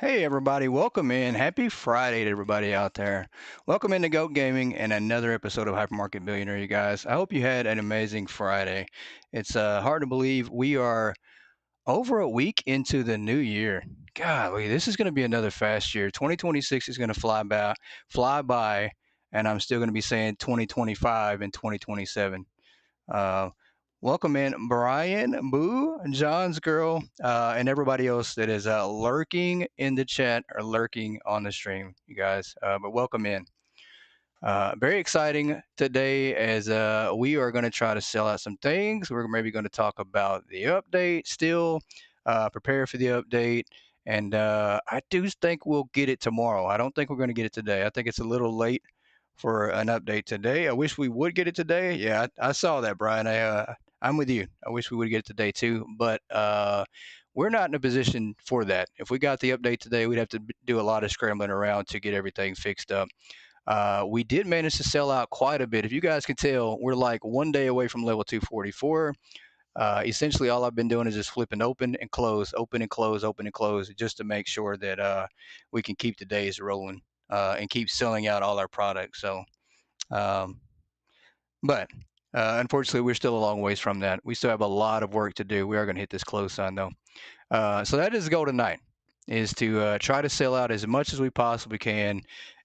Hey everybody, welcome in. Happy Friday to everybody out there. Welcome into Goat Gaming and another episode of Hypermarket Billionaire, you guys. I hope you had an amazing Friday. It's hard to believe we are over a week into the new year. Golly, this is going to be another fast year. 2026 is going to fly by, and I'm still going to be saying 2025 and 2027. Uh, Welcome in Brian, Boo, John's girl, and everybody else that is lurking in the chat or lurking on the stream, you guys. But welcome in. Very exciting today as we are going to try to sell out some things. We're maybe going to talk about the update still, prepare for the update. And I do think we'll get it tomorrow. I don't think we're going to get it today. I think it's a little late for an update today. I wish we would get it today. Yeah, I saw that, Brian. I'm with you. I wish we would get it today too, but we're not in a position for that. If we got the update today, we'd have to do a lot of scrambling around to get everything fixed up. We did manage to sell out quite a bit. If you guys can tell, we're like one day away from level 244. Essentially, all I've been doing is just flipping open and close, open and close, open and close, just to make sure that we can keep the days rolling and keep selling out all our products. So, um, but unfortunately, we're still a long ways from that. We still have a lot of work to do. We are going to hit this close sign though. So that is the goal tonight, is to try to sell out as much as we possibly can.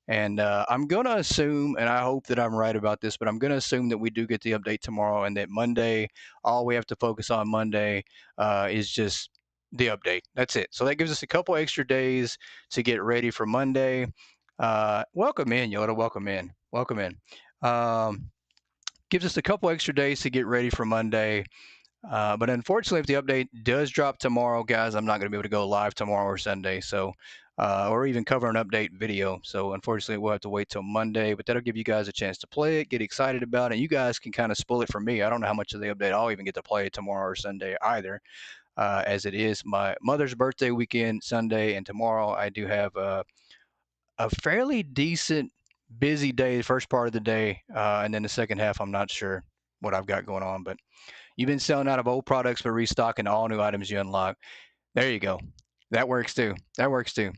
And I'm going to assume, and I hope that I'm right about this, but I'm going to assume that we do get the update tomorrow and that Monday, all we have to focus on Monday is just the update. That's it. So that gives us a couple extra days to get ready for Monday. Welcome in, Yoda. Welcome in. Welcome in. Um, Gives us a couple extra days to get ready for Monday. But unfortunately, if the update does drop tomorrow, guys, I'm not going to be able to go live tomorrow or Sunday. So, or even cover an update video. So, unfortunately, we'll have to wait till Monday. But that'll give you guys a chance to play it, get excited about it. You guys can kind of spoil it for me. I don't know how much of the update I'll even get to play tomorrow or Sunday either, as it is my mother's birthday weekend, Sunday, and tomorrow I do have a fairly decent busy day, the first part of the day, and then the second half, I'm not sure what I've got going on, but you've been selling out of old products but restocking all new items you unlock. There you go. That works too. That works too.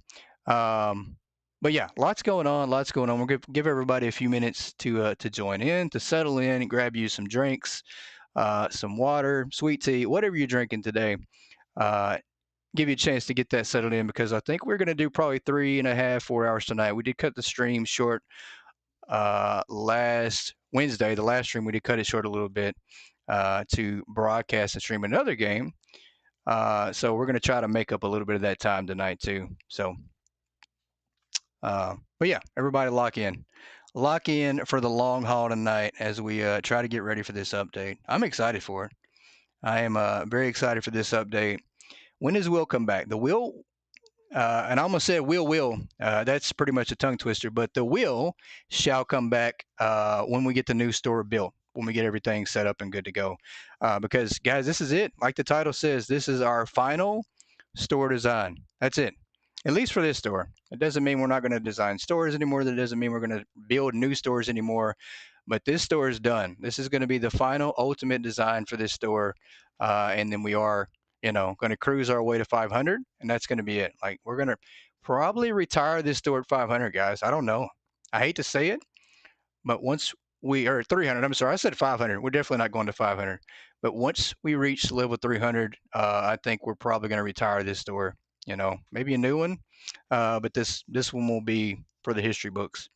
Um, but yeah, lots going on. Lots going on. We'll give everybody a few minutes to join in, to settle in, and grab you some drinks, some water, sweet tea, whatever you're drinking today. Uh, Give you a chance to get that settled in because I think we're going to do probably 3.5, 4 hours tonight. We did cut the stream short last Wednesday. The last stream we did cut it short a little bit to broadcast and stream another game. So we're going to try to make up a little bit of that time tonight too. So, but yeah, everybody lock in for the long haul tonight as we try to get ready for this update. I'm excited for it. I am very excited for this update. When does Will come back? The Will, and I almost said will. That's pretty much a tongue twister, but the will shall come back when we get the new store built, when we get everything set up and good to go. Because, guys, this is it. Like the title says, this is our final store design. That's it. At least for this store. It doesn't mean we're not going to design stores anymore. That doesn't mean we're going to build new stores anymore. But this store is done. This is going to be the final ultimate design for this store. And then we are going to cruise our way to 500, and that's going to be it. Like, we're going to probably retire this store at 500, guys. I don't know. I hate to say it, but once we are 300, I'm sorry, I said 500. We're definitely not going to 500. But once we reach level 300, I think we're probably going to retire this store. Maybe a new one, but this one will be for the history books.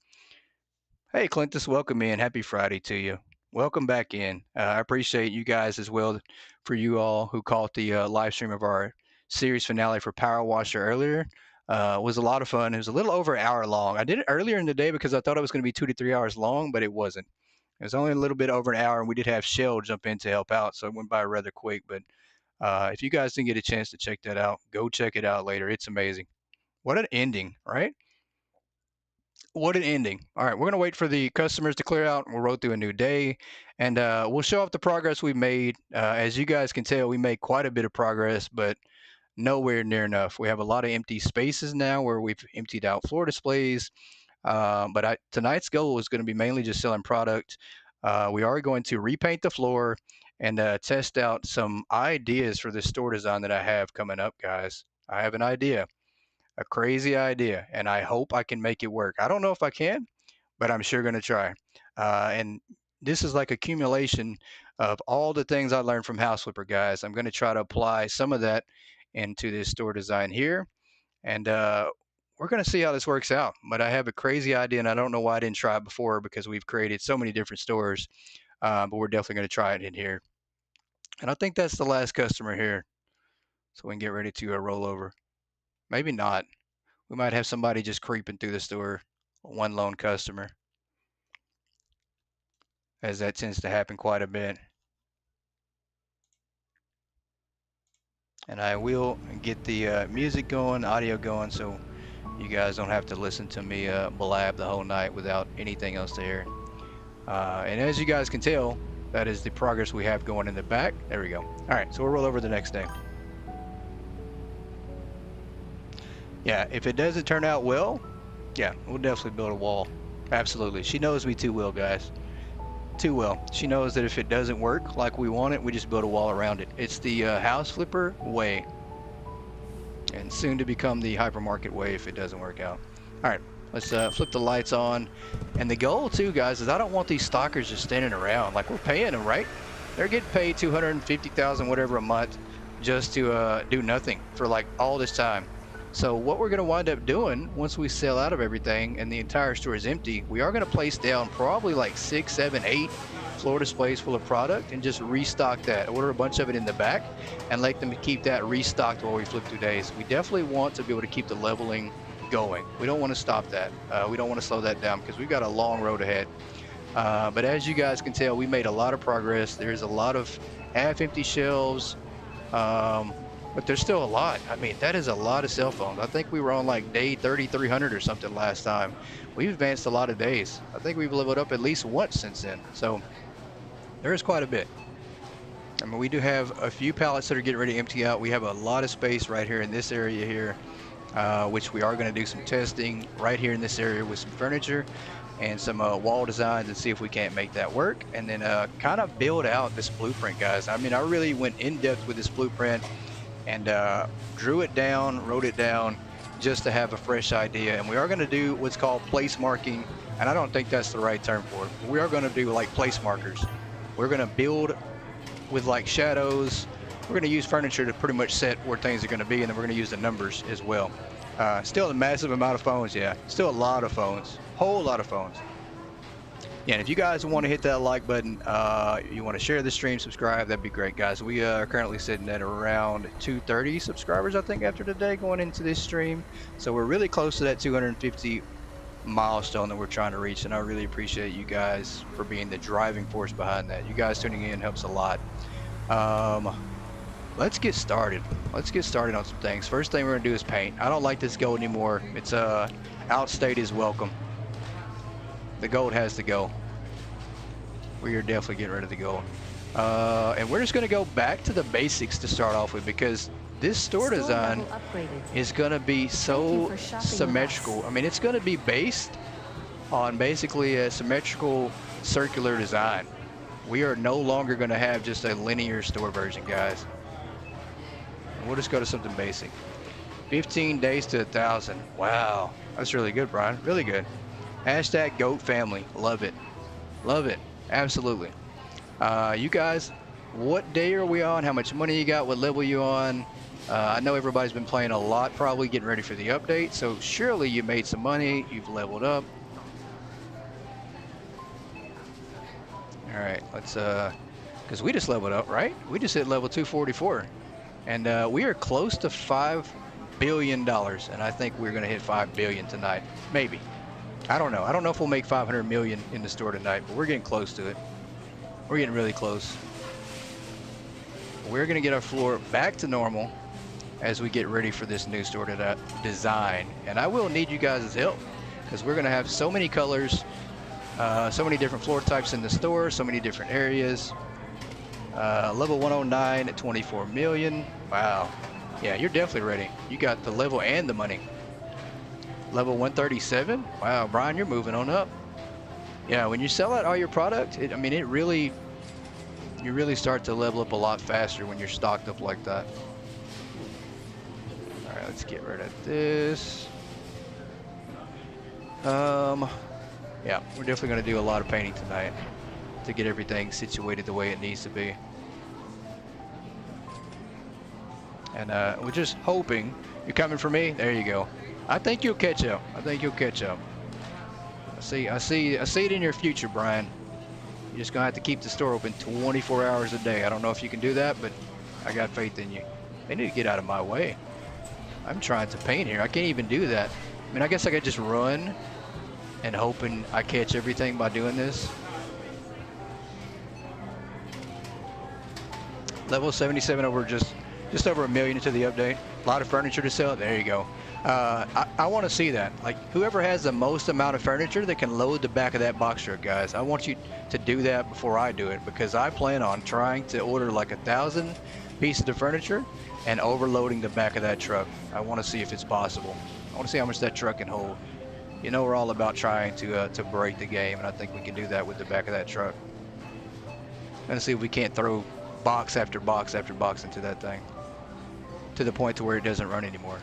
Hey, Clintus, welcome in. Happy Friday to you. Welcome back in. I appreciate you guys as well, for you all who caught the live stream of our series finale for Power Washer earlier. It was a lot of fun. It was a little over an hour long. I did it earlier in the day because I thought it was going to be 2 to 3 hours long, but it wasn't. It was only a little bit over an hour, and we did have Shell jump in to help out, so it went by rather quick. But if you guys didn't get a chance to check that out, go check it out later. It's amazing. What an ending, right? What an ending. All right, we're going to wait for the customers to clear out. We'll roll through a new day, and we'll show off the progress we've made. As you guys can tell, we made quite a bit of progress, but nowhere near enough. We have a lot of empty spaces now where we've emptied out floor displays. But tonight's goal is going to be mainly just selling product. We are going to repaint the floor and test out some ideas for the store design that I have coming up, guys. I have an idea. a crazy idea, and I hope I can make it work. I don't know if I can, but I'm sure going to try. And this is like accumulation of all the things I learned from House Flipper, guys. I'm going to try to apply some of that into this store design here, and we're going to see how this works out. But I have a crazy idea, and I don't know why I didn't try it before because we've created so many different stores. But we're definitely going to try it in here. And I think that's the last customer here, so we can get ready to roll over. Maybe not. We might have somebody just creeping through the store, one lone customer, as that tends to happen quite a bit. And I will get the music going, audio going, so you guys don't have to listen to me blab the whole night without anything else to hear. And as you guys can tell, that is the progress we have going in the back. There we go. All right, so we'll roll over the next day. Yeah, if it doesn't turn out well, yeah, we'll definitely build a wall. Absolutely. She knows me too well, guys. Too well. She knows that if it doesn't work like we want it, we just build a wall around it. It's the House Flipper way, and soon to become the Hypermarket way if it doesn't work out. All right, let's flip the lights on. And the goal too, guys, is I don't want these stalkers just standing around. Like, we're paying them, right? They're getting paid $250,000 whatever a month just to do nothing for like all this time. So what we're going to wind up doing once we sell out of everything and the entire store is empty, we are going to place down probably like 6, 7, 8 floor displays full of product and just restock that. Order a bunch of it in the back and let them keep that restocked while we flip through days. We definitely want to be able to keep the leveling going. We don't want to stop that. We don't want to slow that down because we've got a long road ahead. But as you guys can tell, we made a lot of progress. There's a lot of half-empty shelves. But there's still a lot. I mean, that is a lot of cell phones. I think we were on like day 3,300 or something last time. We've advanced a lot of days. I think we've leveled up at least once since then. So there is quite a bit. I mean, we do have a few pallets that are getting ready to empty out. We have a lot of space right here in this area here, which we are going to do some testing right here in this area with some furniture and some wall designs and see if we can't make that work. And then kind of build out this blueprint, guys. I mean, I really went in depth with this blueprint and drew it down, wrote it down, just to have a fresh idea. And we are going to do what's called place marking, and I don't think that's the right term for it. But we are going to do like place markers. We're going to build with like shadows. We're going to use furniture to pretty much set where things are going to be, and then we're going to use the numbers as well. Still a massive amount of phones, yeah. Still a lot of phones, whole lot of phones. Yeah, and if you guys want to hit that like button, you want to share the stream, subscribe, that'd be great, guys. We are currently sitting at around 230 subscribers, I think, after today going into this stream. So we're really close to that 250 milestone that we're trying to reach, and I really appreciate you guys for being the driving force behind that. You guys tuning in helps a lot. Let's get started. Let's get started on some things. First thing we're going to do is paint. I don't like this gold anymore. It's outstayed is welcome. The gold has to go. We are definitely getting rid of the gold. And we're just going to go back to the basics to start off with, because this store design is going to be so symmetrical. I mean, it's going to be based on basically a symmetrical circular design. We are no longer going to have just a linear store version, guys. We'll just go to something basic. 15 days to 1,000. Wow, that's really good, Brian. Really good. Hashtag GOAT family. Love it. Love it. Absolutely. You guys, what day are we on? How much money you got? What level you on? I know everybody's been playing a lot, probably getting ready for the update. So surely you made some money. You've leveled up. All right, let's, because we just leveled up, right? We just hit level 244. And we are close to $5 billion. And I think we're going to hit 5 billion tonight. Maybe. I don't know. I don't know if we'll make 500 million in the store tonight, but we're getting close to it. We're getting really close. We're going to get our floor back to normal as we get ready for this new store design. And I will need you guys' help, because we're going to have so many colors, so many different floor types in the store, so many different areas. Level 109 at 24 million. Wow. Yeah, you're definitely ready. You got the level and the money. Level 137. Wow, Brian, you're moving on up. Yeah, when you sell out all your product, I mean, you really start to level up a lot faster when you're stocked up like that. All right, let's get rid of this. Yeah, we're definitely going to do a lot of painting tonight to get everything situated the way it needs to be. And we're just hoping. You're coming for me? There you go. I think you'll catch up. I think you'll catch up. I see it in your future, Brian. You're just gonna have to keep the store open 24 hours a day. I don't know if you can do that, but I got faith in you. They need to get out of my way. I'm trying to paint here. I can't even do that. I mean, I guess I could just run and hoping I catch everything by doing this. Level 77 over just over 1 million into the update. A lot of furniture to sell. There you go. I want to see that. Like, whoever has the most amount of furniture that can load the back of that box truck, guys. I want you to do that before I do it, because I plan on trying to order like 1,000 pieces of furniture and overloading the back of that truck. I want to see if it's possible. I want to see how much that truck can hold. You know, we're all about trying to break the game, and I think we can do that with the back of that truck. Let's see if we can't throw box after box after box into that thing to the point to where it doesn't run anymore.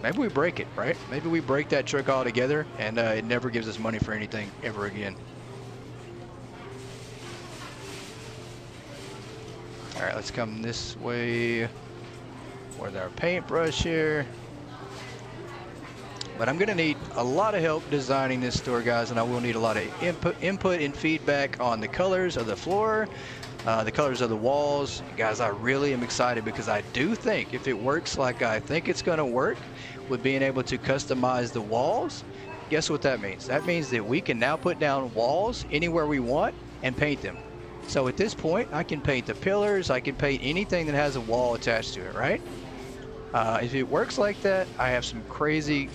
Maybe we break it, right? Maybe we break that truck altogether and it never gives us money for anything ever again. All right, let's come this way with our paintbrush here. But I'm gonna need a lot of help designing this store, guys, and I will need a lot of input and feedback on the colors of the floor, the colors of the walls. Guys, I really am excited because I do think if it works like I think it's gonna work with being able to customize the walls, guess what that means? That means that we can now put down walls anywhere we want and paint them. So at this point, I can paint the pillars, I can paint anything that has a wall attached to it, right? If it works like that, I have some crazy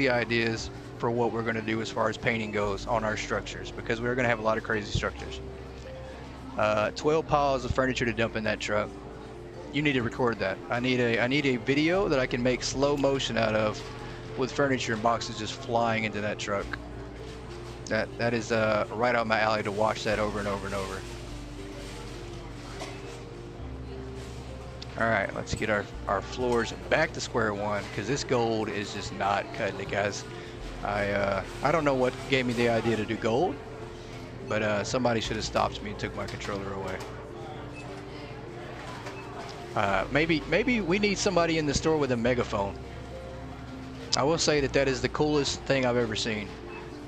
ideas for what we're going to do as far as painting goes on our structures, because we're going to have a lot of crazy structures. 12 piles of furniture to dump in that truck. You need to record that. I need a video that I can make slow motion out of with furniture and boxes just flying into that truck. That is right out my alley to watch that over and over and over. All right, let's get our floors back to square one, because this gold is just not cutting it, guys. I don't know what gave me the idea to do gold, but somebody should have stopped me and took my controller away. Maybe we need somebody in the store with a megaphone. I will say that is the coolest thing I've ever seen.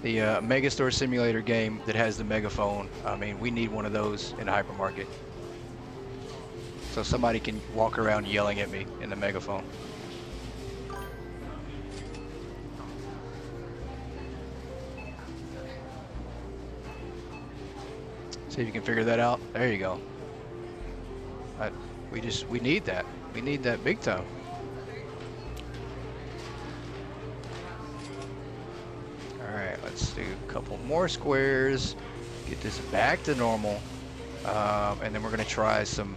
The Megastore Simulator game that has the megaphone. I mean, we need one of those in a hypermarket, so somebody can walk around yelling at me in the megaphone. See if you can figure that out. There you go. We need that. We need that big time. All right, let's do a couple more squares. Get this back to normal, and then we're gonna try some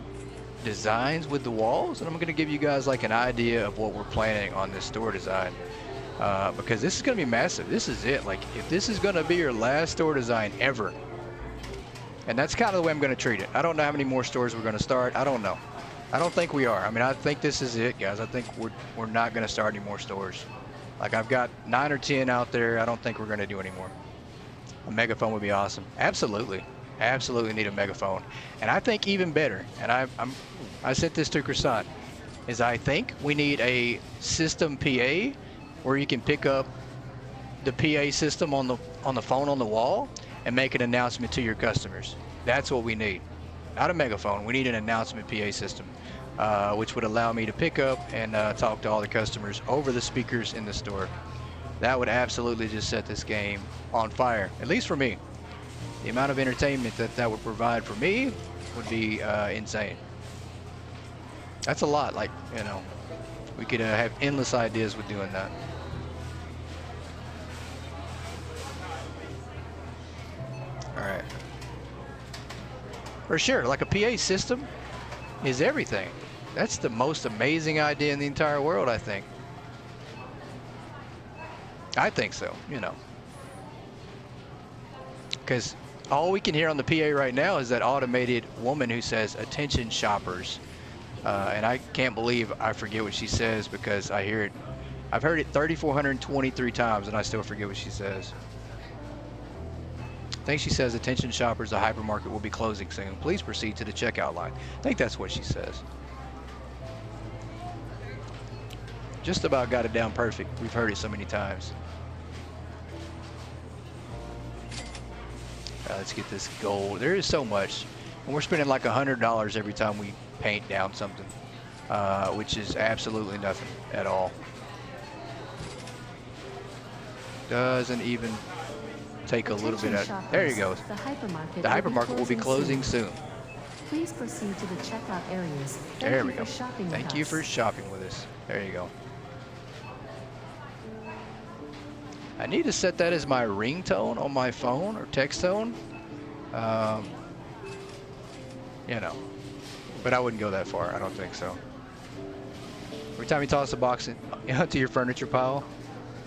designs with the walls, and I'm going to give you guys like an idea of what we're planning on this store design, because this is going to be massive. This is it. Like, if this is going to be your last store design ever, and that's kind of the way I'm going to treat it. I don't know how many more stores we're going to start. I don't know. I don't think we are. I mean, I think this is it, guys. I think we're not going to start any more stores. Like, I've got 9 or 10 out there. I don't think we're going to do any more. A megaphone would be awesome. Absolutely. Absolutely need a megaphone. And I think even better, and I said this to Croissant, is I think we need a system PA where you can pick up the PA system on the phone on the wall and make an announcement to your customers. That's what we need. Not a megaphone. We need an announcement PA system, which would allow me to pick up and talk to all the customers over the speakers in the store. That would absolutely just set this game on fire, at least for me. The amount of entertainment that would provide for me would be insane. That's a lot. Like, you know, we could have endless ideas with doing that. All right. For sure, like a PA system is everything. That's the most amazing idea in the entire world, I think. I think so, you know. Because all we can hear on the PA right now is that automated woman who says, "Attention shoppers, And I can't believe I forget what she says because I hear it. I've heard it 3,423 times and I still forget what she says. I think she says, "Attention shoppers, the hypermarket will be closing soon. Please proceed to the checkout line." I think that's what she says. Just about got it down perfect. We've heard it so many times. Let's get this gold. There is so much. And we're spending like $100 every time we paint down something, which is absolutely nothing at all. Doesn't even take a little bit out. There you go. The hypermarket will be closing soon. Please proceed to the checkout areas. There we go. Thank you for shopping with us. There you go. I need to set that as my ringtone on my phone or text tone. You know, but I wouldn't go that far. I don't think so. Every time you toss a box into your furniture pile,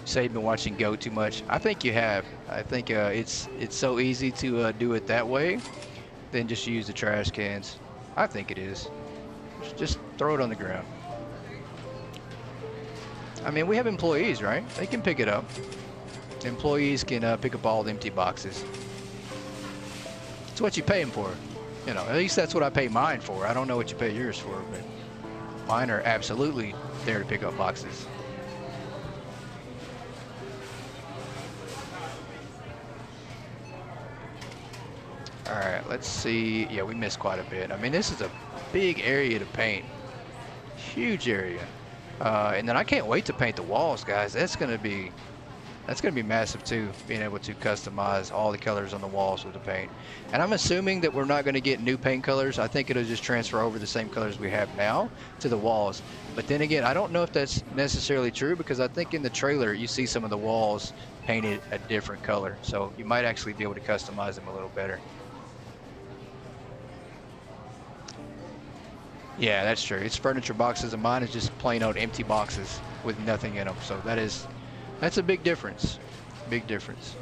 you say you've been watching Go too much. I think you have. I think it's so easy to do it that way than just use the trash cans. I think it is. Just throw it on the ground. I mean, we have employees, right? They can pick it up. Employees can pick up all the empty boxes. It's what you pay them for. You know, at least that's what I pay mine for. I don't know what you pay yours for, but mine are absolutely there to pick up boxes. All right, let's see. Yeah, we missed quite a bit. I mean, this is a big area to paint. Huge area. And then I can't wait to paint the walls, guys. That's gonna be massive too, being able to customize all the colors on the walls with the paint. And I'm assuming that we're not going to get new paint colors. I think it'll just transfer over the same colors we have now to the walls. But then again, I don't know if that's necessarily true because I think in the trailer you see some of the walls painted a different color. So you might actually be able to customize them a little better. Yeah, that's true. It's furniture boxes and mine is just plain old empty boxes with nothing in them. So that's a big difference. Big difference.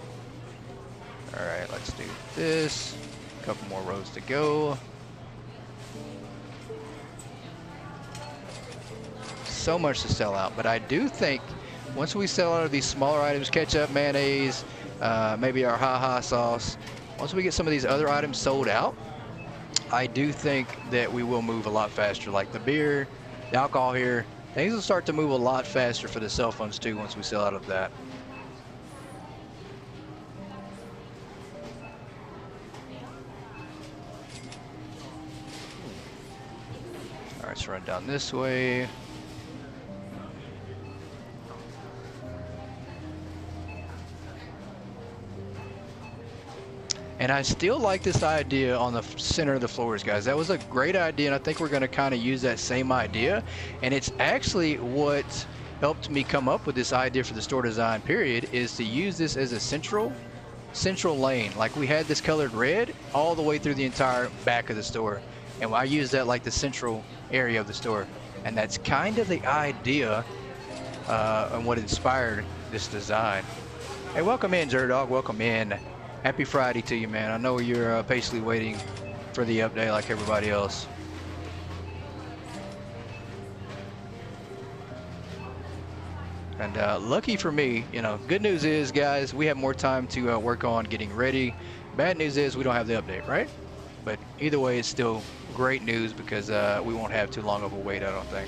All right, let's do this. A couple more rows to go. So much to sell out, but I do think once we sell out of these smaller items, ketchup, mayonnaise, maybe our ha-ha sauce, once we get some of these other items sold out, I do think that we will move a lot faster. Like the beer, the alcohol here, things will start to move a lot faster for the cell phones too once we sell out of that. All right, let's run down this way. And I still like this idea on the center of the floors, guys. That was a great idea, and I think we're going to kind of use that same idea. And it's actually what helped me come up with this idea for the store design period, is to use this as a central lane. Like we had this colored red all the way through the entire back of the store. And I used that like the central area of the store. And that's kind of the idea and what inspired this design. Hey, welcome in, Zerdog. Welcome in. Happy Friday to you, man. I know you're patiently waiting for the update like everybody else. And lucky for me, you know, good news is, guys, we have more time to work on getting ready. Bad news is we don't have the update, right? But either way, it's still great news because we won't have too long of a wait, I don't think.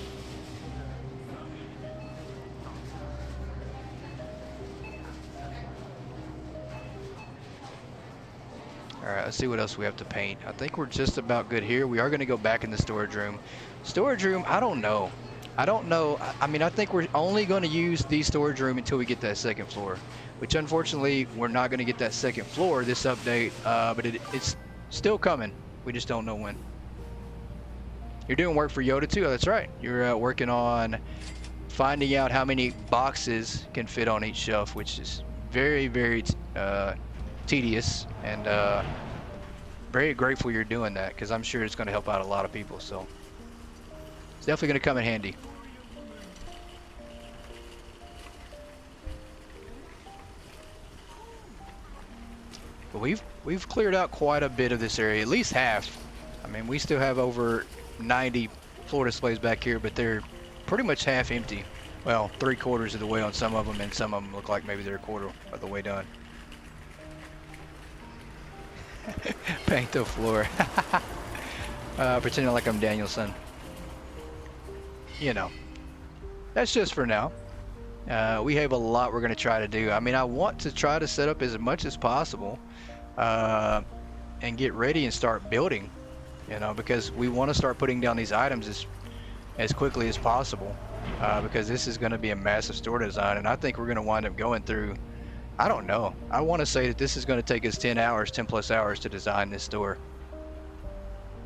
All right, let's see what else we have to paint. I think we're just about good here. We are going to go back in the storage room. Storage room, I don't know. I mean, I think we're only going to use the storage room until we get that second floor, which unfortunately we're not going to get that second floor this update, but it's still coming. We just don't know when. You're doing work for Yoda too. Oh, that's right. You're working on finding out how many boxes can fit on each shelf, which is very, very tedious, and very grateful you're doing that because I'm sure it's going to help out a lot of people. So it's definitely going to come in handy. But we've cleared out quite a bit of this area, at least half. I mean, we still have over 90 floor displays back here, but they're pretty much half empty. Well, 3/4 of the way on some of them, and some of them look like maybe they're 1/4 of the way done. Paint the floor. Pretending like I'm Danielson. You know, that's just for now. We have a lot we're going to try to do. I mean, I want to try to set up as much as possible and get ready and start building, you know, because we want to start putting down these items as quickly as possible because this is going to be a massive store design, and I think we're going to wind up going through, I don't know, I want to say that this is going to take us 10 plus hours to design this store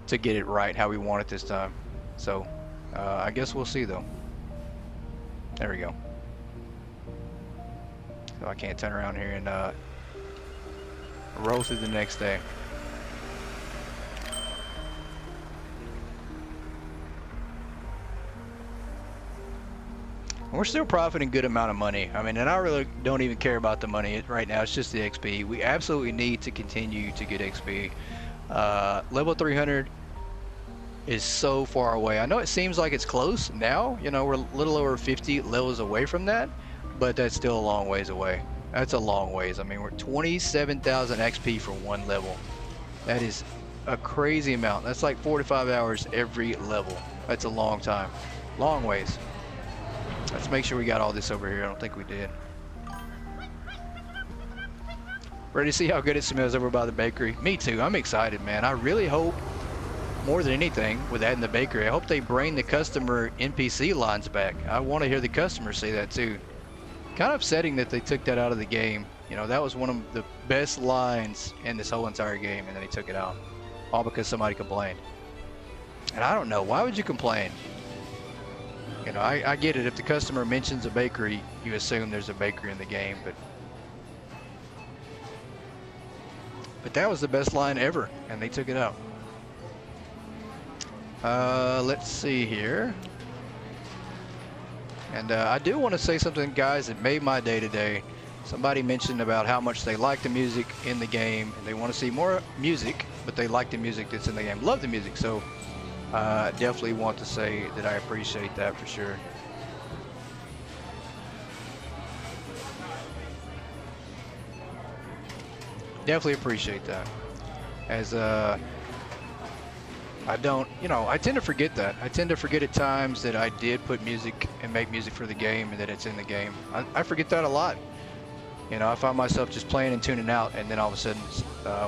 to get it right how we want it this time. So I guess we'll see though. There we go. So I can't turn around here and roll through the next day. We're still profiting a good amount of money. I mean, and I really don't even care about the money right now. It's just the XP. We absolutely need to continue to get XP. Level 300 is so far away. I know it seems like it's close now. You know, we're a little over 50 levels away from that, but that's still a long ways away. That's a long ways. I mean, we're 27,000 XP for one level. That is a crazy amount. That's like 4 to 5 hours every level. That's a long time. Long ways. Let's make sure we got all this over here. I don't think we did. Ready to see how good it smells over by the bakery? Me too. I'm excited, man. I really hope, more than anything, with adding the bakery, I hope they bring the customer NPC lines back. I want to hear the customers say that too. Kind of upsetting that they took that out of the game. You know, that was one of the best lines in this whole entire game, and then they took it out. All because somebody complained. And I don't know, why would you complain? You know, I get it. If the customer mentions a bakery, you assume there's a bakery in the game, but that was the best line ever, and they took it out. Let's see here. And I do want to say something, guys, that made my day today. Somebody mentioned about how much they like the music in the game, and they want to see more music, but they like the music that's in the game. Love the music, so definitely want to say that I appreciate that for sure. Definitely appreciate that. As I don't, you know, I tend to forget that. I tend to forget at times that I did put music and make music for the game and that it's in the game. I forget that a lot. You know, I find myself just playing and tuning out, and then all of a sudden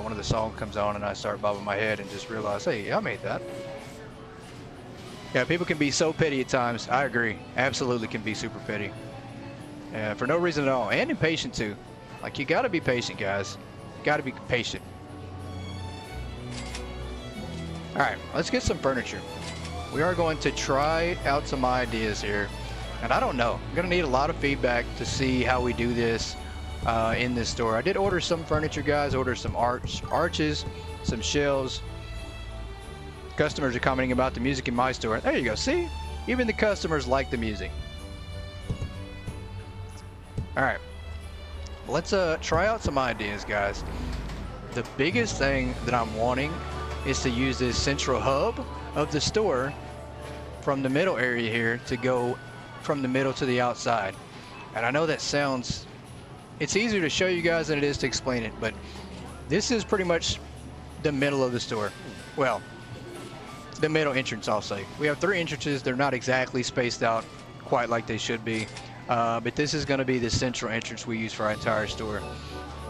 one of the songs comes on and I start bobbing my head and just realize, hey, yeah, I made that. Yeah, people can be so petty at times. I agree. Absolutely can be super petty. For no reason at all. And impatient too. Like, you gotta be patient, guys. Gotta be patient. Alright, let's get some furniture. We are going to try out some ideas here. And I don't know. I'm gonna need a lot of feedback to see how we do this in this store. I did order some furniture, guys. Order some arches, some shelves. Customers are commenting about the music in my store. There you go. See? Even the customers like the music. All right. Let's try out some ideas, guys. The biggest thing that I'm wanting is to use this central hub of the store from the middle area here to go from the middle to the outside. And I know that sounds, it's easier to show you guys than it is to explain it, but this is pretty much the middle of the store. Well, the middle entrance, I'll say. We have 3 entrances. They're not exactly spaced out quite like they should be, but this is going to be the central entrance we use for our entire store.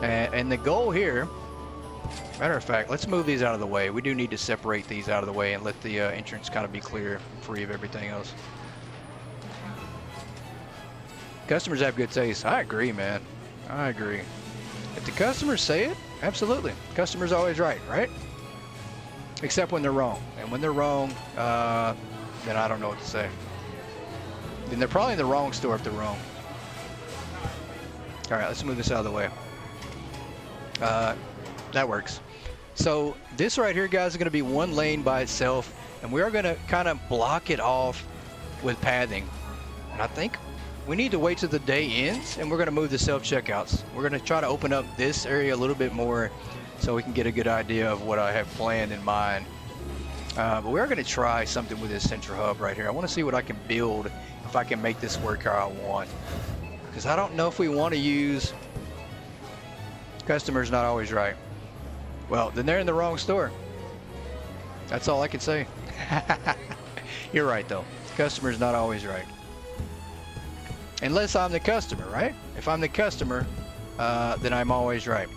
And the goal here, matter of fact, let's move these out of the way. We do need to separate these out of the way and let the entrance kind of be clear, free of everything else. Customers have good taste. I agree, man. I agree. If the customers say it, absolutely. Customer's always right, right? Except when they're wrong. And when they're wrong, then I don't know what to say. Then they're probably in the wrong store if they're wrong. All right, let's move this out of the way. That works. So this right here, guys, is going to be one lane by itself, and we are going to kind of block it off with pathing. And I think we need to wait till the day ends, and we're going to move the self-checkouts. We're going to try to open up this area a little bit more so we can get a good idea of what I have planned in mind. But we are going to try something with this central hub right here. I want to see what I can build if I can make this work how I want. Because I don't know if we want to use customers not always right. Well, then they're in the wrong store. That's all I can say. You're right though. Customer's not always right. Unless I'm the customer, right? If I'm the customer, then I'm always right.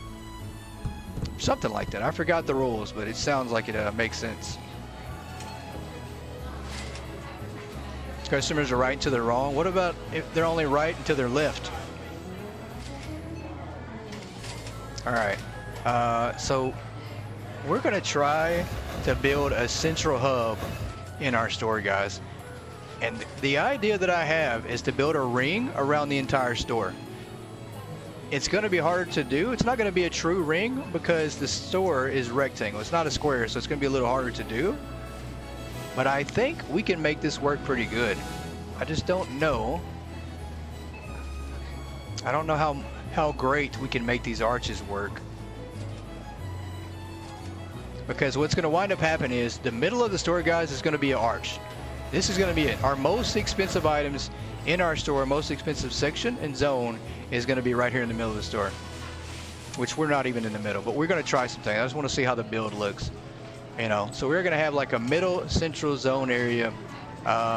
Something like that. I forgot the rules, but it sounds like it makes sense. Customers are right until they're wrong. What about if they're only right until they're left? All right. So we're going to try to build a central hub in our store, guys. And the idea that I have is to build a ring around the entire store. It's going to be harder to do. It's not going to be a true ring because the store is rectangle. It's not a square, so it's going to be a little harder to do. But I think we can make this work pretty good. I just don't know. I don't know how great we can make these arches work. Because what's going to wind up happening is the middle of the store, guys, is going to be an arch. This is going to be it. Our most expensive items in our store, most expensive section and zone is going to be right here in the middle of the store. Which we're not even in the middle, but we're going to try something. I just want to see how the build looks. You know, so we're going to have like a middle central zone area,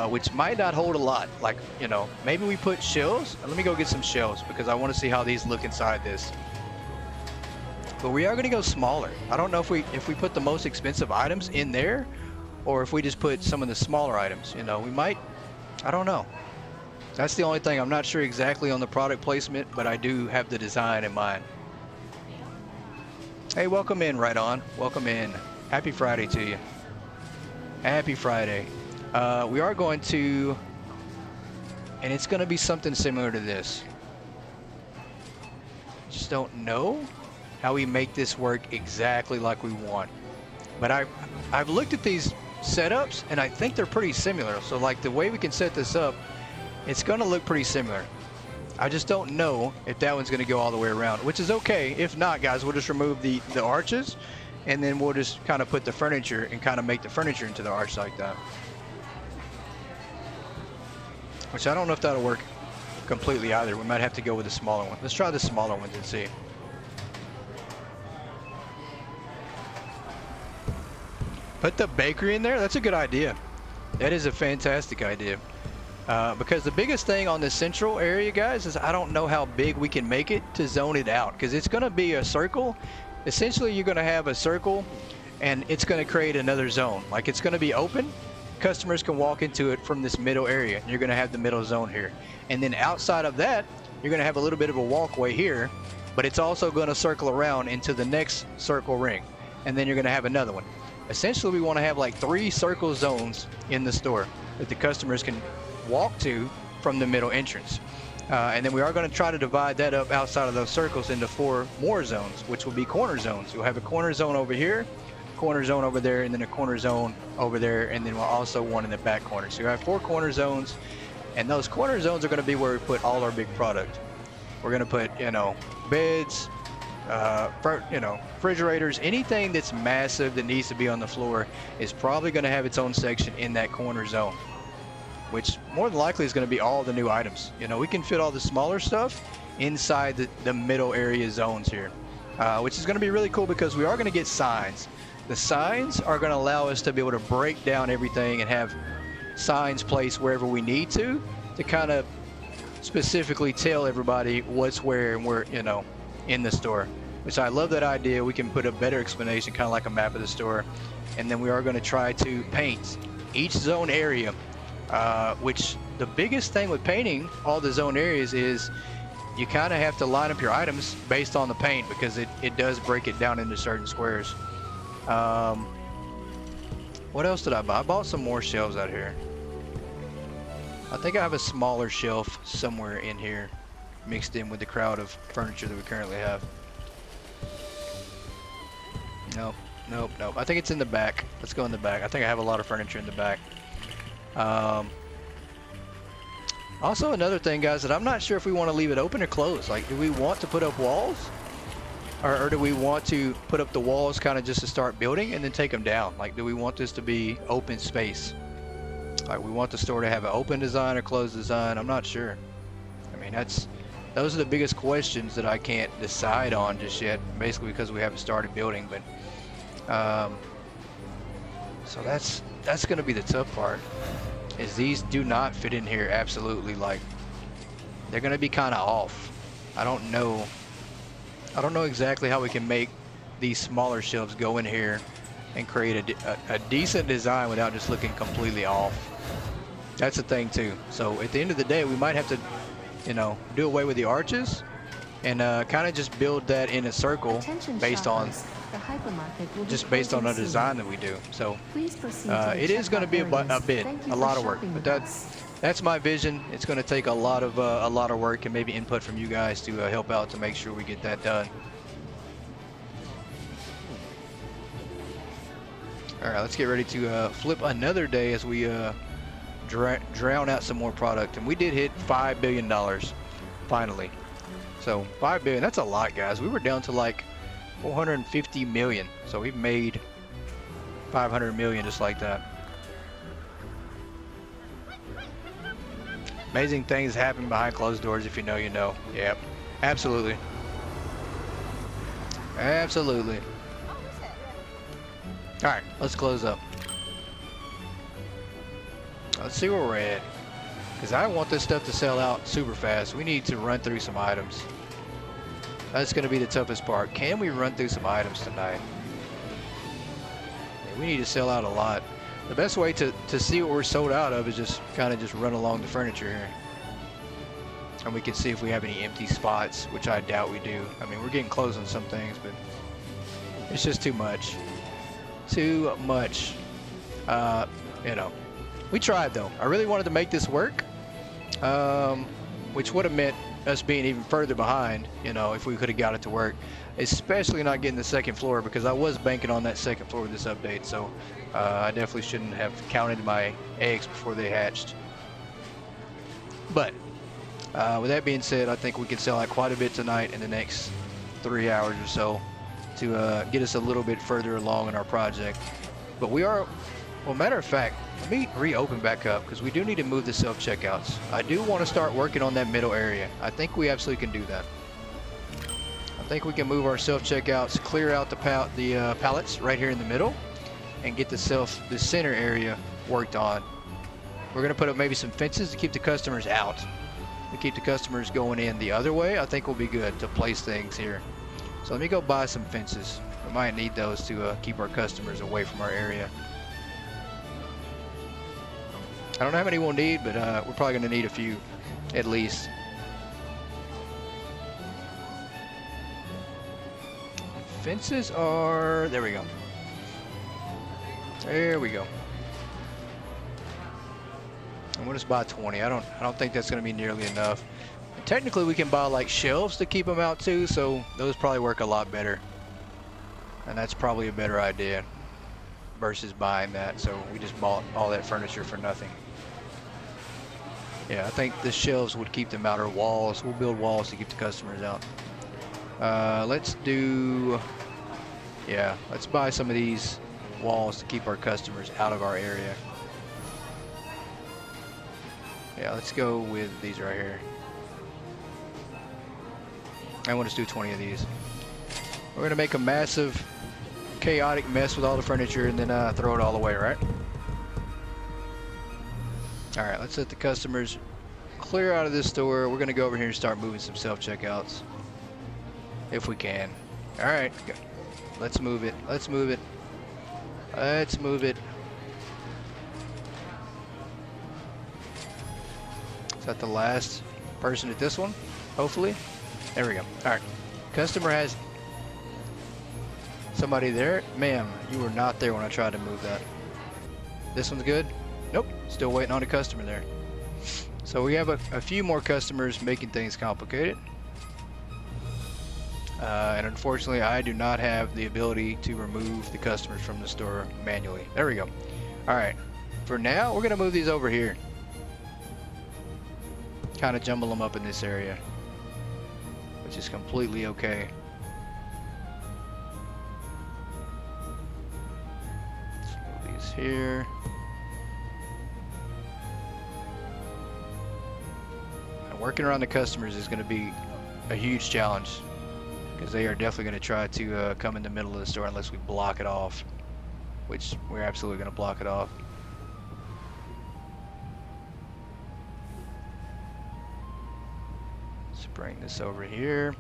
which might not hold a lot. Like, you know, maybe we put shelves. Let me go get some shelves because I want to see how these look inside this. But we are going to go smaller. I don't know if we put the most expensive items in there or if we just put some of the smaller items. You know, we might, I don't know. That's the only thing. I'm not sure exactly on the product placement, but I do have the design in mind. Hey, welcome in, Right On. Welcome in. Happy Friday to you. Happy Friday. We are going to, and it's going to be something similar to this. Just don't know how we make this work exactly like we want. But I've looked at these setups and I think they're pretty similar. So like the way we can set this up, it's going to look pretty similar. I just don't know if that one's going to go all the way around, which is okay. If not, guys, we'll just remove the arches and then we'll just kind of put the furniture and kind of make the furniture into the arch like that. Which I don't know if that'll work completely either. We might have to go with the smaller one. Let's try the smaller ones and see. Put the bakery in there? That's a good idea. That is a fantastic idea. Because the biggest thing on this central area, guys, is I don't know how big we can make it to zone it out. Because it's going to be a circle. Essentially, you're going to have a circle and it's going to create another zone. Like it's going to be open. Customers can walk into it from this middle area. You're going to have the middle zone here. And then outside of that, you're going to have a little bit of a walkway here. But it's also going to circle around into the next circle ring. And then you're going to have another one. Essentially, we want to have like 3 circle zones in the store that the customers can walk to from the middle entrance. And then we are going to try to divide that up outside of those circles into 4 more zones, which will be corner zones. You'll have a corner zone over here, corner zone over there, and then a corner zone over there, and then we'll also one in the back corner. So you have 4 corner zones, and those corner zones are going to be where we put all our big product. We're going to put, you know, beds, you know, refrigerators, anything that's massive that needs to be on the floor is probably going to have its own section in that corner zone, which more than likely is going to be all the new items. You know, we can fit all the smaller stuff inside the middle area zones here, which is going to be really cool because we are going to get signs. The signs are going to allow us to be able to break down everything and have signs placed wherever we need to kind of specifically tell everybody what's where and where, you know, in the store. Which I love that idea. We can put a better explanation, kind of like a map of the store. And then we are going to try to paint each zone area, which the biggest thing with painting all the zone areas is you kind of have to line up your items based on the paint because it does break it down into certain squares. What else did I buy? I bought some more shelves out here. I think I have a smaller shelf somewhere in here mixed in with the crowd of furniture that we currently have. Nope, nope, nope. I think it's in the back. Let's go in the back. I think I have a lot of furniture in the back. Also another thing, guys, that I'm not sure if we want to leave it open or closed. Like, do we want to put up walls? Or do we want to put up the walls kind of just to start building and then take them down? Like, do we want this to be open space? Like, we want the store to have an open design or closed design? I'm not sure. I mean, those are the biggest questions that I can't decide on just yet, basically because we haven't started building. But so that's going to be the tough part. Is these do not fit in here absolutely. Like, they're going to be kind of off. I don't know exactly how we can make these smaller shelves go in here and create a decent design without just looking completely off. That's the thing too. So at the end of the day, we might have to, you know, do away with the arches and kind of just build that in a circle based on just based on the design that we do. So it is going to be a lot of work, but that's my vision. It's going to take a lot of work and maybe input from you guys to help out to make sure we get that done. All right, let's get ready to flip another day as we drown out some more product. And we did hit $5 billion finally. So $5 billion, that's a lot, guys. We were down to like 450 million. So we've made 500 million just like that. Amazing things happen behind closed doors. If you know, you know. Yep, absolutely. Absolutely. All right, let's close up. Let's see where we're at, because I want this stuff to sell out super fast. We need to run through some items. That's going to be the toughest part. Can we run through some items tonight? Yeah, we need to sell out a lot. The best way to see what we're sold out of is just kind of just run along the furniture here. And we can see if we have any empty spots, which I doubt we do. I mean, we're getting close on some things, but it's just too much. Too much. You know, we tried though. I really wanted to make this work, which would have meant us being even further behind, you know, if we could have got it to work. Especially not getting the second floor, because I was banking on that second floor with this update. So I definitely shouldn't have counted my eggs before they hatched. But with that being said, I think we can sell out quite a bit tonight in the next 3 hours or so to get us a little bit further along in our project. But we are, well, matter of fact, let me reopen back up, because we do need to move the self-checkouts. I do want to start working on that middle area. I think we absolutely can do that. I think we can move our self-checkouts, clear out the pallets right here in the middle, and get the center area worked on. We're going to put up maybe some fences to keep the customers out. To keep the customers going in the other way, I think will be good to place things here. So let me go buy some fences. We might need those to keep our customers away from our area. I don't know how many we'll need, but we're probably going to need a few at least. Fences are, there we go. There we go. And we'll just buy 20. I don't think that's going to be nearly enough. And technically, we can buy like shelves to keep them out too, so those probably work a lot better. And that's probably a better idea versus buying that. So we just bought all that furniture for nothing. Yeah, I think the shelves would keep them out, or walls. We'll build walls to keep the customers out. Let's do, yeah, let's buy some of these walls to keep our customers out of our area. Yeah, let's go with these right here. And we'll just do 20 of these. We're gonna make a massive, chaotic mess with all the furniture and then throw it all away, right? All right, let's let the customers clear out of this store. We're gonna go over here and start moving some self-checkouts, if we can. All right, let's move it. Let's move it. Let's move it. Is that the last person at this one? Hopefully. There we go. All right. Customer has somebody there. Ma'am, you were not there when I tried to move that. This one's good? Nope. Still waiting on a customer there. So we have a few more customers making things complicated. And unfortunately, I do not have the ability to remove the customers from the store manually. There we go. All right. For now, we're going to move these over here. Kind of jumble them up in this area, which is completely okay. here. And working around the customers is going to be a huge challenge, because they are definitely going to try to come in the middle of the store unless we block it off, which we're absolutely going to block it off. Let's bring this over here.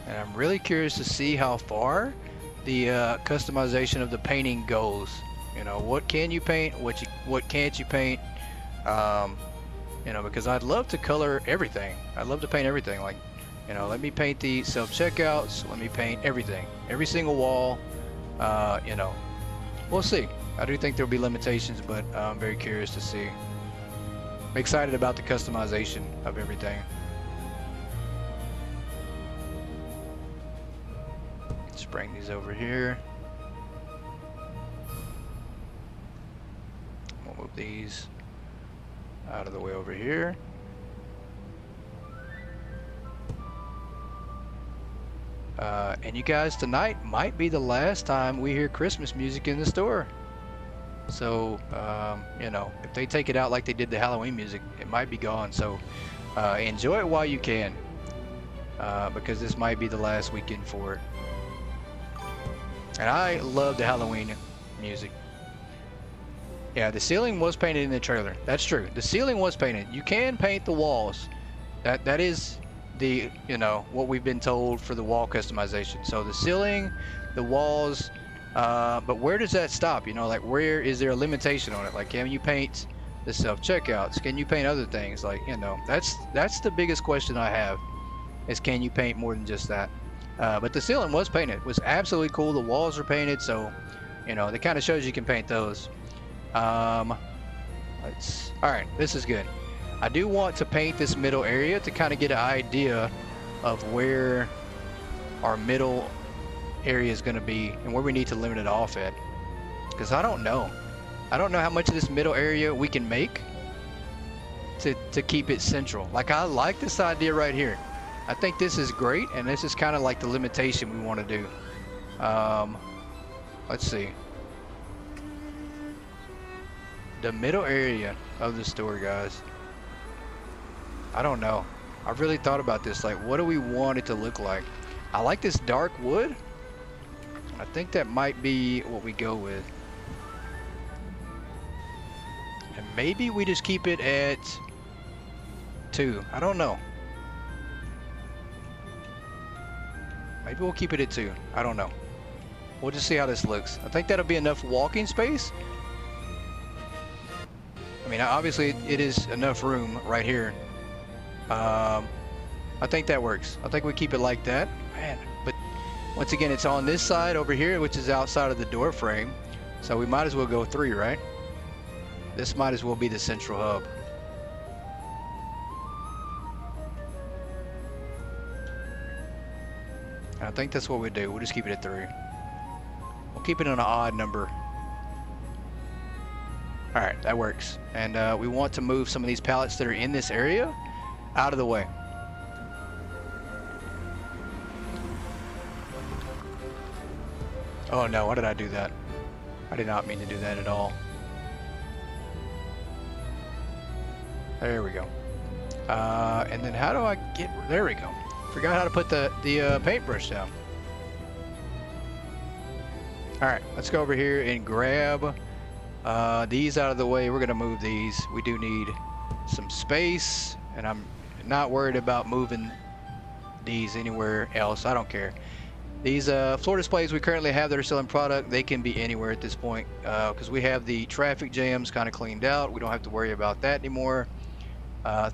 And I'm really curious to see how far the customization of the painting goes. You know, what can you paint, what can't you paint? You know, because I'd love to color everything. I'd love to paint everything. Like, you know, let me paint the self-checkouts. Let me paint everything, every single wall. You know, we'll see. I do think there'll be limitations, but I'm very curious to see. I'm excited about the customization of everything. Let's bring these over here. We'll move these out of the way over here. And you guys, tonight might be the last time we hear Christmas music in the store. So, you know, if they take it out like they did the Halloween music, it might be gone. So, enjoy it while you can, because this might be the last weekend for it. And I love the Halloween music. Yeah, the ceiling was painted in the trailer. That's true. The ceiling was painted. You can paint the walls. That is the, you know, what we've been told for the wall customization. So the ceiling, the walls, but where does that stop? You know, like, where is there a limitation on it? Like, can you paint the self-checkouts? Can you paint other things? Like, you know, that's the biggest question I have, is can you paint more than just that? But the ceiling was painted. It was absolutely cool. The walls are painted, so, you know, that kind of shows you can paint those. All right, this is good. I do want to paint this middle area to kind of get an idea of where our middle area is going to be and where we need to limit it off at, because I don't know how much of this middle area we can make to keep it central. Like, I like this idea right here. I think this is great, and this is kind of like the limitation we want to do. Let's see. The middle area of the store, guys. I don't know. I've really thought about this. Like, what do we want it to look like? I like this dark wood. I think that might be what we go with. And maybe we just keep it at 2. I don't know. Maybe we'll keep it at 2. I don't know. We'll just see how this looks. I think that'll be enough walking space. I mean, obviously it is enough room right here. I think that works. I think we keep it like that. Man, but once again, it's on this side over here, which is outside of the door frame. So we might as well go 3, right? This might as well be the central hub. I think that's what we do. We'll just keep it at 3. We'll keep it on an odd number. All right, that works. And we want to move some of these pallets that are in this area out of the way. Oh no, why did I do that? I did not mean to do that at all. There we go. And then how do I get, there we go. Forgot how to put the paintbrush down. All right, let's go over here and grab these out of the way. We're gonna move these. We do need some space, and I'm not worried about moving these anywhere else. I don't care. These floor displays we currently have that are selling product, they can be anywhere at this point, because we have the traffic jams kind of cleaned out. We don't have to worry about that anymore.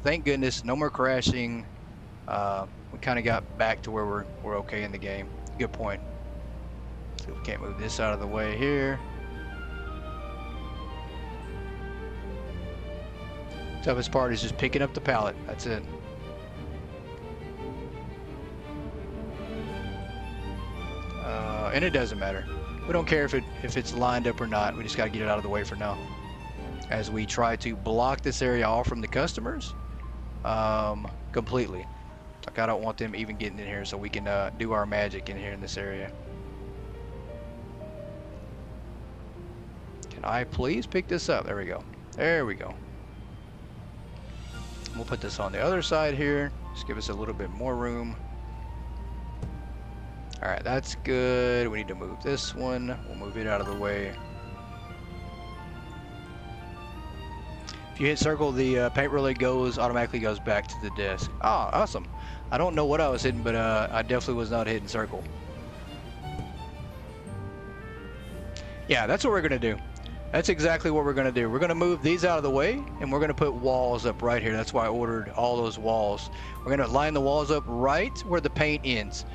Thank goodness, no more crashing. We kind of got back to where we're okay in the game. Good point. So we can't move this out of the way here. Toughest part is just picking up the pallet. That's it. And it doesn't matter. We don't care if it's lined up or not. We just got to get it out of the way for now, as we try to block this area off from the customers completely. Like I don't want them even getting in here, so we can do our magic in here in this area. Can I please pick this up? There we go. There we go. We'll put this on the other side here. Just give us a little bit more room. All right, that's good. We need to move this one. We'll move it out of the way. If you hit circle, the paint relay automatically goes back to the desk. Ah, awesome. I don't know what I was hitting, but I definitely was not hitting circle. Yeah, that's what we're gonna do. That's exactly what we're gonna do. We're gonna move these out of the way, and we're gonna put walls up right here. That's why I ordered all those walls. We're gonna line the walls up right where the paint ends,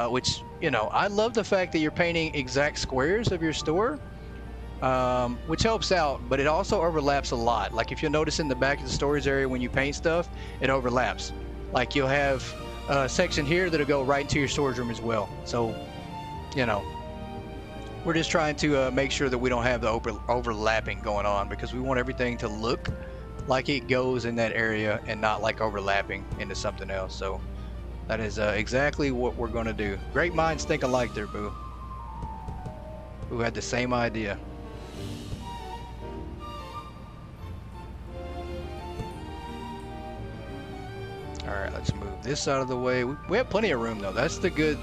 which, you know, I love the fact that you're painting exact squares of your store, which helps out, but it also overlaps a lot. Like if you'll notice in the back of the storage area when you paint stuff, it overlaps. Like you'll have a section here that'll go right into your storage room as well. So, you know, we're just trying to make sure that we don't have the overlapping going on, because we want everything to look like it goes in that area and not like overlapping into something else. So that is exactly what we're going to do. Great minds think alike there, Boo. Who had the same idea. All right, let's move this out of the way. We have plenty of room though. That's the good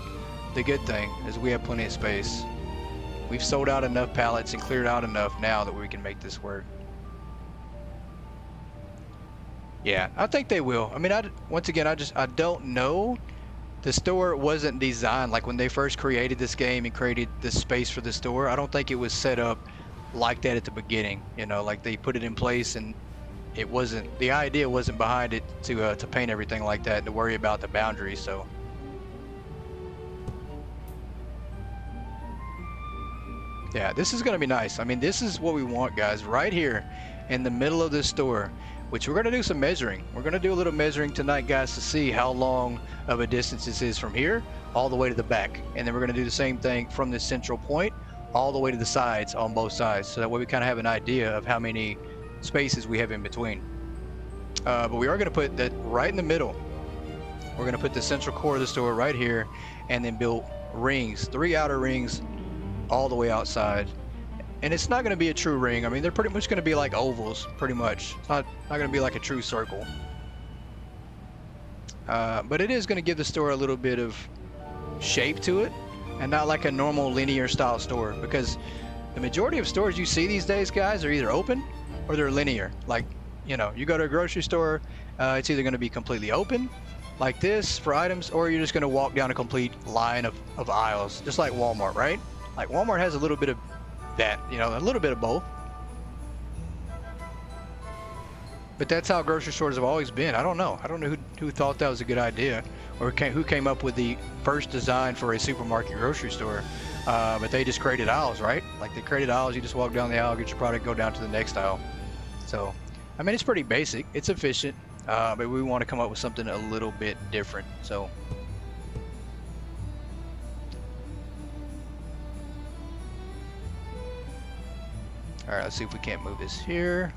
thing, is we have plenty of space. We've sold out enough pallets and cleared out enough now that we can make this work. Yeah, I think they will. I mean, once again, I don't know. The store wasn't designed, like when they first created this game and created this space for the store, I don't think it was set up like that at the beginning. You know, like they put it in place and it wasn't, the idea wasn't behind it to paint everything like that, to worry about the boundaries. So yeah, this is going to be nice. I mean, this is what we want, guys, right here in the middle of this store, which we're going to do some measuring. We're going to do a little measuring tonight, guys, to see how long of a distance this is from here all the way to the back. And then we're going to do the same thing from this central point all the way to the sides on both sides. So that way we kind of have an idea of how many spaces we have in between. But we are going to put that right in the middle. We're going to put the central core of the store right here and then build rings, 3 outer rings all the way outside. And it's not going to be a true ring. I mean, they're pretty much going to be like ovals, pretty much. It's not going to be like a true circle. But it is going to give the store a little bit of shape to it, and not like a normal linear style store, because the majority of stores you see these days, guys, are either open or they're linear. Like, you know, you go to a grocery store, it's either going to be completely open like this for items, or you're just going to walk down a complete line of aisles, just like Walmart, right? Like Walmart has a little bit of that, you know, a little bit of both. But that's how grocery stores have always been. I don't know who thought that was a good idea, or who came up with the first design for a supermarket grocery store. But they just created aisles, right? Like they created aisles, you just walk down the aisle, get your product, go down to the next aisle. So, I mean, it's pretty basic, it's efficient, but we want to come up with something a little bit different. So, all right, let's see if we can't move this here.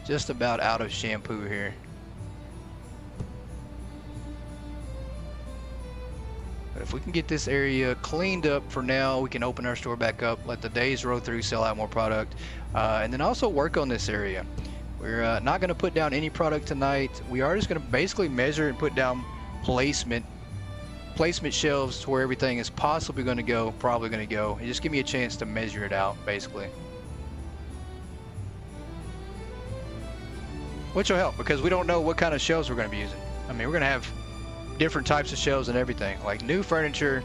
Just about out of shampoo here. But if we can get this area cleaned up for now, we can open our store back up, let the days roll through, sell out more product, and then also work on this area. We're not going to put down any product tonight. We are just going to basically measure and put down placement shelves to where everything is possibly going to go, probably going to go, and just give me a chance to measure it out, basically. Which will help, because we don't know what kind of shelves we're going to be using. I mean, we're going to have different types of shelves and everything, like new furniture,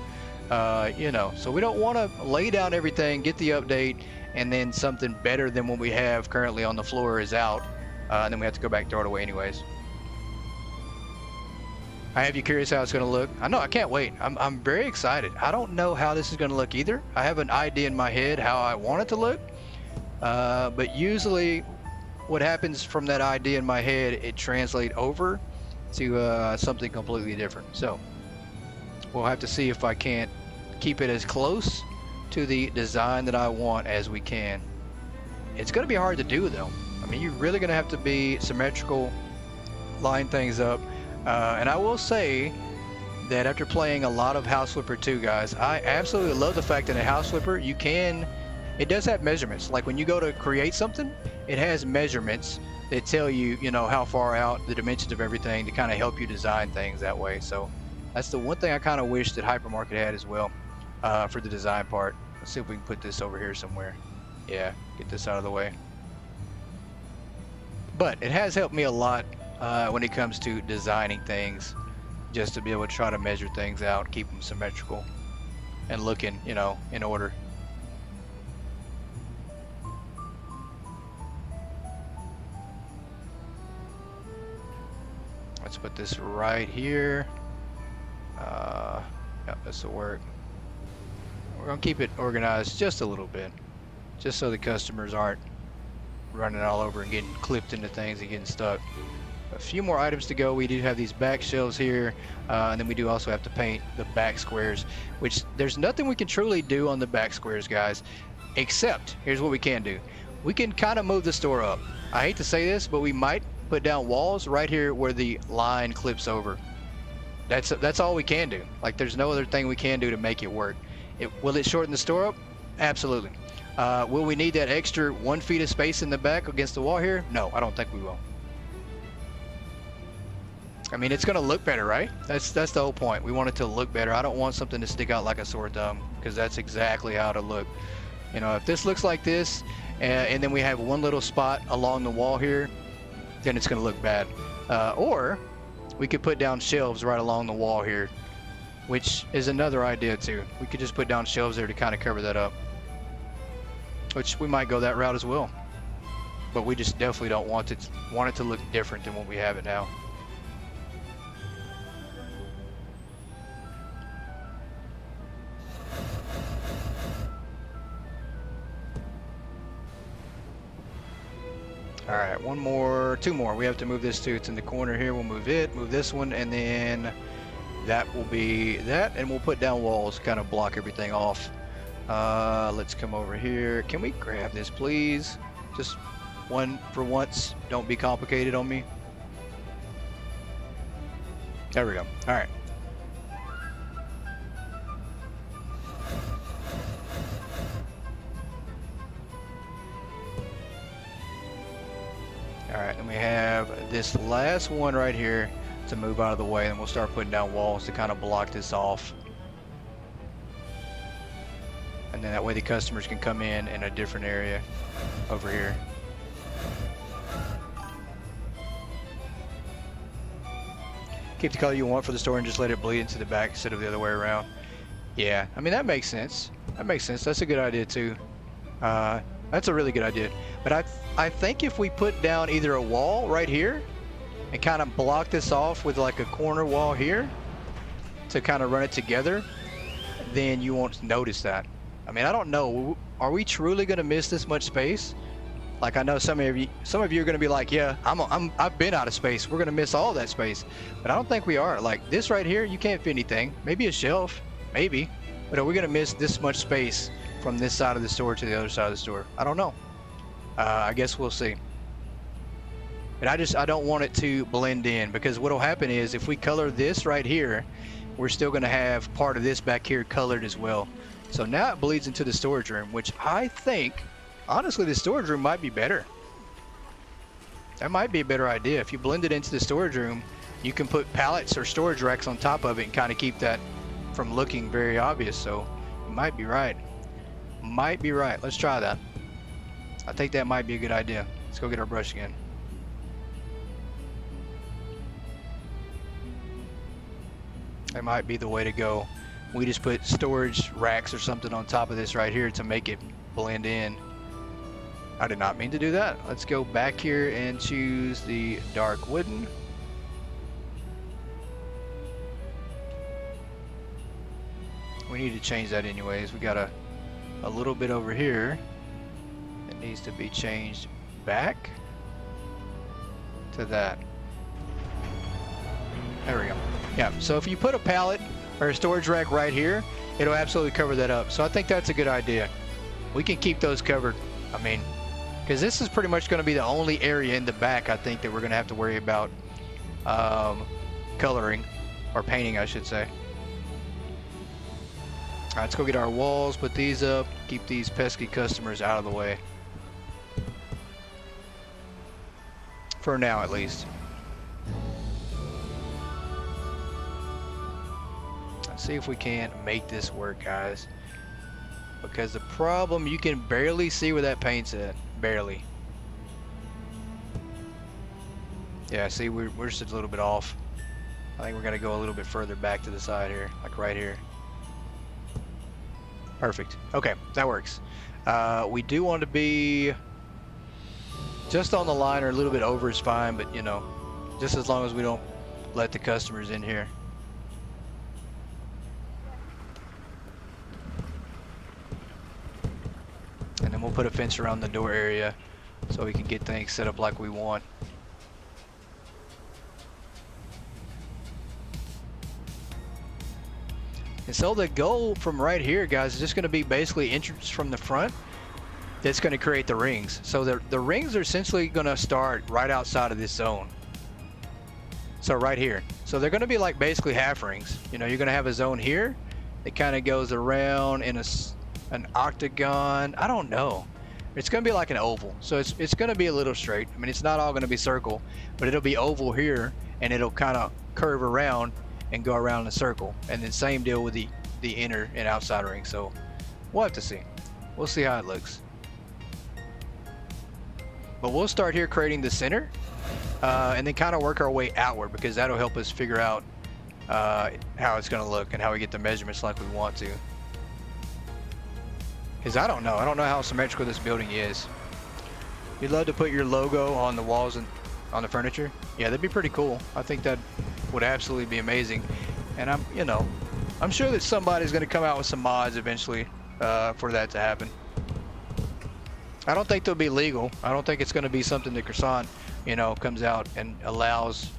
you know, so we don't want to lay down everything, get the update, and then something better than what we have currently on the floor is out, and then we have to go back and throw it away anyways. I have you curious how it's going to look. I know, I can't wait. I'm very excited. I don't know how this is going to look either. I have an idea in my head how I want it to look, but usually what happens from that idea in my head, it translates over to something completely different. So we'll have to see if I can't keep it as close to the design that I want as we can. It's going to be hard to do though. I mean, you're really going to have to be symmetrical, line things up. And I will say that after playing a lot of House Flipper 2, guys, I absolutely love the fact that in House Flipper it does have measurements. Like when you go to create something, it has measurements that tell you, you know, how far out, the dimensions of everything to kind of help you design things that way. So that's the one thing I kind of wish that Hypermarket had as well for the design part. Let's see if we can put this over here somewhere. Yeah, get this out of the way. But it has helped me a lot when it comes to designing things, just to be able to try to measure things out, keep them symmetrical and looking, you know, in order. Let's put this right here. Yep, this will work. We're gonna keep it organized just a little bit, just so the customers aren't running all over and getting clipped into things and getting stuck. A few more items to go. We do have these back shelves here, and then we do also have to paint the back squares, which there's nothing we can truly do on the back squares, guys, except here's what we can do. We can kind of move the store up. I hate to say this, but we might put down walls right here where the line clips over. That's all we can do. Like, there's no other thing we can do to make it work. Will it shorten the store up? Absolutely. Will we need that extra 1 feet of space in the back against the wall here? No, I don't think we will. I mean, it's going to look better, right? That's the whole point. We want it to look better. I don't want something to stick out like a sore thumb, because that's exactly how it'll look. You know, if this looks like this, and then we have one little spot along the wall here, then it's going to look bad. Or we could put down shelves right along the wall here, which is another idea too. We could just put down shelves there to kind of cover that up, which we might go that route as well. But we just definitely don't want it to look different than what we have it now. All right, two more. We have to move this too. It's in the corner here. We'll move it, move this one, and then that will be that, and we'll put down walls, kind of block everything off. Let's come over here. Can we grab this, please? Just one for once. Don't be complicated on me. There we go. All right. All right, and we have this last one right here to move out of the way, and we'll start putting down walls to kind of block this off. And then that way the customers can come in a different area over here. Keep the color you want for the store and just let it bleed into the back instead of the other way around. Yeah, I mean, that makes sense. That makes sense. That's a good idea too. That's a really good idea. But I think if we put down either a wall right here and kind of block this off with like a corner wall here to kind of run it together, then you won't notice that. I mean, I don't know. Are we truly going to miss this much space? Like, I know some of you are going to be like, yeah, I've been out of space. We're going to miss all that space. But I don't think we are. Like this right here, you can't fit anything. Maybe a shelf, maybe. But are we going to miss this much space from this side of the store to the other side of the store? I don't know. I guess we'll see. But I don't want it to blend in, because what'll happen is if we color this right here, we're still going to have part of this back here colored as well. So now it bleeds into the storage room, which I think, honestly, the storage room might be better. That might be a better idea. If you blend it into the storage room, you can put pallets or storage racks on top of it and kind of keep that from looking very obvious. So you might be right. Might be right. Let's try that. I think that might be a good idea. Let's go get our brush again. That might be the way to go. We just put storage racks or something on top of this right here to make it blend in. I did not mean to do that. Let's go back here and choose the dark wooden. We need to change that anyways. We got a little bit over here. It needs to be changed back to that. There we go. Yeah, so if you put a pallet or a storage rack right here, it'll absolutely cover that up. So I think that's a good idea. We can keep those covered. I mean, because this is pretty much going to be the only area in the back, I think, that we're going to have to worry about coloring, or painting, I should say. All right, let's go get our walls, put these up, keep these pesky customers out of the way. For now, at least. Let's see if we can make this work, guys. Because the problem, you can barely see where that paint's at. Barely. Yeah, see, we're just a little bit off. I think we're gonna go a little bit further back to the side here, like right here. Perfect. Okay, that works. We do want to be just on the line or a little bit over is fine, but you know, just as long as we don't let the customers in here. And then we'll put a fence around the door area so we can get things set up like we want. And so the goal from right here, guys, is just going to be basically entrance from the front. That's going to create the rings. So the rings are essentially going to start right outside of this zone. So right here. So they're going to be like basically half rings. You know, you're going to have a zone here that kind of goes around in an octagon. I don't know. It's going to be like an oval. So it's going to be a little straight. I mean, it's not all going to be circle, but it'll be oval here, and it'll kind of curve around and go around in a circle. And then same deal with the inner and outside ring. So we'll have to see. We'll see how it looks. But we'll start here creating the center and then kind of work our way outward, because that'll help us figure out how it's going to look and how we get the measurements like we want to. Because I don't know how symmetrical this building is. You'd love to put your logo on the walls and on the furniture. Yeah, that'd be pretty cool. I think that would absolutely be amazing. And I'm sure that somebody's going to come out with some mods eventually for that to happen. I don't think they'll be legal. I don't think it's going to be something that Croissant, comes out and allows,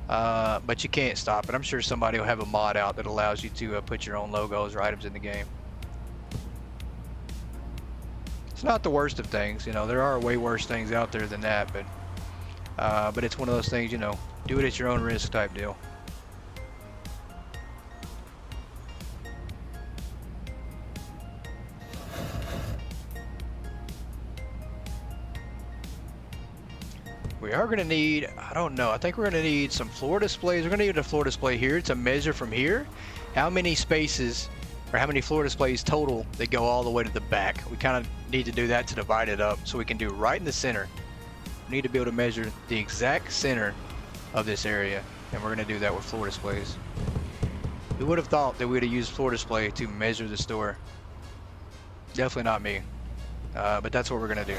but you can't stop it. I'm sure somebody will have a mod out that allows you to put your own logos or items in the game. It's not the worst of things, there are way worse things out there than that, but it's one of those things, do it at your own risk type deal. We are going to need, I don't know, I think we're going to need some floor displays. We're going to need a floor display here to measure from here how many spaces or how many floor displays total that go all the way to the back. We kind of need to do that to divide it up so we can do right in the center. We need to be able to measure the exact center of this area, and we're going to do that with floor displays. Who would have thought that we would have used floor display to measure the store? Definitely not me, but that's what we're going to do.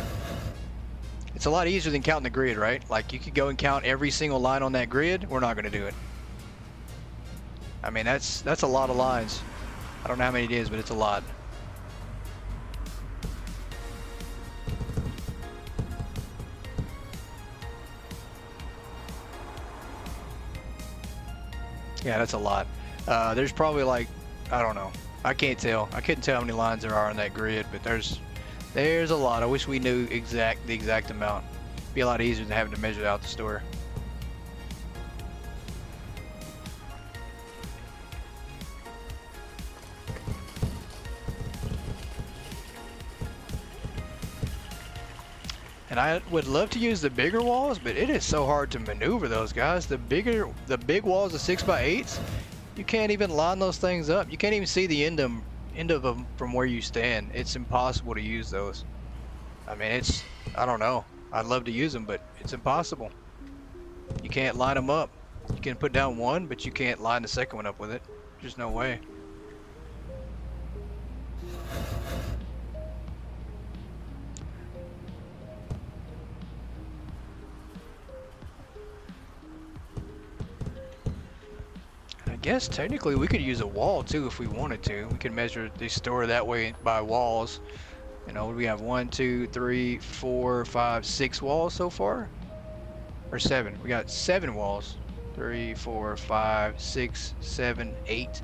It's a lot easier than counting the grid, right? Like, you could go and count every single line on that grid. We're not going to do it. I mean, that's a lot of lines. I don't know how many it is, but it's a lot. Yeah, that's a lot. There's probably like, I don't know. I can't tell. I couldn't tell how many lines there are on that grid, but there's a lot. I wish we knew the exact amount. It'd be a lot easier than having to measure out the store. And I would love to use the bigger walls, but it is so hard to maneuver those, guys. The big walls, the 6x8s, you can't even line those things up. You can't even see the end of them from where you stand. It's impossible to use those. I mean, I don't know. I'd love to use them, but it's impossible. You can't line them up. You can put down one, but you can't line the second one up with it. There's no way. I guess technically we could use a wall too if we wanted to. We could measure the store that way by walls. We have 1, 2, 3, 4, 5, 6 walls so far, or 7. We got 7 walls. 3, 4, 5, 6, 7, 8,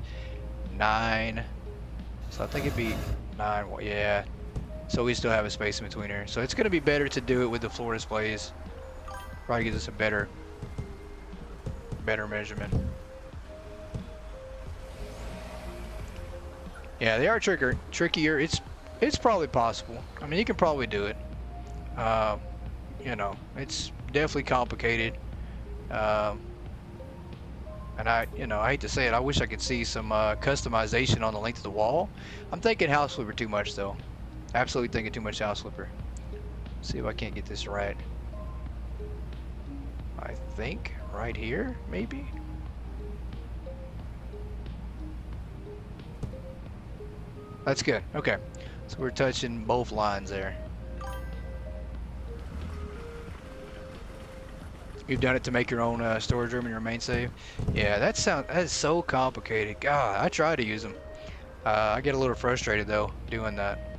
9. So I think it'd be 9. Yeah. So we still have a space in between here. So it's going to be better to do it with the floor displays. Probably gives us a better measurement. Yeah, they are trickier. It's probably possible. I mean, you can probably do it. Uh, you know, it's definitely complicated. Um, and I hate to say it, I wish I could see some customization on the length of the wall. I'm thinking house flipper too much though. Absolutely thinking too much house flipper. See if I can't get this right. I think right here, maybe. That's good. Okay, so we're touching both lines there. You've done it to make your own storage room in your main save. Yeah, that is so complicated. God, I try to use them. I get a little frustrated though doing that.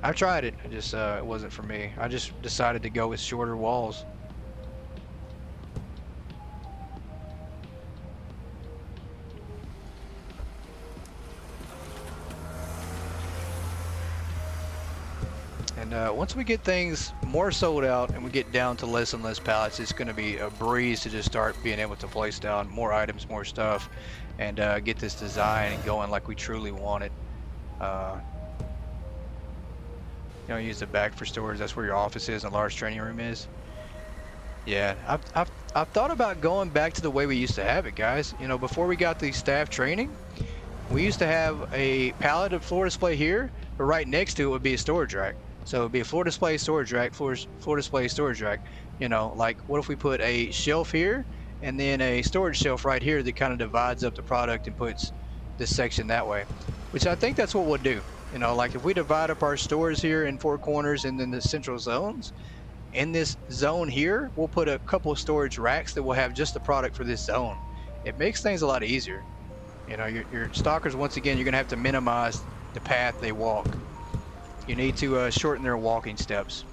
I've tried it. I just it wasn't for me. I just decided to go with shorter walls. And once we get things more sold out and we get down to less and less pallets, it's going to be a breeze to just start being able to place down more items, more stuff, and get this design going like we truly want it. You know, use the back for storage. That's where your office is and a large training room is. Yeah, I've thought about going back to the way we used to have it, guys. You know, before we got the staff training, we used to have a pallet of floor display here, but right next to it would be a storage rack. So it would be a floor display storage rack, floor display storage rack. You know, like what if we put a shelf here and then a storage shelf right here that kind of divides up the product and puts this section that way, which I think that's what we'll do. You know, like if we divide up our stores here in 4 corners and then the central zones, in this zone here, we'll put a couple of storage racks that will have just the product for this zone. It makes things a lot easier. You know, your stalkers, once again, you're going to have to minimize the path they walk. You need to shorten their walking steps.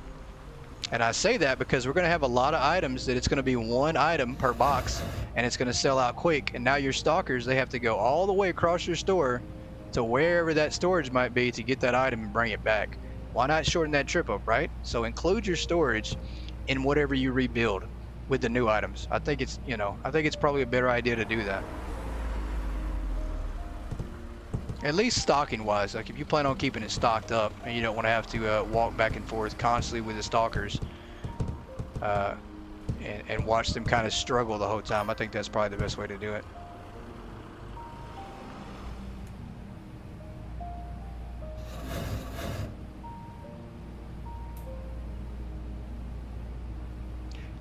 And I say that because we're going to have a lot of items that it's going to be one item per box, and it's going to sell out quick. And now your stalkers, they have to go all the way across your store to wherever that storage might be to get that item and bring it back. Why not shorten that trip up, right? So include your storage in whatever you rebuild with the new items. I think it's, you know, I think it's probably a better idea to do that. At least stocking wise, like if you plan on keeping it stocked up and you don't want to have to walk back and forth constantly with the stalkers and watch them kind of struggle the whole time, I think that's probably the best way to do it.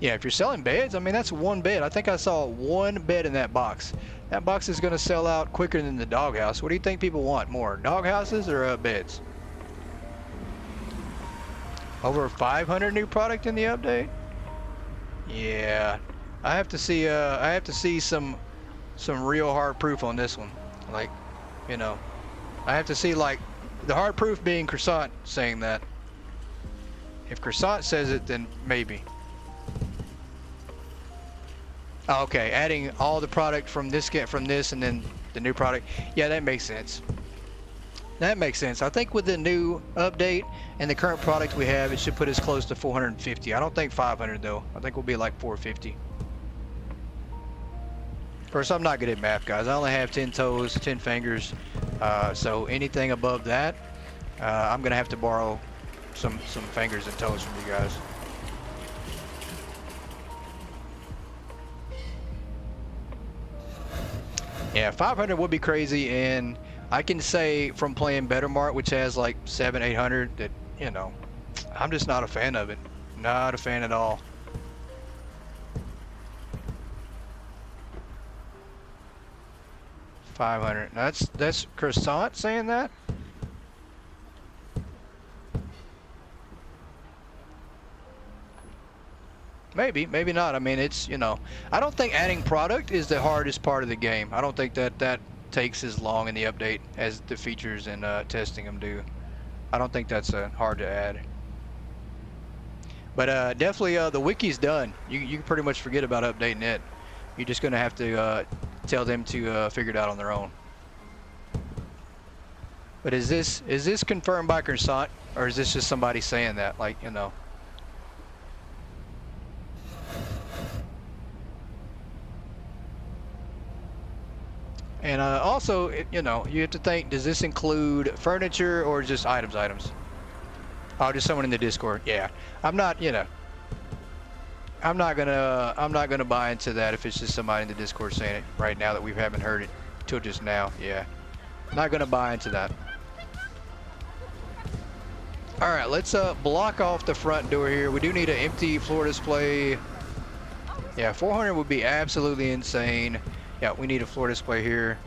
Yeah, if you're selling beds, I mean, that's one bed. I think I saw one bed in that box. That box is going to sell out quicker than the doghouse. What do you think people want more, doghouses or beds? Over 500 new product in the update? Yeah, I have to see some real hard proof on this one. Like, you know, I have to see like the hard proof being Croissant saying that. If Croissant says it, then maybe. Okay, adding all the product from this and then the new product. Yeah, that makes sense. That makes sense. I think with the new update and the current product we have, it should put us close to 450. I don't think 500 though. I think we'll be like 450. First, I'm not good at math, guys. I only have 10 toes, 10 fingers. So anything above that, I'm gonna have to borrow some fingers and toes from you guys. Yeah, 500 would be crazy, and I can say from playing Bettermart, which has like 700-800, that, you know, I'm just not a fan of it. Not a fan at all. $500. That's Croissant saying that? Maybe, maybe not. I mean, it's, you know, I don't think adding product is the hardest part of the game. I don't think that takes as long in the update as the features and testing them do. I don't think that's hard to add. But definitely the wiki's done. You can pretty much forget about updating it. You're just gonna have to tell them to figure it out on their own. But is this confirmed by Croissant, or is this just somebody saying that? Like, you know. And also, you know, you have to think, does this include furniture or just items? Oh, just someone in the Discord. Yeah, I'm not, you know, I'm not gonna buy into that if it's just somebody in the Discord saying it right now that we haven't heard it till just now. Yeah, not gonna buy into that. All right, let's block off the front door here. We do need an empty floor display. Yeah, 400 would be absolutely insane. Yeah, we need a floor display here.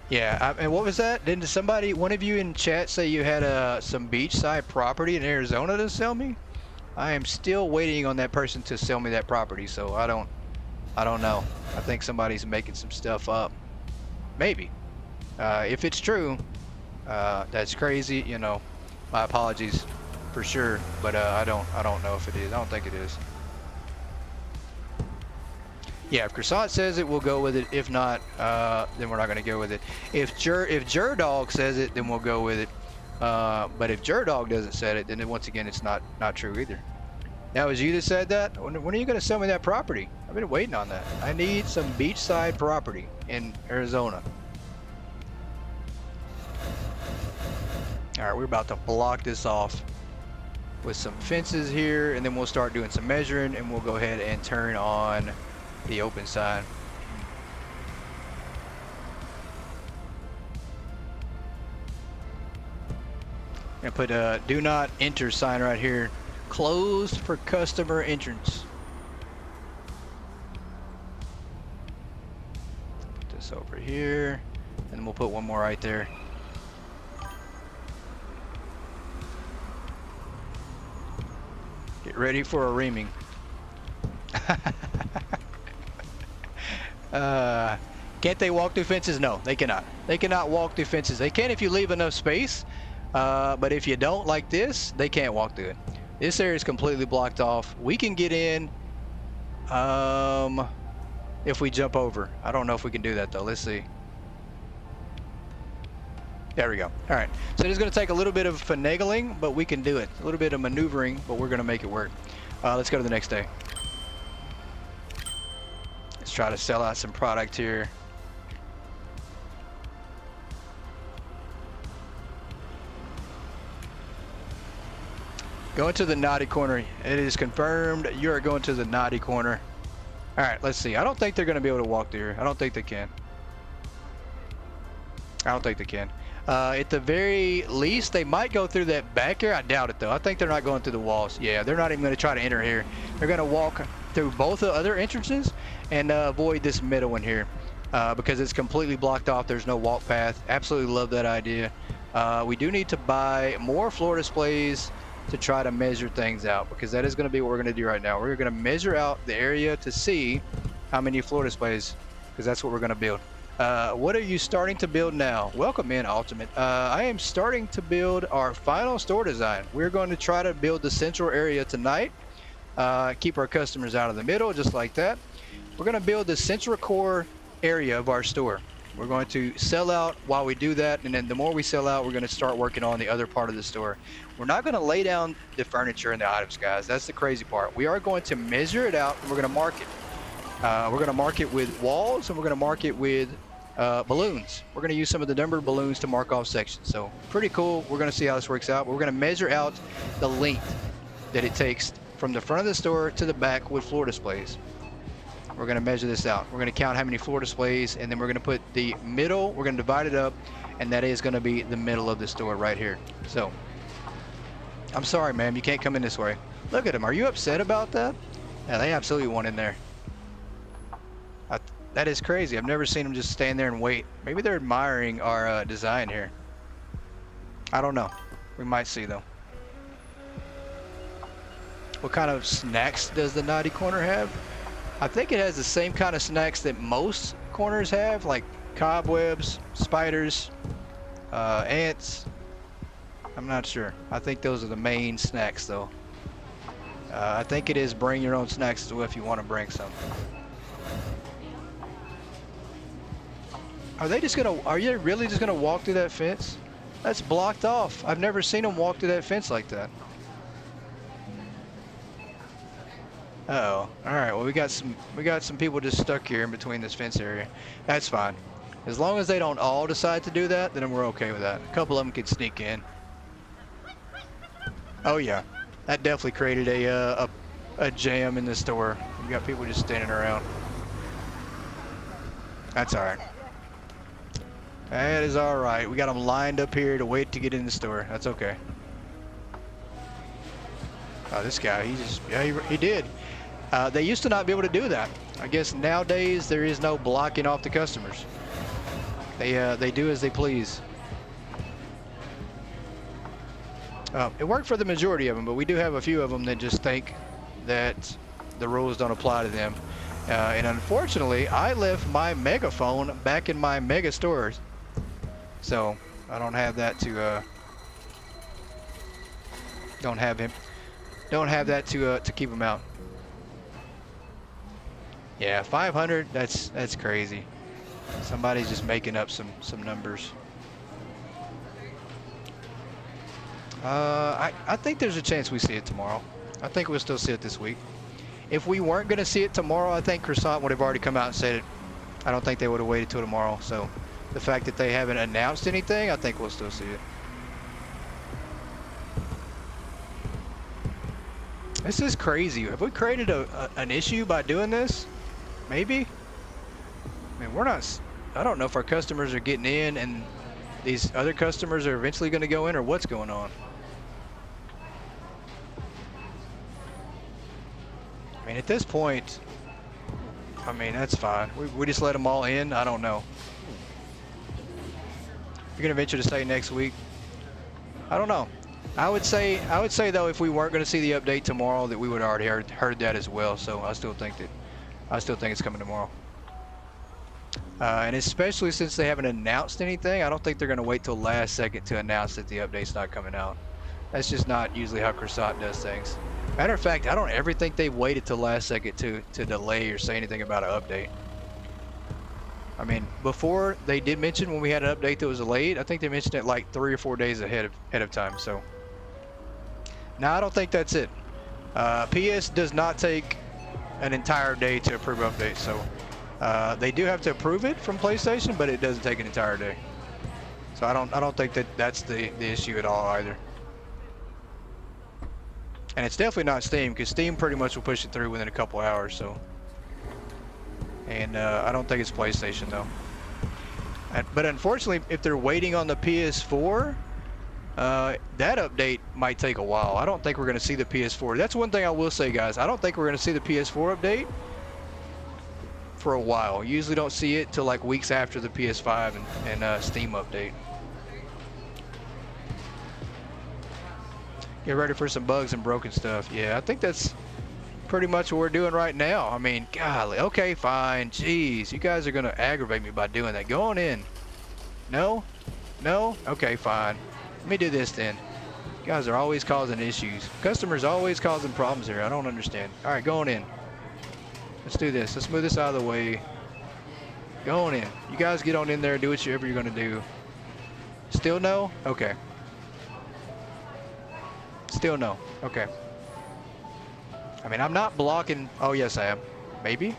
Yeah, and what was that? Didn't somebody, one of you in chat, say you had some beachside property in Arizona to sell me? I am still waiting on that person to sell me that property, so I don't know. I think somebody's making some stuff up. Maybe. If it's true, that's crazy. You know, my apologies for sure, but I don't know if it is. I don't think it is. Yeah, if Croissant says it, we'll go with it. If not, then we're not going to go with it. If Jerdog says it, then we'll go with it. But if Jerdog doesn't say it, then once again, it's not true either. That was you that said that? When are you going to sell me that property? I've been waiting on that. I need some beachside property in Arizona. All right, we're about to block this off with some fences here, and then we'll start doing some measuring, and we'll go ahead and turn on the open side. I'm gonna put a do not enter sign right here. Closed for customer entrance. Put this over here, and then we'll put one more right there. Get ready for a reaming. Can't they walk through fences? No, they cannot. They cannot walk through fences. They can if you leave enough space, but if you don't, like this, they can't walk through it. This area is completely blocked off. We can get in if we jump over. I don't know if we can do that though. Let's see. There we go. All right. So it's going to take a little bit of finagling, but we can do it. A little bit of maneuvering, but we're going to make it work. Let's go to the next day. Let's try to sell out some product here. Going to the naughty corner. It is confirmed you are going to the naughty corner. All right, let's see. I don't think they're going to be able to walk through. I don't think they can. I don't think they can. At the very least, they might go through that back area. I doubt it, though. I think they're not going through the walls. Yeah, they're not even going to try to enter here. They're going to walk through both the other entrances and avoid this middle one here because it's completely blocked off. There's no walk path. Absolutely love that idea. We do need to buy more floor displays to try to measure things out, because that is going to be what we're going to do right now. We're going to measure out the area to see how many floor displays, because that's what we're going to build. What are you starting to build now? Welcome in, Ultimate. I am starting to build our final store design. We're going to try to build the central area tonight. Keep our customers out of the middle, just like that. We're going to build the central core area of our store. We're going to sell out while we do that, and then the more we sell out, we're going to start working on the other part of the store. We're not going to lay down the furniture and the items, guys. That's the crazy part. We are going to measure it out, and we're going to mark it. We're going to mark it with walls, and we're going to mark it with balloons. We're going to use some of the numbered balloons to mark off sections. So pretty cool. We're going to see how this works out. We're going to measure out the length that it takes from the front of the store to the back with floor displays. We're going to measure this out. We're going to count how many floor displays, and then we're going to put the middle, we're going to divide it up, and that is going to be the middle of the store right here. So I'm sorry, ma'am, you can't come in this way. Look at them. Are you upset about that? Yeah, they absolutely want in there. That is crazy. I've never seen them just stand there and wait. Maybe they're admiring our design here. I don't know. We might see though. What kind of snacks does the naughty corner have? I think it has the same kind of snacks that most corners have, like cobwebs, spiders, ants. I'm not sure. I think those are the main snacks though. I think it is bring your own snacks as well if you want to bring some. Are you really just gonna walk through that fence? That's blocked off. I've never seen them walk through that fence like that. Uh-oh. All right. Well, we got some people just stuck here in between this fence area. That's fine. As long as they don't all decide to do that, then we're okay with that. A couple of them could sneak in. Oh yeah, that definitely created a jam in the store. We got people just standing around. That's all right. That is all right. We got them lined up here to wait to get in the store. That's okay. Oh, this guy, he did. They used to not be able to do that. I guess nowadays there is no blocking off the customers. They do as they please. It worked for the majority of them, but we do have a few of them that just think that the rules don't apply to them. And unfortunately, I left my megaphone back in my mega stores, so I don't have that to don't have that to keep him out. Yeah, 500. That's crazy. Somebody's just making up some numbers. I think there's a chance we see it tomorrow. I think we'll still see it this week. If we weren't going to see it tomorrow, I think Croissant would have already come out and said it. I don't think they would have waited till tomorrow. So the fact that they haven't announced anything, I think we'll still see it. This is crazy. Have we created an issue by doing this? Maybe? I mean, I don't know if our customers are getting in and these other customers are eventually going to go in, or what's going on. I mean, at this point, I mean, that's fine. We just let them all in. I don't know. You're going to venture to say next week? I don't know. I would say though, if we weren't going to see the update tomorrow, that we would have already heard that as well. So I still think it's coming tomorrow. And especially since they haven't announced anything, I don't think they're going to wait till last second to announce that the update's not coming out. That's just not usually how Croissant does things. Matter of fact, I don't ever think they've waited till last second to delay or say anything about an update. I mean, before they did mention when we had an update that was delayed, I think they mentioned it like 3 or 4 days ahead of time. So now I don't think that's it. PS does not take an entire day to approve updates, so they do have to approve it from PlayStation, but it doesn't take an entire day. So I don't think that's the issue at all either. And it's definitely not Steam, because Steam pretty much will push it through within a couple hours. So, and I don't think it's PlayStation though. But unfortunately, if they're waiting on the PS4, that update might take a while. I don't think we're going to see the PS4. That's one thing I will say, guys. I don't think we're going to see the PS4 update for a while. You usually don't see it till like weeks after the PS5 and Steam update. Get ready for some bugs and broken stuff. Yeah, I think that's pretty much what we're doing right now. I mean, golly. Okay, fine. Jeez, you guys are going to aggravate me by doing that. Go on in. No? No? Okay, fine. Let me do this then. You guys are always causing issues. Customers always causing problems here. I don't understand. All right, go on in. Let's do this. Let's move this out of the way. Go on in. You guys get on in there. Do whatever you're going to do. Still no? Okay. Still no. Okay. I mean, I'm not blocking. Oh, yes, I am. Maybe.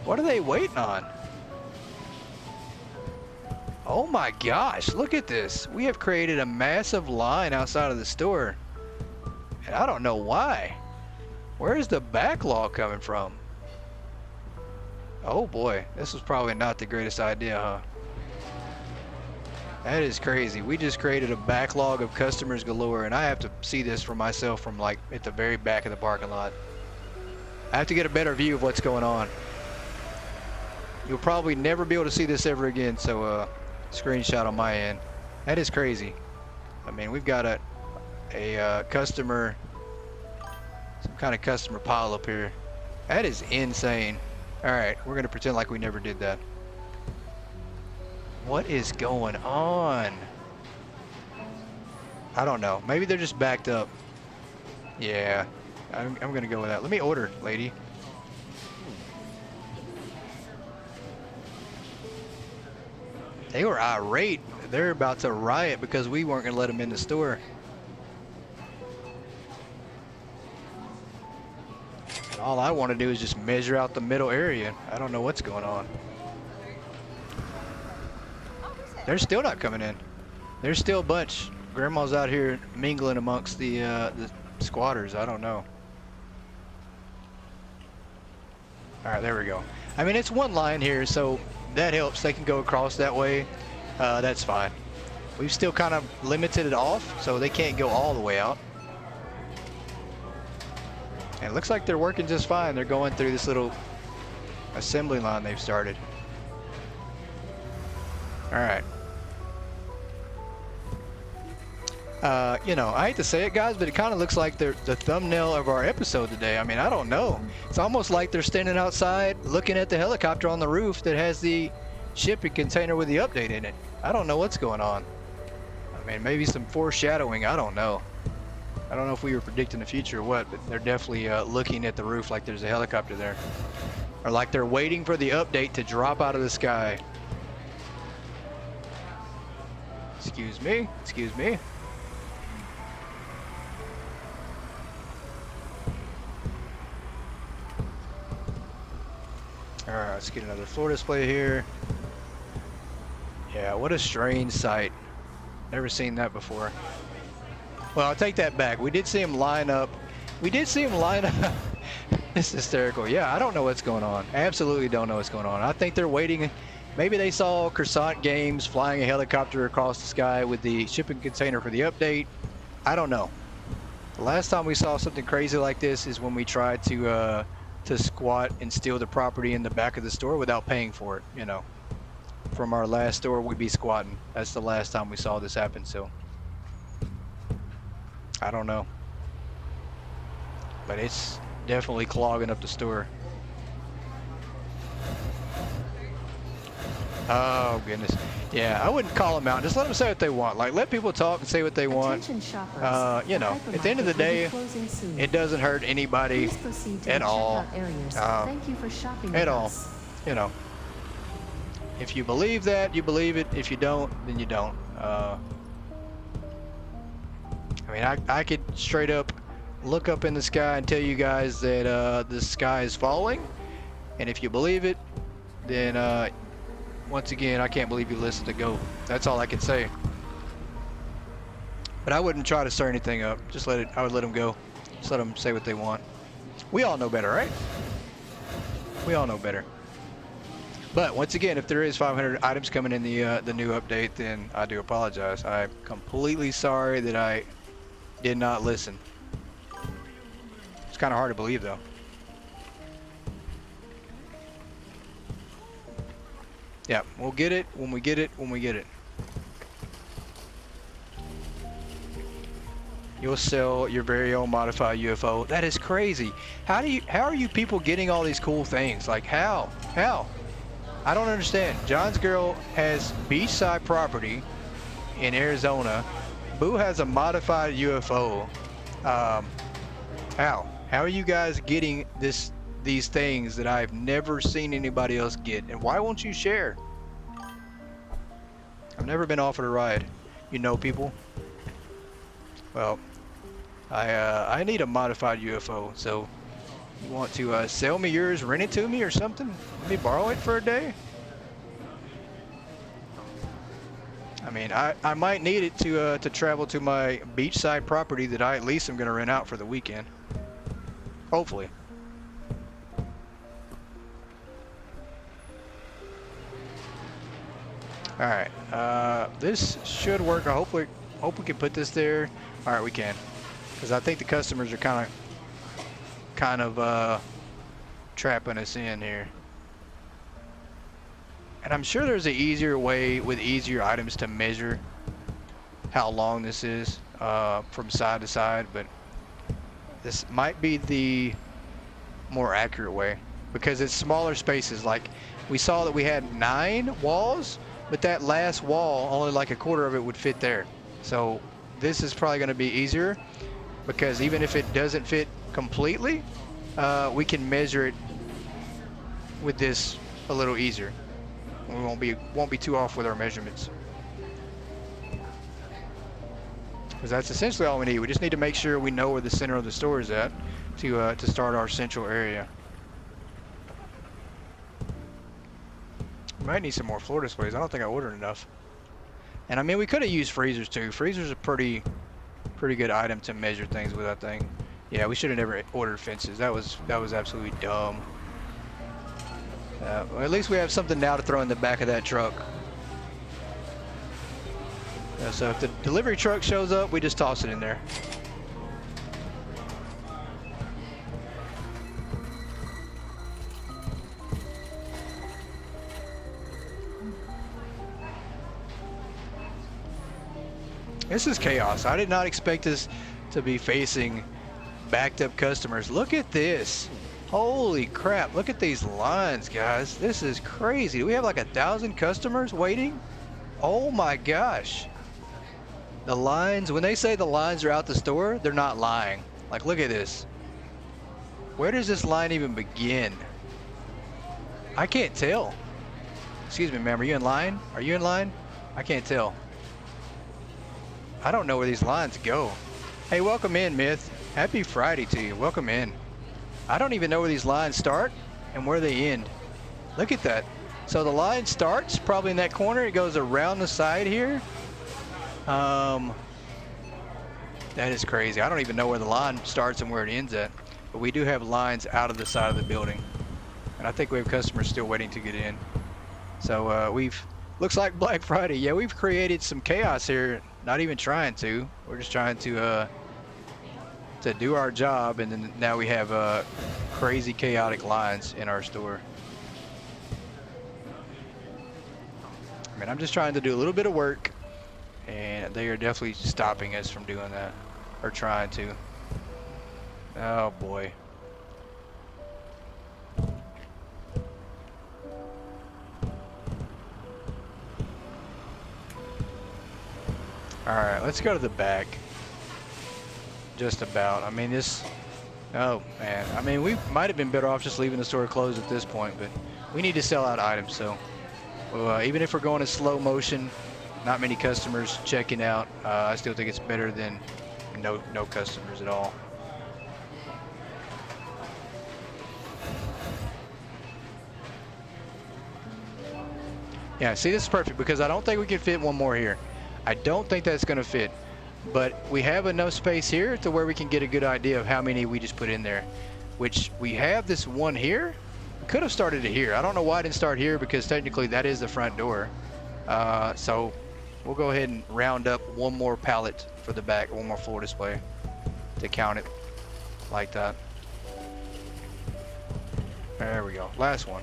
What are they waiting on? Oh my gosh, look at this. We have created a massive line outside of the store. And I don't know why. Where is the backlog coming from? Oh boy, this was probably not the greatest idea, huh? That is crazy. We just created a backlog of customers galore, and I have to see this for myself from like at the very back of the parking lot. I have to get a better view of what's going on. You'll probably never be able to see this ever again, so screenshot on my end. That is crazy. I mean, we've got a customer, some kind of customer pile up here. That is insane. All right, we're gonna pretend like we never did that. What is going on? I don't know. Maybe they're just backed up. Yeah, I'm gonna go with that. Let me order, lady. They were irate. They're about to riot because we weren't gonna let them in the store. All I want to do is just measure out the middle area. I don't know what's going on. They're still not coming in. There's still a bunch. Grandma's out here mingling amongst the squatters. I don't know. All right, there we go. I mean, it's one line here, so that helps. They can go across that way. That's fine. We've still kind of limited it off, so they can't go all the way out. And it looks like they're working just fine. They're going through this little assembly line they've started. All right. You know, I hate to say it, guys, but it kind of looks like they're the thumbnail of our episode today. I mean, I don't know. It's almost like they're standing outside looking at the helicopter on the roof that has the shipping container with the update in it. I don't know what's going on. I mean, maybe some foreshadowing. I don't know. I don't know if we were predicting the future or what, but they're definitely looking at the roof like there's a helicopter there. Or like they're waiting for the update to drop out of the sky. Excuse me. Excuse me. All right, let's get another floor display here. Yeah, what a strange sight. Never seen that before. Well, I'll take that back. We did see him line up. We did see him line up. It's hysterical. Yeah, I don't know what's going on. I absolutely don't know what's going on. I think they're waiting. Maybe they saw Croissant Games flying a helicopter across the sky with the shipping container for the update. I don't know. The last time we saw something crazy like this is when we tried to squat and steal the property in the back of the store without paying for it, you know. From our last store, we'd be squatting. That's the last time we saw this happen, so. I don't know. But it's definitely clogging up the store. Oh, goodness. Yeah, I wouldn't call them out. Just let them say what they want. Like, let people talk and say what they want. You know, at the end of the day, it doesn't hurt anybody at all. Thank you for shopping at all. You know, if you believe that, you believe it. If you don't, then you don't. I mean, I could straight up look up in the sky and tell you guys that the sky is falling. And if you believe it, then once again, I can't believe you listened to Go. That's all I can say. But I wouldn't try to stir anything up. Just let it. I would let them go. Just let them say what they want. We all know better, right? We all know better. But once again, if there is 500 items coming in the new update, then I do apologize. I'm completely sorry that I did not listen. It's kind of hard to believe, though. Yeah, we'll get it when we get it when we get it. You'll sell your very own modified UFO. That is crazy. How are you people getting all these cool things? Like how? How? I don't understand. John's girl has beachside property in Arizona. Boo has a modified UFO. How? How are you guys getting these things that I've never seen anybody else get? And why won't you share? I've never been offered a ride. You know, people. Well, I need a modified UFO, so you want to sell me yours, rent it to me or something? Let me borrow it for a day? I mean, I might need it to travel to my beachside property that I at least am going to rent out for the weekend. Hopefully. All right, this should work. I hope we can put this there. All right, we can, because I think the customers are kind of trapping us in here. And I'm sure there's an easier way with easier items to measure how long this is from side to side, but this might be the more accurate way because it's smaller spaces. Like we saw that we had 9 walls, but that last wall, only like a quarter of it would fit there. So this is probably going to be easier because even if it doesn't fit completely, we can measure it with this a little easier. We won't be too off with our measurements. Because that's essentially all we need. We just need to make sure we know where the center of the store is at. to start our central area. We might need some more floor displays. I don't think I ordered enough. And I mean, we could have used freezers too. Freezers are pretty good item to measure things with, I think. Yeah, we should have never ordered fences. That was absolutely dumb. Well, at least we have something now to throw in the back of that truck. So if the delivery truck shows up, we just toss it in there. This is chaos. I did not expect us to be facing backed up customers. Look at this. Holy crap. Look at these lines, guys. This is crazy. Do we have like 1,000 customers waiting? Oh my gosh. The lines, when they say the lines are out the store, they're not lying. Like, look at this. Where does this line even begin? I can't tell. Excuse me, ma'am. Are you in line? Are you in line? I can't tell. I don't know where these lines go. Hey, welcome in, Myth. Happy Friday to you. Welcome in. I don't even know where these lines start and where they end. Look at that. So the line starts probably in that corner. It goes around the side here. That is crazy. I don't even know where the line starts and where it ends at. But we do have lines out of the side of the building. And I think we have customers still waiting to get in. So looks like Black Friday. Yeah, we've created some chaos here. Not even trying to. We're just trying to do our job, and then now we have crazy chaotic lines in our store. I mean, I'm just trying to do a little bit of work, and they are definitely stopping us from doing that, or trying to. Oh boy. Alright, let's go to the back. Just about. I mean, this... Oh, man. I mean, we might have been better off just leaving the store closed at this point, but we need to sell out items, so... Well, even if we're going in slow motion, not many customers checking out, I still think it's better than no customers at all. Yeah, see, this is perfect because I don't think we can fit one more here. I don't think that's going to fit, but we have enough space here to where we can get a good idea of how many we just put in there, which we have this one here. We could have started it here. I don't know why I didn't start here because technically that is the front door. So we'll go ahead and round up one more pallet for the back, one more floor display to count it like that. There we go. Last one.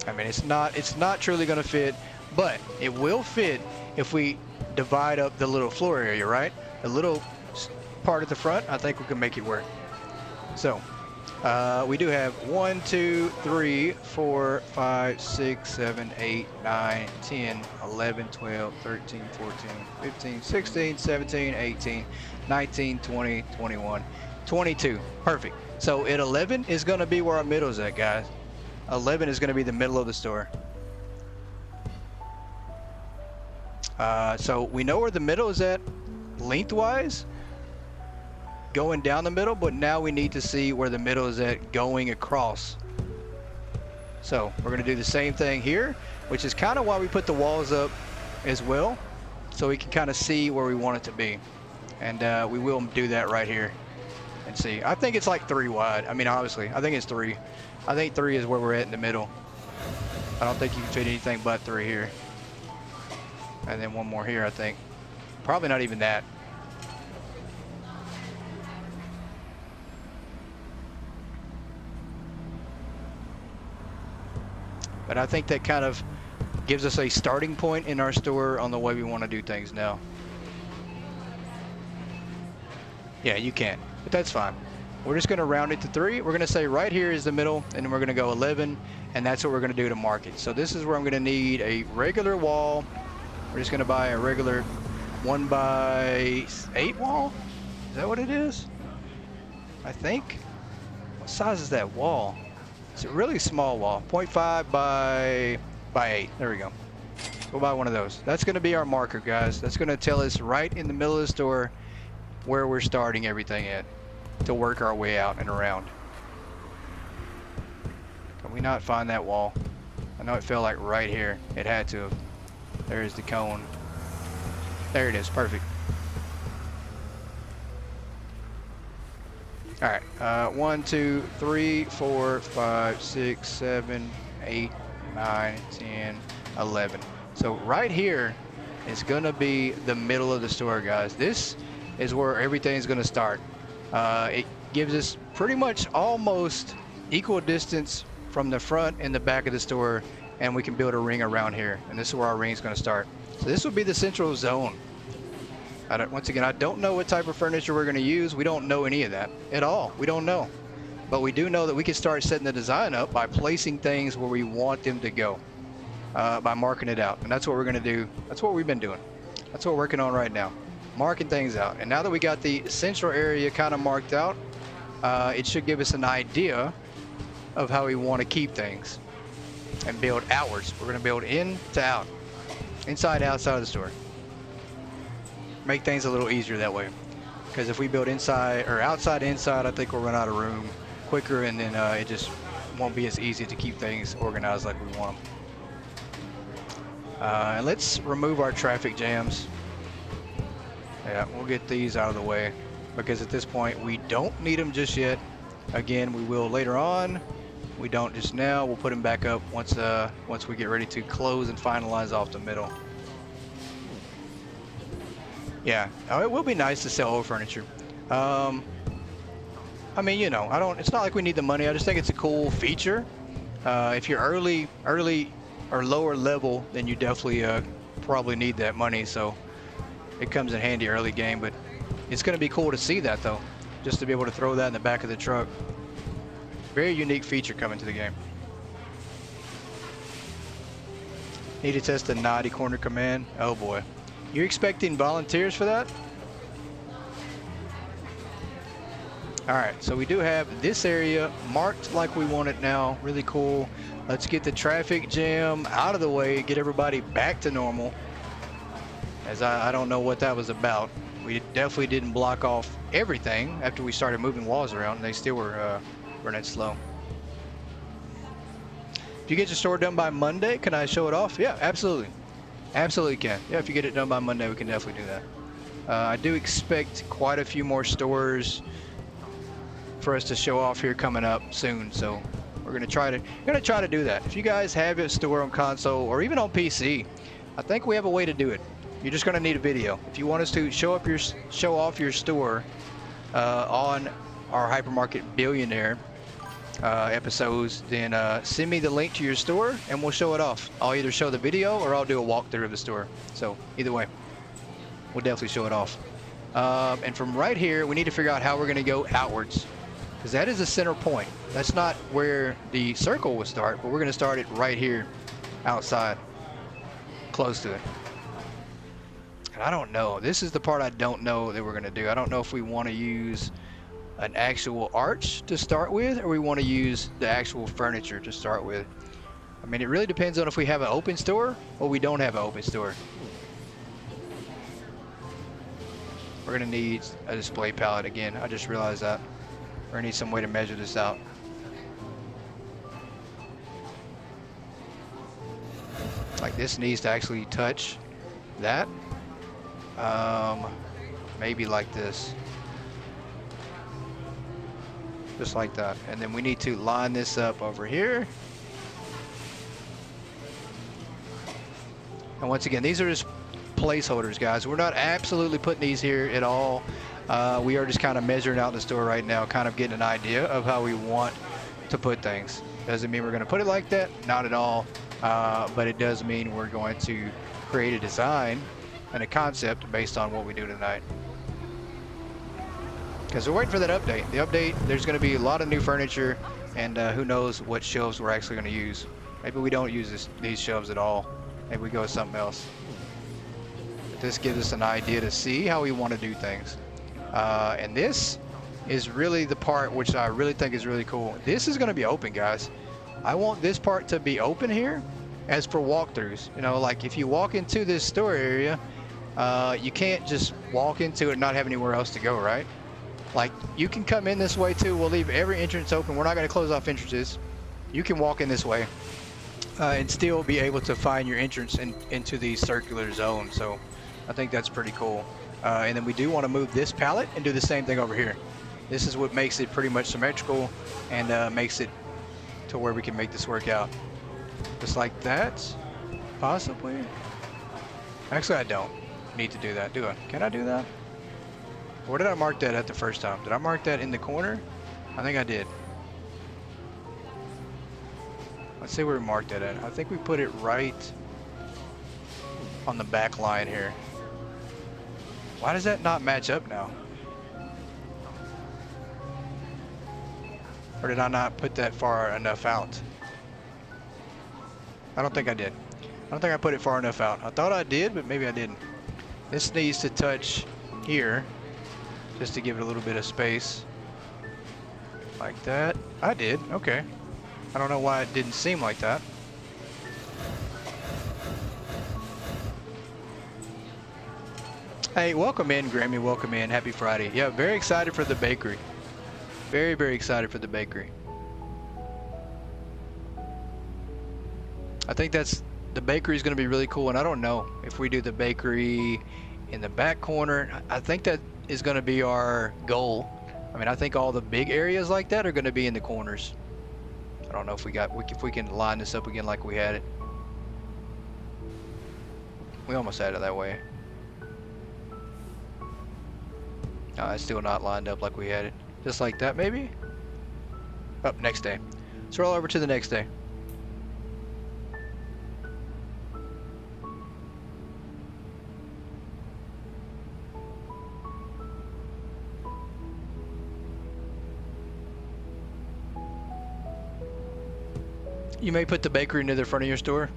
I mean, it's not truly going to fit, but it will fit if we divide up the little floor area, right? The little part at the front, I think we can make it work. So, we do have 1, 2, 3, 4, 5, 6, 7, 8, 9, 10, 11, 12, 13, 14, 15, 16, 17, 18, 19, 20, 21, 22. Perfect. So at 11 is going to be where our middle's at, guys. 11 is going to be the middle of the store. So we know where the middle is at lengthwise, going down the middle, but now we need to see where the middle is at going across. So we're going to do the same thing here, which is kind of why we put the walls up as well, so we can kind of see where we want it to be. And we will do that right here and see. I think it's like 3 wide. I mean, obviously, I think it's 3. I think 3 is where we're at in the middle. I don't think you can fit anything but 3 here. And then one more here, I think. Probably not even that. But I think that kind of gives us a starting point in our store on the way we want to do things now. Yeah, you can, but that's fine. We're just going to round it to 3. We're going to say right here is the middle, and then we're going to go 11, and that's what we're going to do to mark it. So this is where I'm going to need a regular wall. We're just going to buy a regular 1x8 wall. Is that what it is? I think. What size is that wall? It's a really small wall. 0.5 by 8. There we go. We'll buy one of those. That's going to be our marker, guys. That's going to tell us right in the middle of the store where we're starting everything at to work our way out and around. Can we not find that wall? I know it felt like right here. It had to have. There's the cone. There it is. Perfect. All right. 1, 2, 3, 4, 5, 6, 7, 8, 9, 10, 11. So right here is going to be the middle of the store, guys. This is where everything's going to start. It gives us pretty much almost equal distance from the front and the back of the store, and we can build a ring around here. And this is where our ring is going to start. So this will be the central zone. Once again, I don't know what type of furniture we're going to use. We don't know any of that at all. We don't know. But we do know that we can start setting the design up by placing things where we want them to go, by marking it out. And that's what we're going to do. That's what we've been doing. That's what we're working on right now, marking things out. And now that we got the central area kind of marked out, it should give us an idea of how we want to keep things and build outwards. We're going to build in to out, inside, outside of the store. Make things a little easier that way, because if we build inside or outside inside, I think we'll run out of room quicker, and then it just won't be as easy to keep things organized like we want them. And let's remove our traffic jams. Yeah, we'll get these out of the way, because at this point we don't need them just yet. Again, we will later on. We don't just now. We'll put them back up once we get ready to close and finalize off the middle. Yeah, it will be nice to sell old furniture. I mean, you know, it's not like we need the money. I just think it's a cool feature. If you're early or lower level, then you definitely probably need that money. So it comes in handy early game, but it's going to be cool to see that though, just to be able to throw that in the back of the truck. Very unique feature coming to the game. Need to test the naughty corner command. Oh boy. You're expecting volunteers for that? All right, so we do have this area marked like we want it now. Really cool. Let's get the traffic jam out of the way, get everybody back to normal. As I don't know what that was about. We definitely didn't block off everything after we started moving walls around. They still were running slow. If you get your store done by Monday, can I show it off? Yeah, absolutely. Absolutely can. Yeah, if you get it done by Monday, we can definitely do that. I do expect quite a few more stores for us to show off here coming up soon, so we're gonna try to do that. If you guys have a store on console or even on PC, I think we have a way to do it. You're just gonna need a video. If you want us to show off your store on our Hypermarket Billionaire episodes, then send me the link to your store and we'll show it off. I'll either show the video or I'll do a walkthrough of the store. So either way, we'll definitely show it off. And from right here, we need to figure out how we're going to go outwards, because that is the center point. That's not where the circle will start, but we're going to start it right here outside, close to it. And I don't know. This is the part I don't know that we're going to do. I don't know if we want to use an actual arch to start with, or we want to use the actual furniture to start with. I mean, it really depends on if we have an open store or we don't have an open store. We're gonna need a display palette again. I just realized that. We're gonna need some way to measure this out. Like this needs to actually touch that. Maybe like this. Just like that. And then we need to line this up over here. And once again, these are just placeholders, guys. We're not absolutely putting these here at all. We are just kind of measuring out the store right now, kind of getting an idea of how we want to put things. Doesn't mean we're going to put it like that, not at all. But it does mean we're going to create a design and a concept based on what we do tonight. Because we're waiting for that update. The update, there's going to be a lot of new furniture, and who knows what shelves we're actually going to use. Maybe we don't use these shelves at all. Maybe we go with something else. But this gives us an idea to see how we want to do things. And this is really the part which I really think is really cool. This is going to be open, guys. I want this part to be open here, as for walkthroughs. You know, like if you walk into this store area, you can't just walk into it and not have anywhere else to go, right? Like you can come in this way too. We'll leave every entrance open. We're not going to close off entrances. You can walk in this way and still be able to find your entrance into the circular zone. So I think that's pretty cool. And then we do want to move this pallet and do the same thing over here. This is what makes it pretty much symmetrical and makes it to where we can make this work out. Just like that, possibly. Actually, I don't need to do that, do I? Can I do that? Where did I mark that at the first time? Did I mark that in the corner? I think I did. Let's see where we marked that at. I think we put it right on the back line here. Why does that not match up now? Or did I not put that far enough out? I don't think I did. I don't think I put it far enough out. I thought I did, but maybe I didn't. This needs to touch here just to give it a little bit of space. Like that. I did. Okay. I don't know why it didn't seem like that. Hey, welcome in, Grammy. Welcome in. Happy Friday. Yeah, very excited for the bakery. Very, very excited for the bakery. I think the bakery is going to be really cool, and I don't know if we do the bakery in the back corner. I think that is going to be our goal. I mean, I think all the big areas like that are going to be in the corners. I don't know if we can line this up again like we had it. We almost had it that way. No, it's still not lined up like we had it. Just like that, maybe? Up next day. Let's roll over to the next day. You may put the bakery near the front of your store.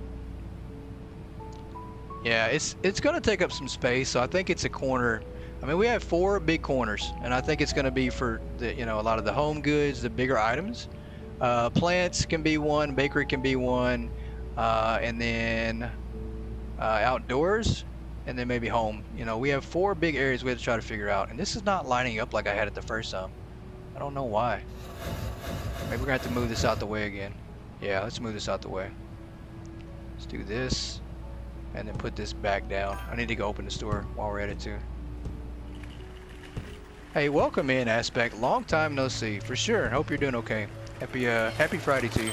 Yeah, it's going to take up some space, so I think it's a corner. I mean, we have 4 big corners, and I think it's going to be for the, you know, a lot of the home goods, the bigger items. Plants can be one, bakery can be one, and then outdoors, and then maybe home. You know, we have 4 big areas we have to try to figure out, and this is not lining up like I had it the first time. I don't know why. Maybe we're going to have to move this out the way again. Yeah, let's move this out the way. Let's do this, and then put this back down. I need to go open the store while we're at it too. Hey, welcome in, Aspect. Long time no see, for sure. Hope you're doing okay. Happy Friday to you.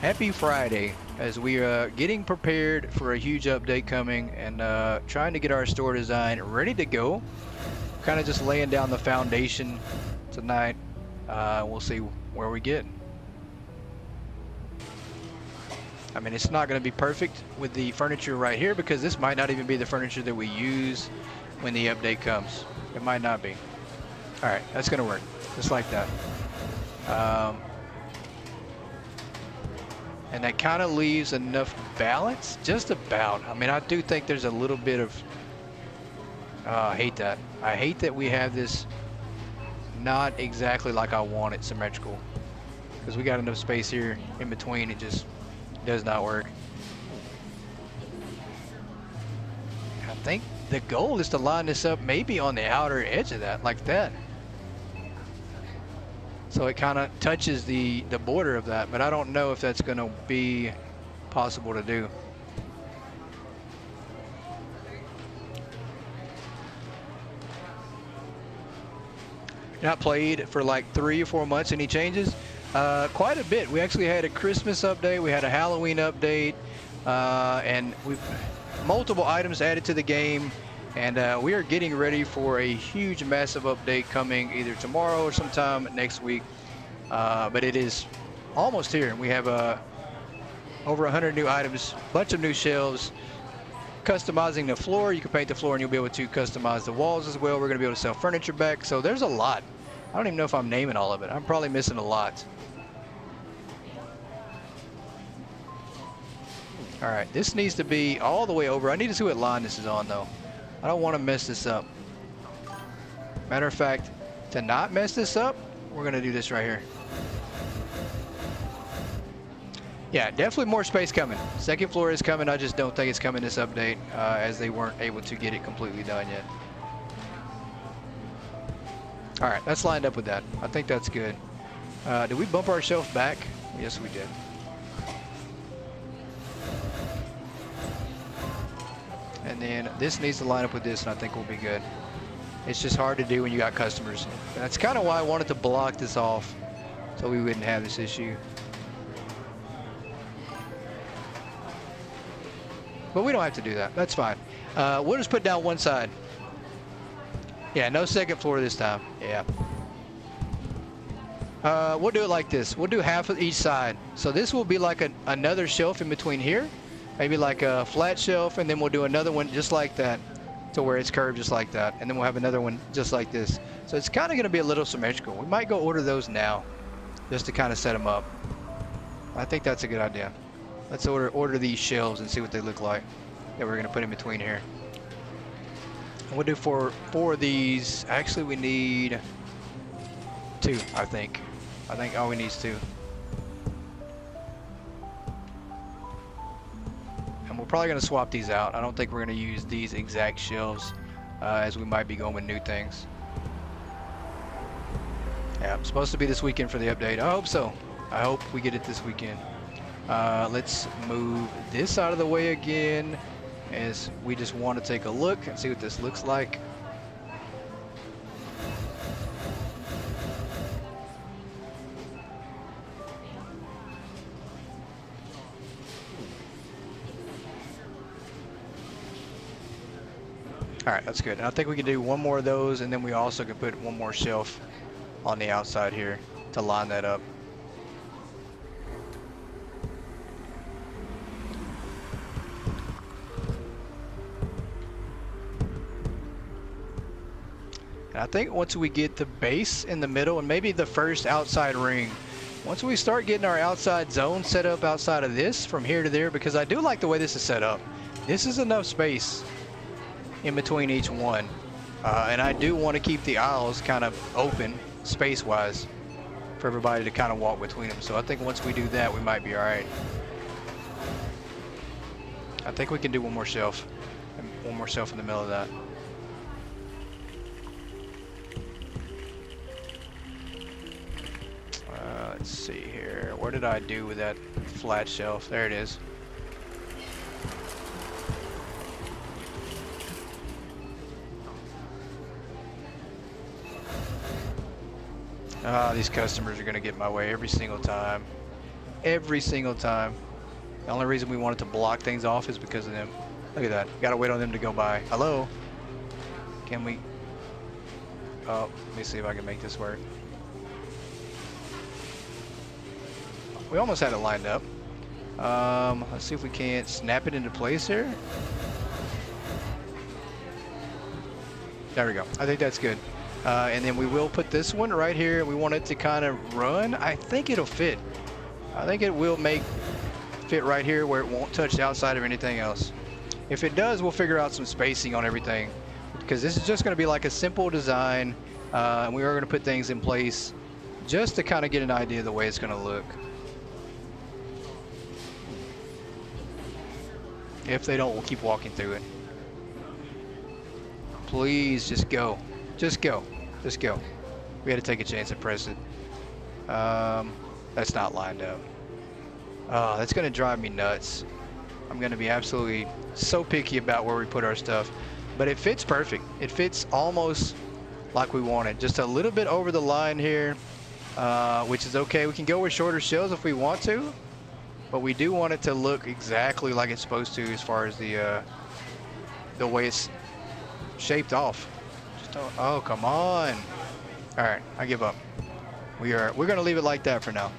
Happy Friday, as we are getting prepared for a huge update coming and trying to get our store design ready to go. Kind of just laying down the foundation tonight. We'll see where we get. I mean, it's not going to be perfect with the furniture right here because this might not even be the furniture that we use when the update comes. It might not be. All right, that's going to work just like that. And that kind of leaves enough balance, just about. I mean, I do think there's a little bit of, I hate that. I hate that we have this not exactly like I want it symmetrical, because we got enough space here in between. It just does not work. I think the goal is to line this up maybe on the outer edge of that, like that. So it kind of touches the border of that, but I don't know if that's going to be possible to do. Not played for like 3 or 4 months. Any changes? Quite a bit. We actually had a Christmas update. We had a Halloween update, and we've multiple items added to the game. And we are getting ready for a huge, massive update coming either tomorrow or sometime next week. But it is almost here. We have over 100 new items, bunch of new shelves. Customizing the floor, you can paint the floor and you'll be able to customize the walls as well. We're going to be able to sell furniture back. So there's a lot. I don't even know if I'm naming all of it. I'm probably missing a lot. All right, this needs to be all the way over. I need to see what line this is on though. I don't want to mess this up. Matter of fact, to not mess this up, we're going to do this right here. Yeah, definitely more space coming. Second floor is coming. I just don't think it's coming this update, as they weren't able to get it completely done yet. All right, that's lined up with that. I think that's good. Did we bump our shelf back? Yes, we did. And then this needs to line up with this, and I think we'll be good. It's just hard to do when you got customers. And that's kind of why I wanted to block this off, so we wouldn't have this issue. But we don't have to do that. That's fine. We'll just put down one side. Yeah, no second floor this time. Yeah. We'll do it like this. We'll do half of each side. So this will be like another shelf in between here. Maybe like a flat shelf, and then we'll do another one just like that, to where it's curved just like that. And then we'll have another one just like this. So it's kind of going to be a little symmetrical. We might go order those now, just to kind of set them up. I think that's a good idea. Let's order these shelves and see what they look like that we're going to put in between here. And we'll do four of these. Actually, we need 2, I think. I think all we need is 2. And we're probably going to swap these out. I don't think we're going to use these exact shelves, as we might be going with new things. Yeah, it's supposed to be this weekend for the update. I hope so. I hope we get it this weekend. Let's move this out of the way again, as we just want to take a look and see what this looks like. All right, that's good. And I think we can do one more of those, and then we also can put one more shelf on the outside here to line that up. And I think once we get the base in the middle and maybe the first outside ring, once we start getting our outside zone set up outside of this from here to there, because I do like the way this is set up. This is enough space in between each one. And I do want to keep the aisles kind of open space-wise for everybody to kind of walk between them. So I think once we do that, we might be all right. I think we can do one more shelf in the middle of that. Let's see here. What did I do with that flat shelf? There it is. These customers are going to get in my way every single time. Every single time. The only reason we wanted to block things off is because of them. Look at that. Got to wait on them to go by. Hello? Can we... Oh, let me see if I can make this work. We almost had it lined up. Let's see if we can't snap it into place here. There we go. I think that's good. And then we will put this one right here. We want it to kind of run. I think it'll fit. I think it will fit right here where it won't touch the outside of anything else. If it does, we'll figure out some spacing on everything, because this is just going to be like a simple design. And we are going to put things in place just to kind of get an idea of the way it's going to look. If they don't, we'll keep walking through it. Please just go. Just go. Just go. We had to take a chance and press it. That's not lined up. Oh, that's going to drive me nuts. I'm going to be absolutely so picky about where we put our stuff. But it fits perfect. It fits almost like we want it. Just a little bit over the line here, which is okay. We can go with shorter shells if we want to. But we do want it to look exactly like it's supposed to, as far as the way it's shaped off. Just don't, oh, come on. All right, I give up. We're going to leave it like that for now.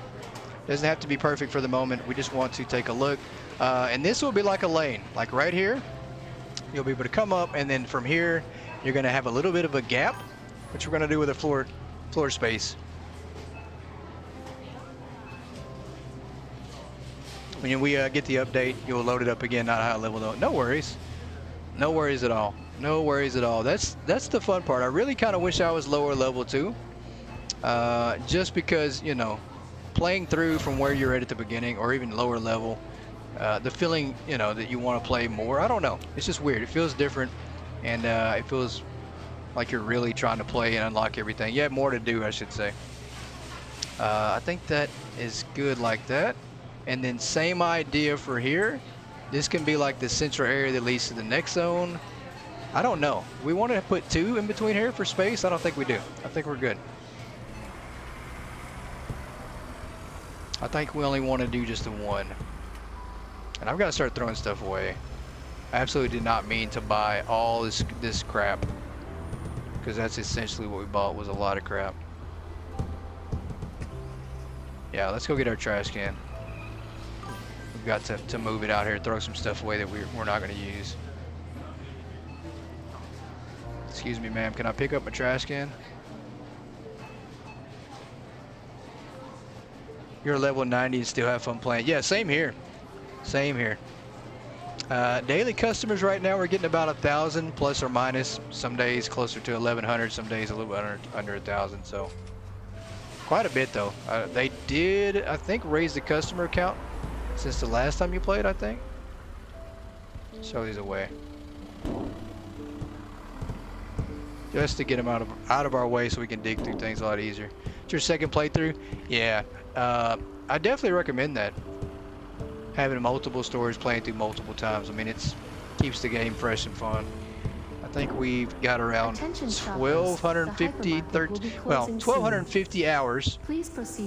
Doesn't have to be perfect for the moment. We just want to take a look. And this will be like a lane, like right here. You'll be able to come up, and then from here, you're going to have a little bit of a gap, which we're going to do with a floor space. When we get the update, you'll load it up again, not high level though. No worries. No worries at all. No worries at all. That's the fun part. I really kind of wish I was lower level too. Just because, you know, playing through from where you're at the beginning or even lower level, the feeling, you know, that you want to play more, I don't know. It's just weird. It feels different, and it feels like you're really trying to play and unlock everything. You have more to do, I should say. I think that is good like that. And then same idea for here. This can be like the central area that leads to the next zone. I don't know. We want to put 2 in between here for space? I don't think we do. I think we're good. I think we only want to do just the 1. And I've got to start throwing stuff away. I absolutely did not mean to buy all this crap, because that's essentially what we bought, was a lot of crap. Yeah, let's go get our trash can. We've got to move it out here, throw some stuff away that we're not going to use. Excuse me, ma'am, can I pick up a trash can? You're level 90 and still have fun playing. Yeah, same here. Same here. Daily customers right now, we're getting about 1,000 plus or minus. Some days closer to 1,100, some days a little bit under 1,000. So quite a bit though. They did, I think, raise the customer count since the last time you played, I think. Show these away. Just to get them out of our way so we can dig through things a lot easier. It's your second playthrough? Yeah. I definitely recommend that. Having multiple stories, playing through multiple times. I mean, it keeps the game fresh and fun. I think we've got around 1,250 hours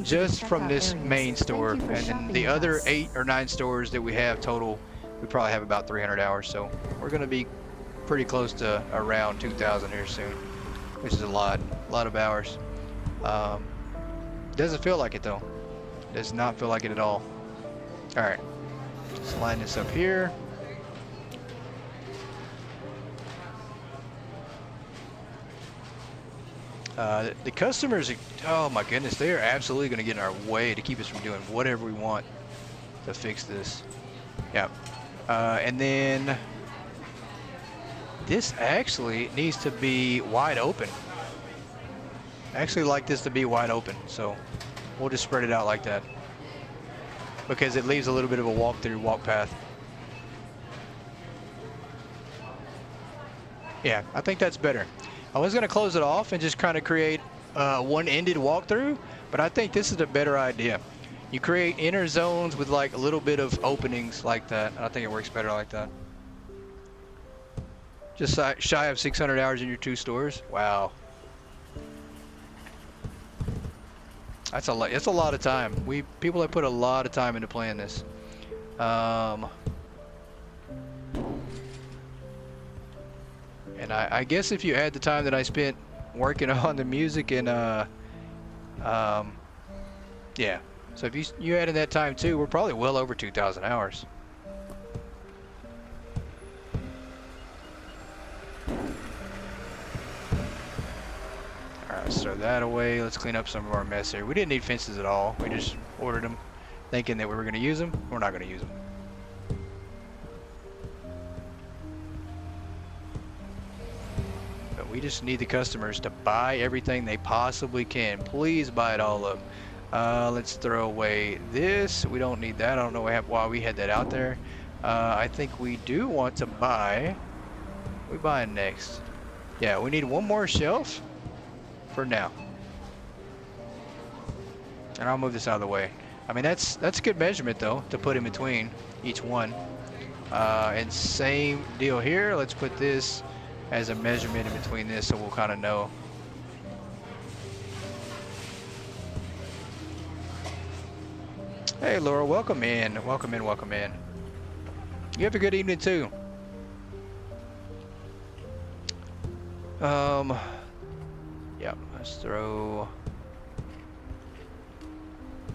just from this main store, and then the other 8 or 9 stores that we have total, we probably have about 300 hours. So we're going to be pretty close to around 2,000 here soon, which is a lot of hours. Doesn't feel like it though. Does not feel like it at all. All right, let's line this up here. The customers, oh my goodness, they are absolutely going to get in our way to keep us from doing whatever we want to fix this. Yeah, and then this actually needs to be wide open. I actually like this to be wide open, so we'll just spread it out like that, because it leaves a little bit of a walk path. Yeah, I think that's better. I was going to close it off and just kind of create one-ended walkthrough, but I think this is a better idea. You create inner zones with like a little bit of openings like that. I think it works better like that. Just shy of 600 hours in your 2 stores. Wow. That's a lot. It's a lot of time. People have put a lot of time into playing this. And I guess if you add the time that I spent working on the music and yeah. So if you add in that time too, we're probably well over 2,000 hours. Alright, let's throw that away. Let's clean up some of our mess here. We didn't need fences at all. We just ordered them thinking that we were going to use them. We're not going to use them. But we just need the customers to buy everything they possibly can. Please buy it all up. Let's throw away this. We don't need that. I don't know why we had that out there. I think we do want to buy. What are we buying next? Yeah, we need one more shelf for now. And I'll move this out of the way. I mean, that's a good measurement though to put in between each one. And same deal here. Let's put this as a measurement in between this so we'll kind of know. Hey Laura, welcome in. Welcome in, welcome in. You have a good evening too. Yeah, let's throw.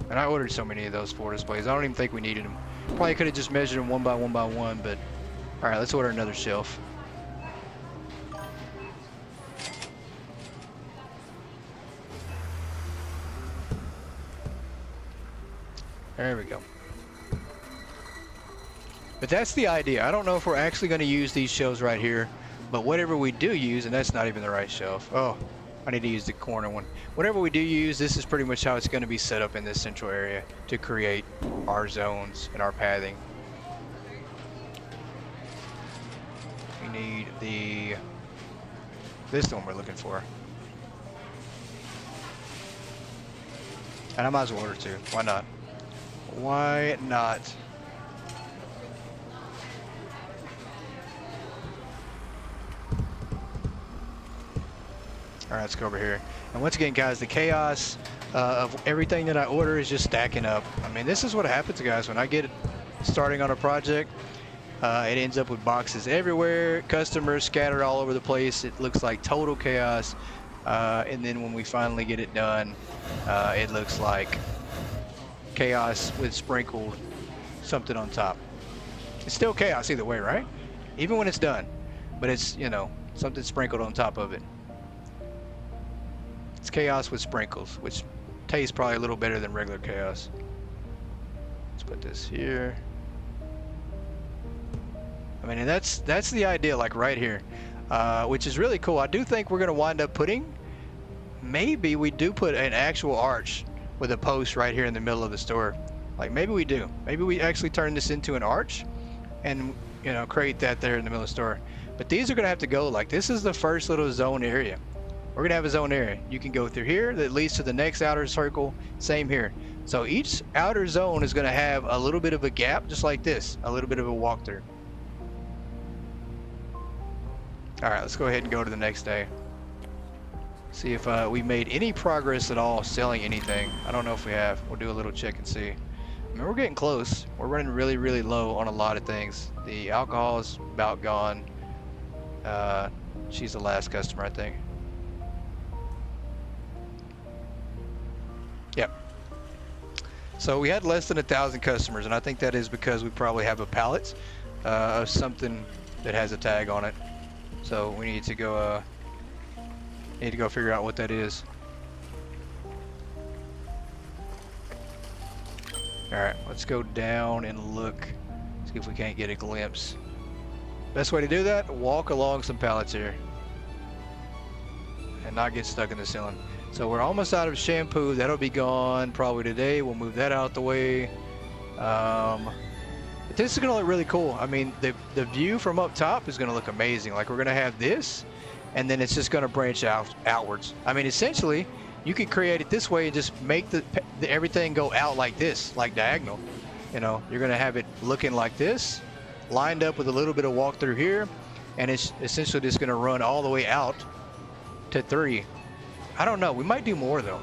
And I ordered so many of those 4 displays. I don't even think we needed them. Probably could have just measured them one by one, but all right, let's order another shelf. There we go. But that's the idea. I don't know if we're actually going to use these shelves right here, but whatever we do use, and that's not even the right shelf. Oh, I need to use the corner one. Whatever we do use, this is pretty much how it's going to be set up in this central area to create our zones and our pathing. We need this one we're looking for. And I might as well order two. Why not? Why not? All right, let's go over here. And once again, guys, the chaos of everything that I order is just stacking up. I mean, this is what happens, guys, when I get starting on a project. It ends up with boxes everywhere, customers scattered all over the place. It looks like total chaos. And then when we finally get it done, it looks like chaos with sprinkled something on top. It's still chaos either way, right? Even when it's done, but it's, you know, something sprinkled on top of it. It's chaos with sprinkles, which tastes probably a little better than regular chaos. Let's put this here. I mean, and that's the idea, like right here, which is really cool. I do think we're gonna wind up putting, maybe we do put an actual arch with a post right here in the middle of the store. Like maybe we do. Maybe we actually turn this into an arch and, you know, create that there in the middle of the store. But these are gonna have to go, like, this is the first little zone area. We're gonna have a zone area. You can go through here that leads to the next outer circle. Same here. So each outer zone is gonna have a little bit of a gap, just like this, a little bit of a walkthrough. All right, let's go ahead and go to the next day. See if we made any progress at all selling anything. I don't know if we have. We'll do a little check and see. I mean, we're getting close. We're running really, really low on a lot of things. The alcohol is about gone. She's the last customer, I think. Yep. So we had less than 1,000 customers, and I think that is because we probably have a pallet of something that has a tag on it. So we need to go figure out what that is. All right, let's go down and look, see if we can't get a glimpse. Best way to do that, walk along some pallets here and not get stuck in the ceiling. So we're almost out of shampoo. That'll be gone probably today. We'll move that out the way. But this is gonna look really cool. I mean, the view from up top is gonna look amazing. Like, we're gonna have this, and then it's just gonna branch outwards. I mean, essentially, you could create it this way and just make the everything go out like this, like diagonal. You know, you're gonna have it looking like this, lined up with a little bit of walk through here, and it's essentially just gonna run all the way out to 3. I don't know. We might do more though,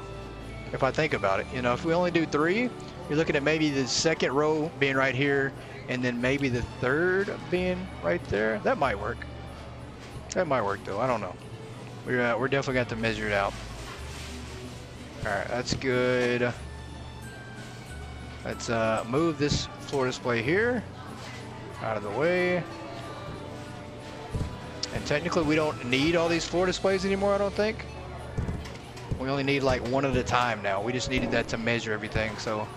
if I think about it. You know, if we only do 3, you're looking at maybe the second row being right here, and then maybe the third being right there. That might work. That might work though. I don't know. We're definitely got to measure it out. All right, that's good. Let's move this floor display here out of the way. And technically, we don't need all these floor displays anymore, I don't think. We only need like one at a time now. We just needed that to measure everything. So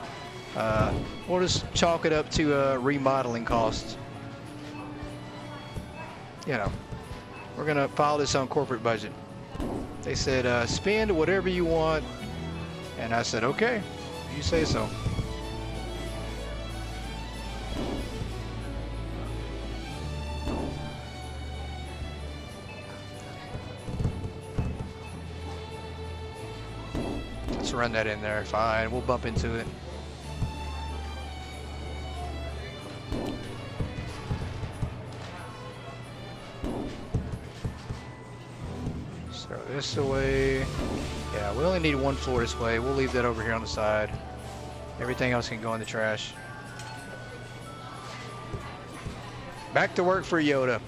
we'll just chalk it up to remodeling costs. You know, we're gonna file this on corporate budget. They said spend whatever you want, and I said okay, you say so. Let's run that in there. Fine, we'll bump into it. Throw this away. Yeah, we only need one floor display. We'll leave that over here on the side. Everything else can go in the trash. Back to work for Yoda.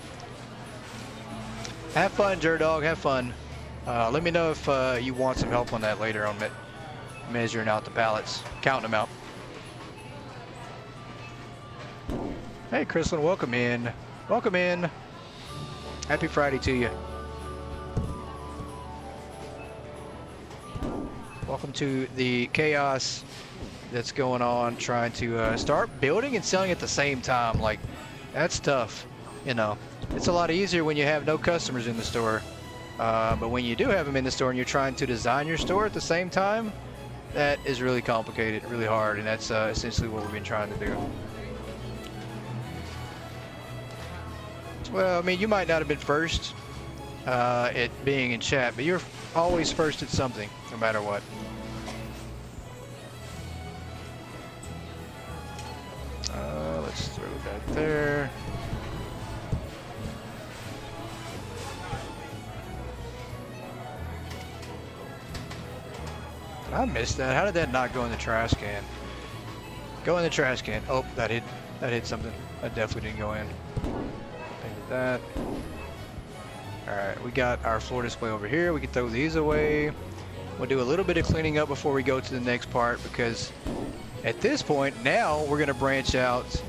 Have fun, Jerdog. Have fun. Let me know if you want some help on that later on measuring out the pallets, counting them out. Hey, Chrislyn, welcome in. Welcome in. Happy Friday to you. Welcome to the chaos that's going on, trying to start building and selling at the same time. Like, that's tough, you know. It's a lot easier when you have no customers in the store. But when you do have them in the store and you're trying to design your store at the same time, that is really complicated, really hard, and that's essentially what we've been trying to do. Well, I mean, you might not have been first at being in chat, but you're always first at something, no matter what. Let's throw that there. Did I miss that? How did that not go in the trash can? Go in the trash can. Oh, that hit something. That definitely didn't go in. Think of that. Alright, we got our floor display over here. We can throw these away. We'll do a little bit of cleaning up before we go to the next part, because at this point, now we're going to branch out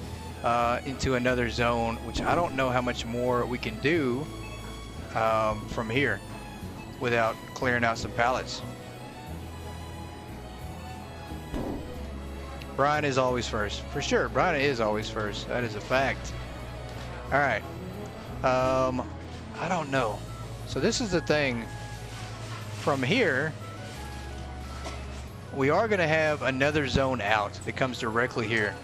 into another zone, which I don't know how much more we can do from here without clearing out some pallets. Brian is always first. For sure, Brian is always first. That is a fact. Alright. I don't know. So this is the thing. From here, we are going to have another zone out that comes directly here.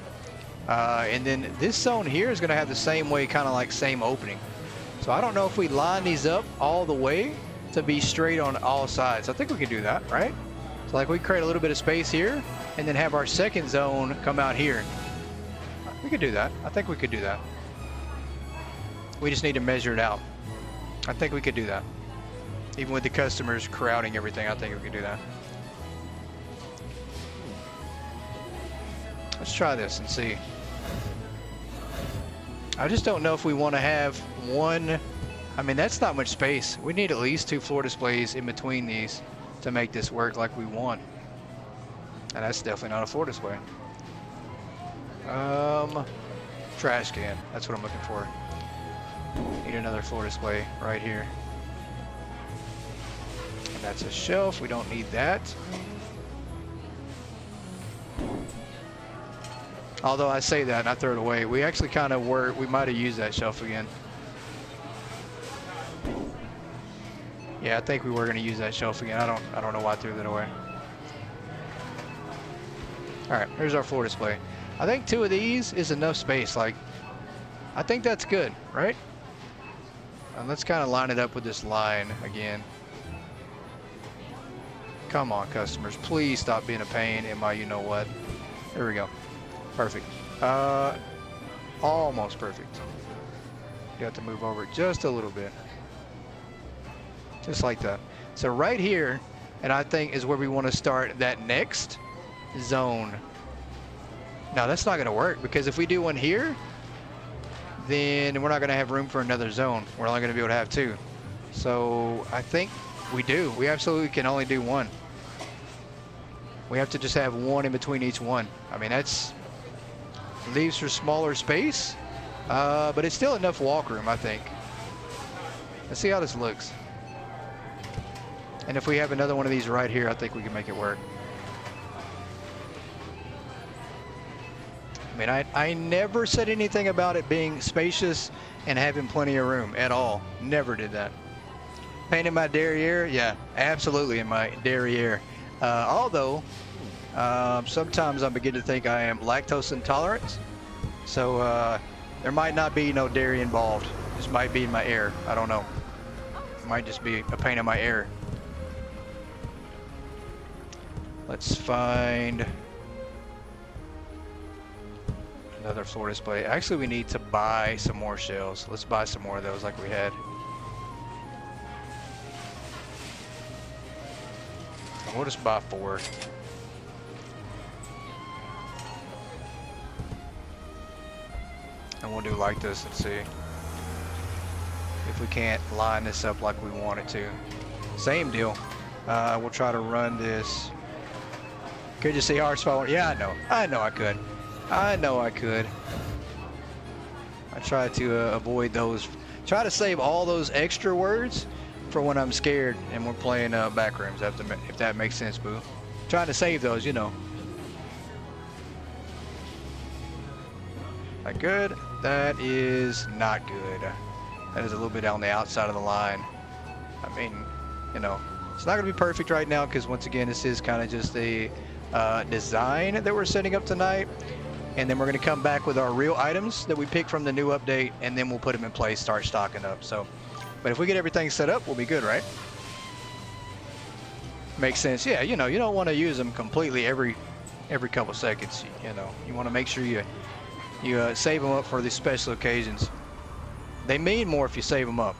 And then this zone here is going to have the same way, kind of like same opening. So I don't know if we line these up all the way to be straight on all sides. I think we can do that, right? So like we create a little bit of space here and then have our second zone come out here. We could do that. I think we could do that. We just need to measure it out. I think we could do that. Even with the customers crowding everything, I think we could do that. Let's try this and see. I just don't know if we want to have one. I mean, that's not much space. We need at least 2 floor displays in between these to make this work like we want. And that's definitely not a floor display. Trash can. That's what I'm looking for. Need another floor display right here. And that's a shelf. We don't need that. Although I say that and I throw it away, we actually kind of were, we might have used that shelf again. Yeah, I think we were going to use that shelf again. I don't know why I threw that away. All right, here's our floor display. I think 2 of these is enough space. Like, I think that's good, right? And let's kind of line it up with this line again. Come on, customers, please stop being a pain in my you-know-what. There we go. Perfect. Almost perfect. You have to move over just a little bit. Just like that. So right here, and I think is where we want to start that next zone. Now that's not going to work, because if we do one here, then we're not going to have room for another zone. We're only going to be able to have 2. So I think we do. We absolutely can only do 1. We have to just have 1 in between each one. I mean, that's leaves for smaller space, but it's still enough walk room, I think. Let's see how this looks. And if we have another one of these right here, I think we can make it work. I mean, I never said anything about it being spacious and having plenty of room at all. Never did that. Painting my derriere? Yeah, absolutely in my derriere. Although, sometimes I begin to think I am lactose intolerant. So there might not be no dairy involved. This might be in my air. I don't know. It might just be a pain in my air. Let's find another floor display. Actually, we need to buy some more shelves. Let's buy some more of those like we had. And we'll just buy 4. And we'll do like this and see if we can't line this up like we want it to. Same deal. We'll try to run this. Could you see hard spot? Yeah, I know I could. I know I could. I try to avoid those. Try to save all those extra words for when I'm scared and we're playing backrooms, if that makes sense, boo. Trying to save those, you know. That good? That is not good. That is a little bit on the outside of the line. I mean, you know, it's not going to be perfect right now because once again, this is kind of just a design that we're setting up tonight. And then we're going to come back with our real items that we picked from the new update, and then we'll put them in place, start stocking up. So, but if we get everything set up, we'll be good, right? Makes sense. Yeah, you know, you don't want to use them completely every couple seconds. You know, you want to make sure you save them up for these special occasions. They mean more if you save them up.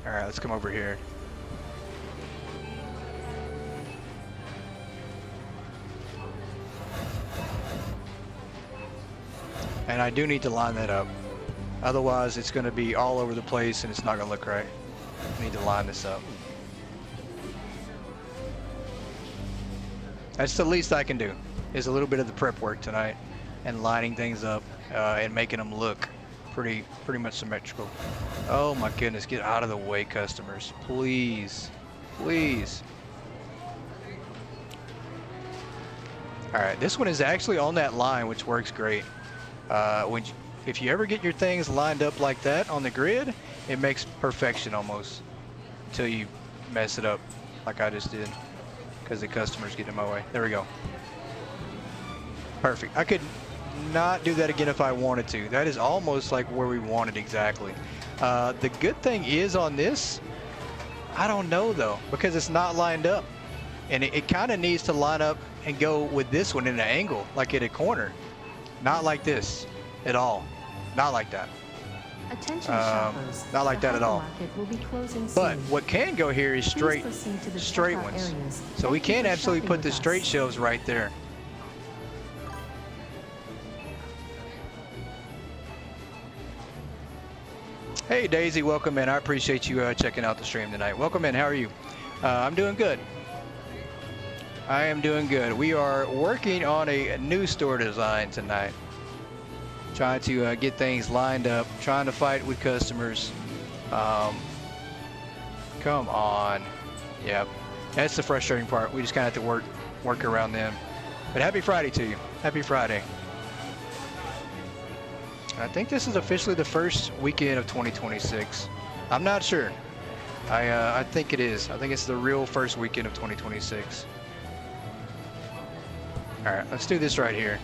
All right, let's come over here. And I do need to line that up. Otherwise, it's going to be all over the place and it's not going to look right. I need to line this up. That's the least I can do, is a little bit of the prep work tonight and lining things up and making them look pretty much symmetrical. Oh my goodness, get out of the way, customers. Please, please. All right, this one is actually on that line, which works great. If you ever get your things lined up like that on the grid, it makes perfection almost until you mess it up like I just did because the customer's getting in my way. There we go. Perfect. I could not do that again if I wanted to. That is almost like where we want it exactly. The good thing is on this, I don't know though, because it's not lined up. And it kind of needs to line up and go with this one in an angle, like at a corner. Not like this at all. Not like that. Attention shoppers. Not like that at all. Will be closing But soon. what can go here is straight ones. So we can absolutely put the straight shelves right there. Hey Daisy, welcome in. I appreciate you checking out the stream tonight. Welcome in. How are you? I'm doing good. I am doing good. We are working on a new store design tonight. Trying to get things lined up, trying to fight with customers. Come on. Yep. That's the frustrating part. We just kind of have to work around them. But happy Friday to you. Happy Friday. I think this is officially the first weekend of 2026. I'm not sure. I think it is. I think it's the real first weekend of 2026. All right, let's do this right here.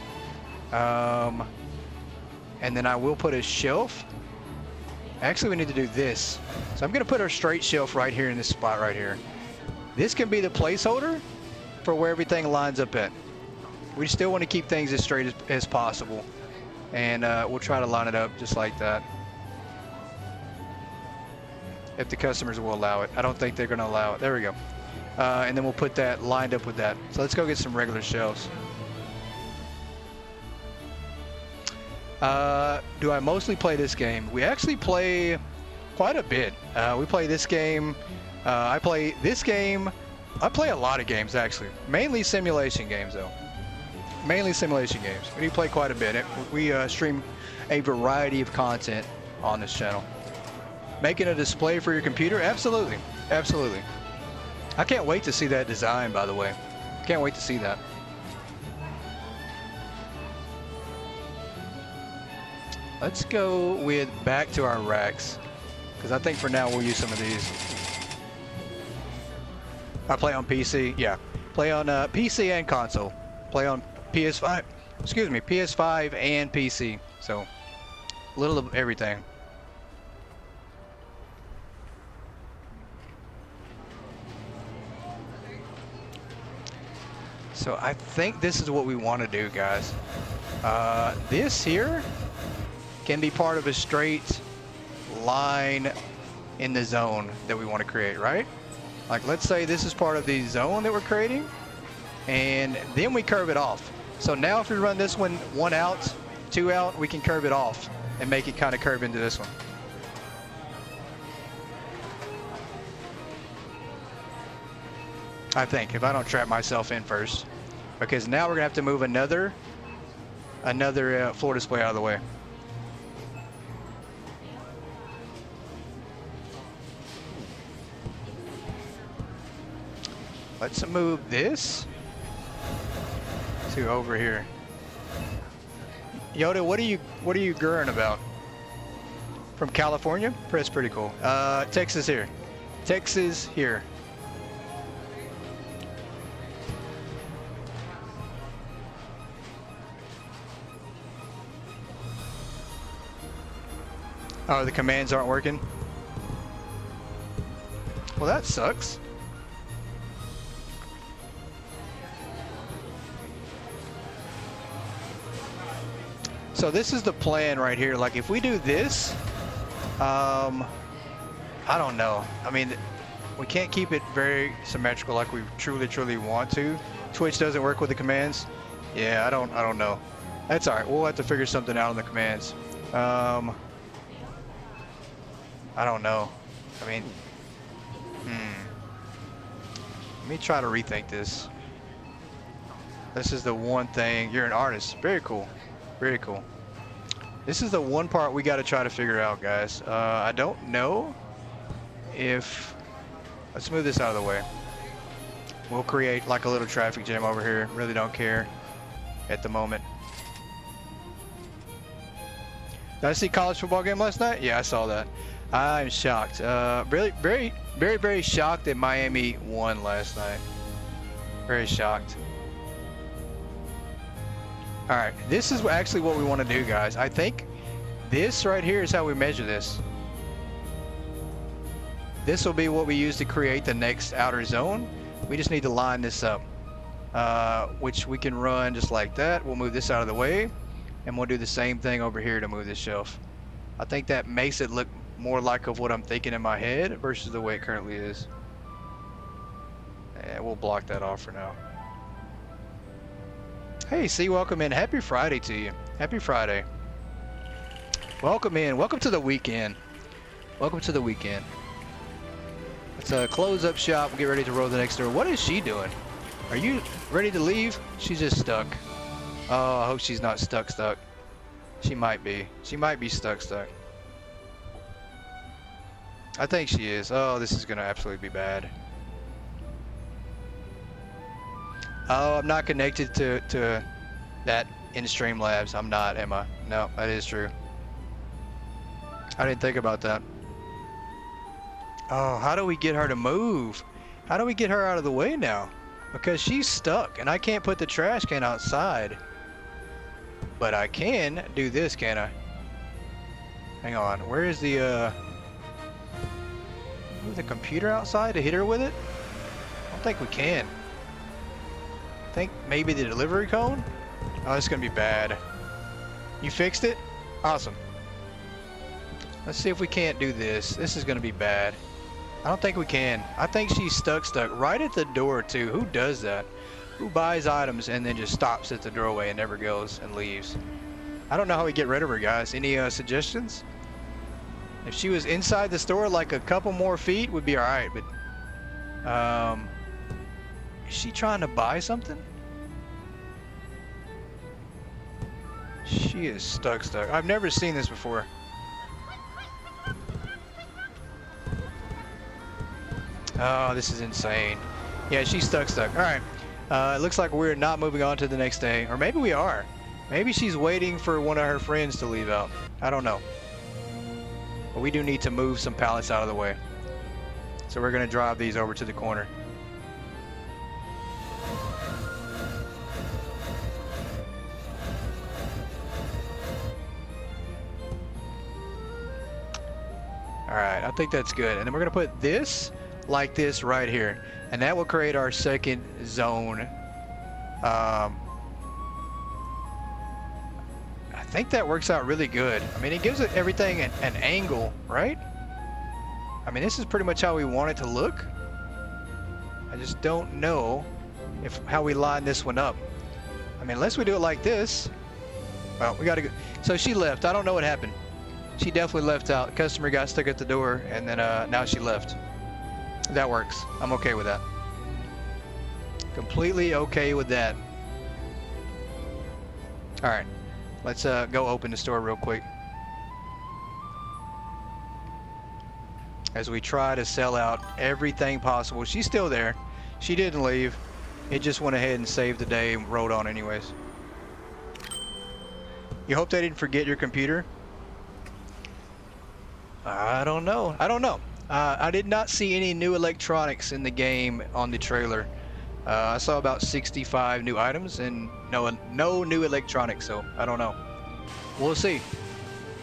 And then I will put a shelf. Actually, we need to do this. So I'm gonna put our straight shelf right here in this spot right here. This can be the placeholder for where everything lines up at. We still want to keep things as straight as possible. And we'll try to line it up just like that. If the customers will allow it. I don't think they're gonna allow it. There we go. And then we'll put that lined up with that. So let's go get some regular shelves. Do I mostly play this game? We actually play quite a bit. We play this game. I play this game. I play a lot of games actually. Mainly simulation games though. Mainly simulation games. We do play quite a bit. We stream a variety of content on this channel. Making a display for your computer? Absolutely. Absolutely. I can't wait to see that design, by the way. Can't wait to see that. Let's go with back to our racks, because I think for now we'll use some of these. I play on PC, yeah. Play on PC and console. Play on PS5, excuse me, PS5 and PC. So, a little of everything. So I think this is what we want to do, guys. This here can be part of a straight line in the zone that we want to create, right? Like, let's say this is part of the zone that we're creating, and then we curve it off. So now if we run this one out, two out, we can curve it off and make it kind of curve into this one. I think, if I don't trap myself in first. Because now we're gonna have to move another floor display out of the way. Let's move this to over here. Yoda, what are you gurring about? From California? That's pretty cool. Texas here. Texas here. Oh, the commands aren't working? Well, that sucks. So this is the plan right here. Like if we do this, I don't know. I mean, we can't keep it very symmetrical like we truly want to. Twitch doesn't work with the commands. Yeah, I don't know. That's all right. We'll have to figure something out on the commands. I don't know. I mean, let me try to rethink this. This is the one thing. You're an artist. Very cool. Very cool. This is the one part we got to try to figure out, guys. I don't know if... Let's move this out of the way. We'll create like a little traffic jam over here. Really don't care at the moment. Did I see college football game last night? Yeah, I saw that. I'm shocked. Really, very shocked that Miami won last night. Very shocked. All right, this is actually what we want to do, guys. I think this right here is how we measure this. This will be what we use to create the next outer zone. We just need to line this up, which we can run just like that. We'll move this out of the way, and we'll do the same thing over here to move this shelf. I think that makes it look more like of what I'm thinking in my head versus the way it currently is. And we'll block that off for now. Hey, C, welcome in. Happy Friday to you. Happy Friday. Welcome in. Welcome to the weekend. Welcome to the weekend. Let's close up shop and get ready to roll the next door. What is she doing? Are you ready to leave? She's just stuck. Oh, I hope she's not stuck. She might be. She might be stuck. I think she is. Oh, this is gonna absolutely be bad. Oh, I'm not connected to that in Streamlabs. I'm not, am I? No, that is true. I didn't think about that. Oh, how do we get her to move? How do we get her out of the way now? Because she's stuck and I can't put the trash can outside. But I can do this, can I? Hang on, where is the move the computer outside to hit her with it? I don't think we can. I think maybe the delivery cone? Oh, it's gonna be bad. You fixed it? Awesome. Let's see if we can't do this. This is gonna be bad. I don't think we can. I think she's stuck right at the door too. Who does that? Who buys items and then just stops at the doorway and never goes and leaves? I don't know how we get rid of her, guys. Any suggestions? If she was inside the store like a couple more feet would be all right, but is she trying to buy something? She is stuck. I've never seen this before. Oh, this is insane. Yeah, she's stuck. All right. It looks like we're not moving on to the next day. Or maybe we are. Maybe she's waiting for one of her friends to leave out. I don't know. But we do need to move some pallets out of the way. So we're going to drive these over to the corner. All right, I think that's good. And then we're going to put this like this right here. And that will create our second zone. I think that works out really good. I mean, it gives it everything an angle, right? I mean, this is pretty much how we want it to look. I just don't know how we line this one up. I mean, unless we do it like this. Well, we got to go. So she left. I don't know what happened. She definitely left out. Customer got stuck at the door, and then now she left. That works. I'm okay with that. Completely okay with that. All right, let's go open the store real quick as we try to sell out everything possible. She's still there. She didn't leave. It just went ahead and saved the day and rolled on anyways. You hope they didn't forget your computer? I don't know. I don't know. I did not see any new electronics in the game on the trailer. I saw about 65 new items and no new electronics, so I don't know. We'll see.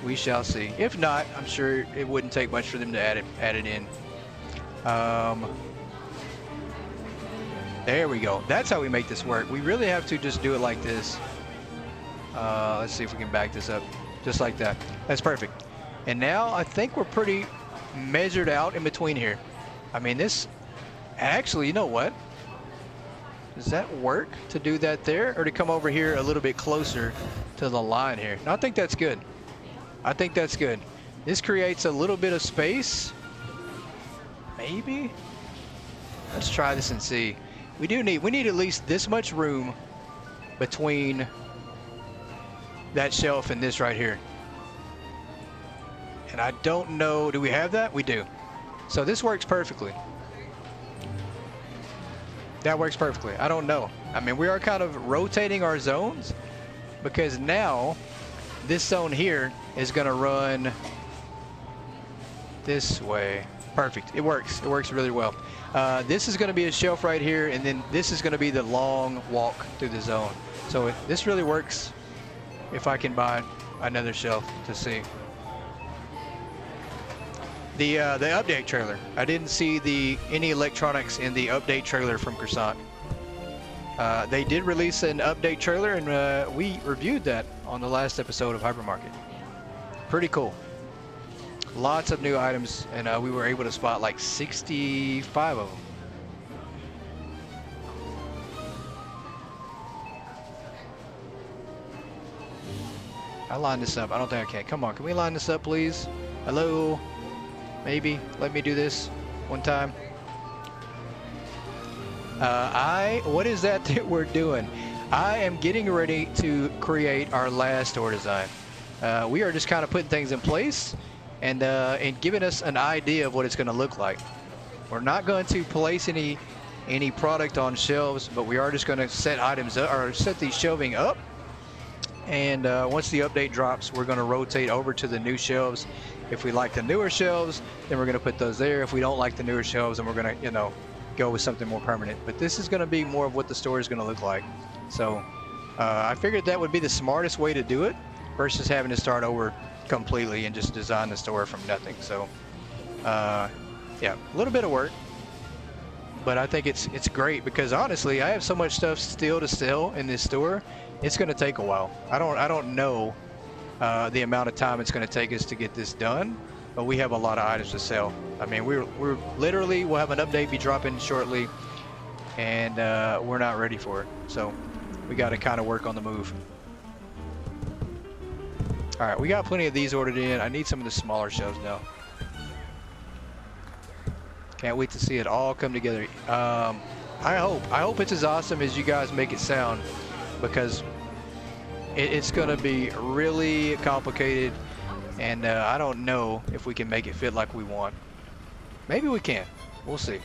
We shall see. If not, I'm sure it wouldn't take much for them to add it in. There we go. That's how we make this work. We really have to just do it like this. Let's see if we can back this up. Just like that. That's perfect. And now I think we're pretty measured out in between here. I mean, this... Actually, you know what? Does that work to do that there? Or to come over here a little bit closer to the line here? No, I think that's good. I think that's good. This creates a little bit of space. Maybe? Let's try this and see. We need at least this much room between that shelf and this right here. And I don't know, do we have that? We do. So this works perfectly. That works perfectly. I don't know. I mean, we are kind of rotating our zones because now this zone here is going to run this way. Perfect. It works. It works really well. This is going to be a shelf right here, and then this is going to be the long walk through the zone. So this really works if I can buy another shelf to see. The update trailer. I didn't see any electronics in the update trailer from Croissant. They did release an update trailer, and we reviewed that on the last episode of Hypermarket. Pretty cool. Lots of new items, and we were able to spot like 65 of them. I lined this up. I don't think I can. Come on, can we line this up, please? Hello? Maybe. Let me do this one time. What is that we're doing? I am getting ready to create our last store design. We are just kind of putting things in place and giving us an idea of what it's going to look like. We're not going to place any product on shelves, but we are just going to set items up, or set the shelving up. And once the update drops, we're going to rotate over to the new shelves. If we like the newer shelves, then we're going to put those there. If we don't like the newer shelves, then we're going to, you know, go with something more permanent. But this is going to be more of what the store is going to look like. So I figured that would be the smartest way to do it versus having to start over completely and just design the store from nothing. So yeah, a little bit of work, but I think it's great because honestly, I have so much stuff still to sell in this store. It's going to take a while. I don't know the amount of time it's going to take us to get this done, but we have a lot of items to sell. I mean, we'll have an update be dropping shortly, and we're not ready for it. So we got to kind of work on the move. All right, we got plenty of these ordered in. I need some of the smaller shelves now. Can't wait to see it all come together. I hope it's as awesome as you guys make it sound, because it's going to be really complicated, and I don't know if we can make it fit like we want. Maybe we can. We'll see.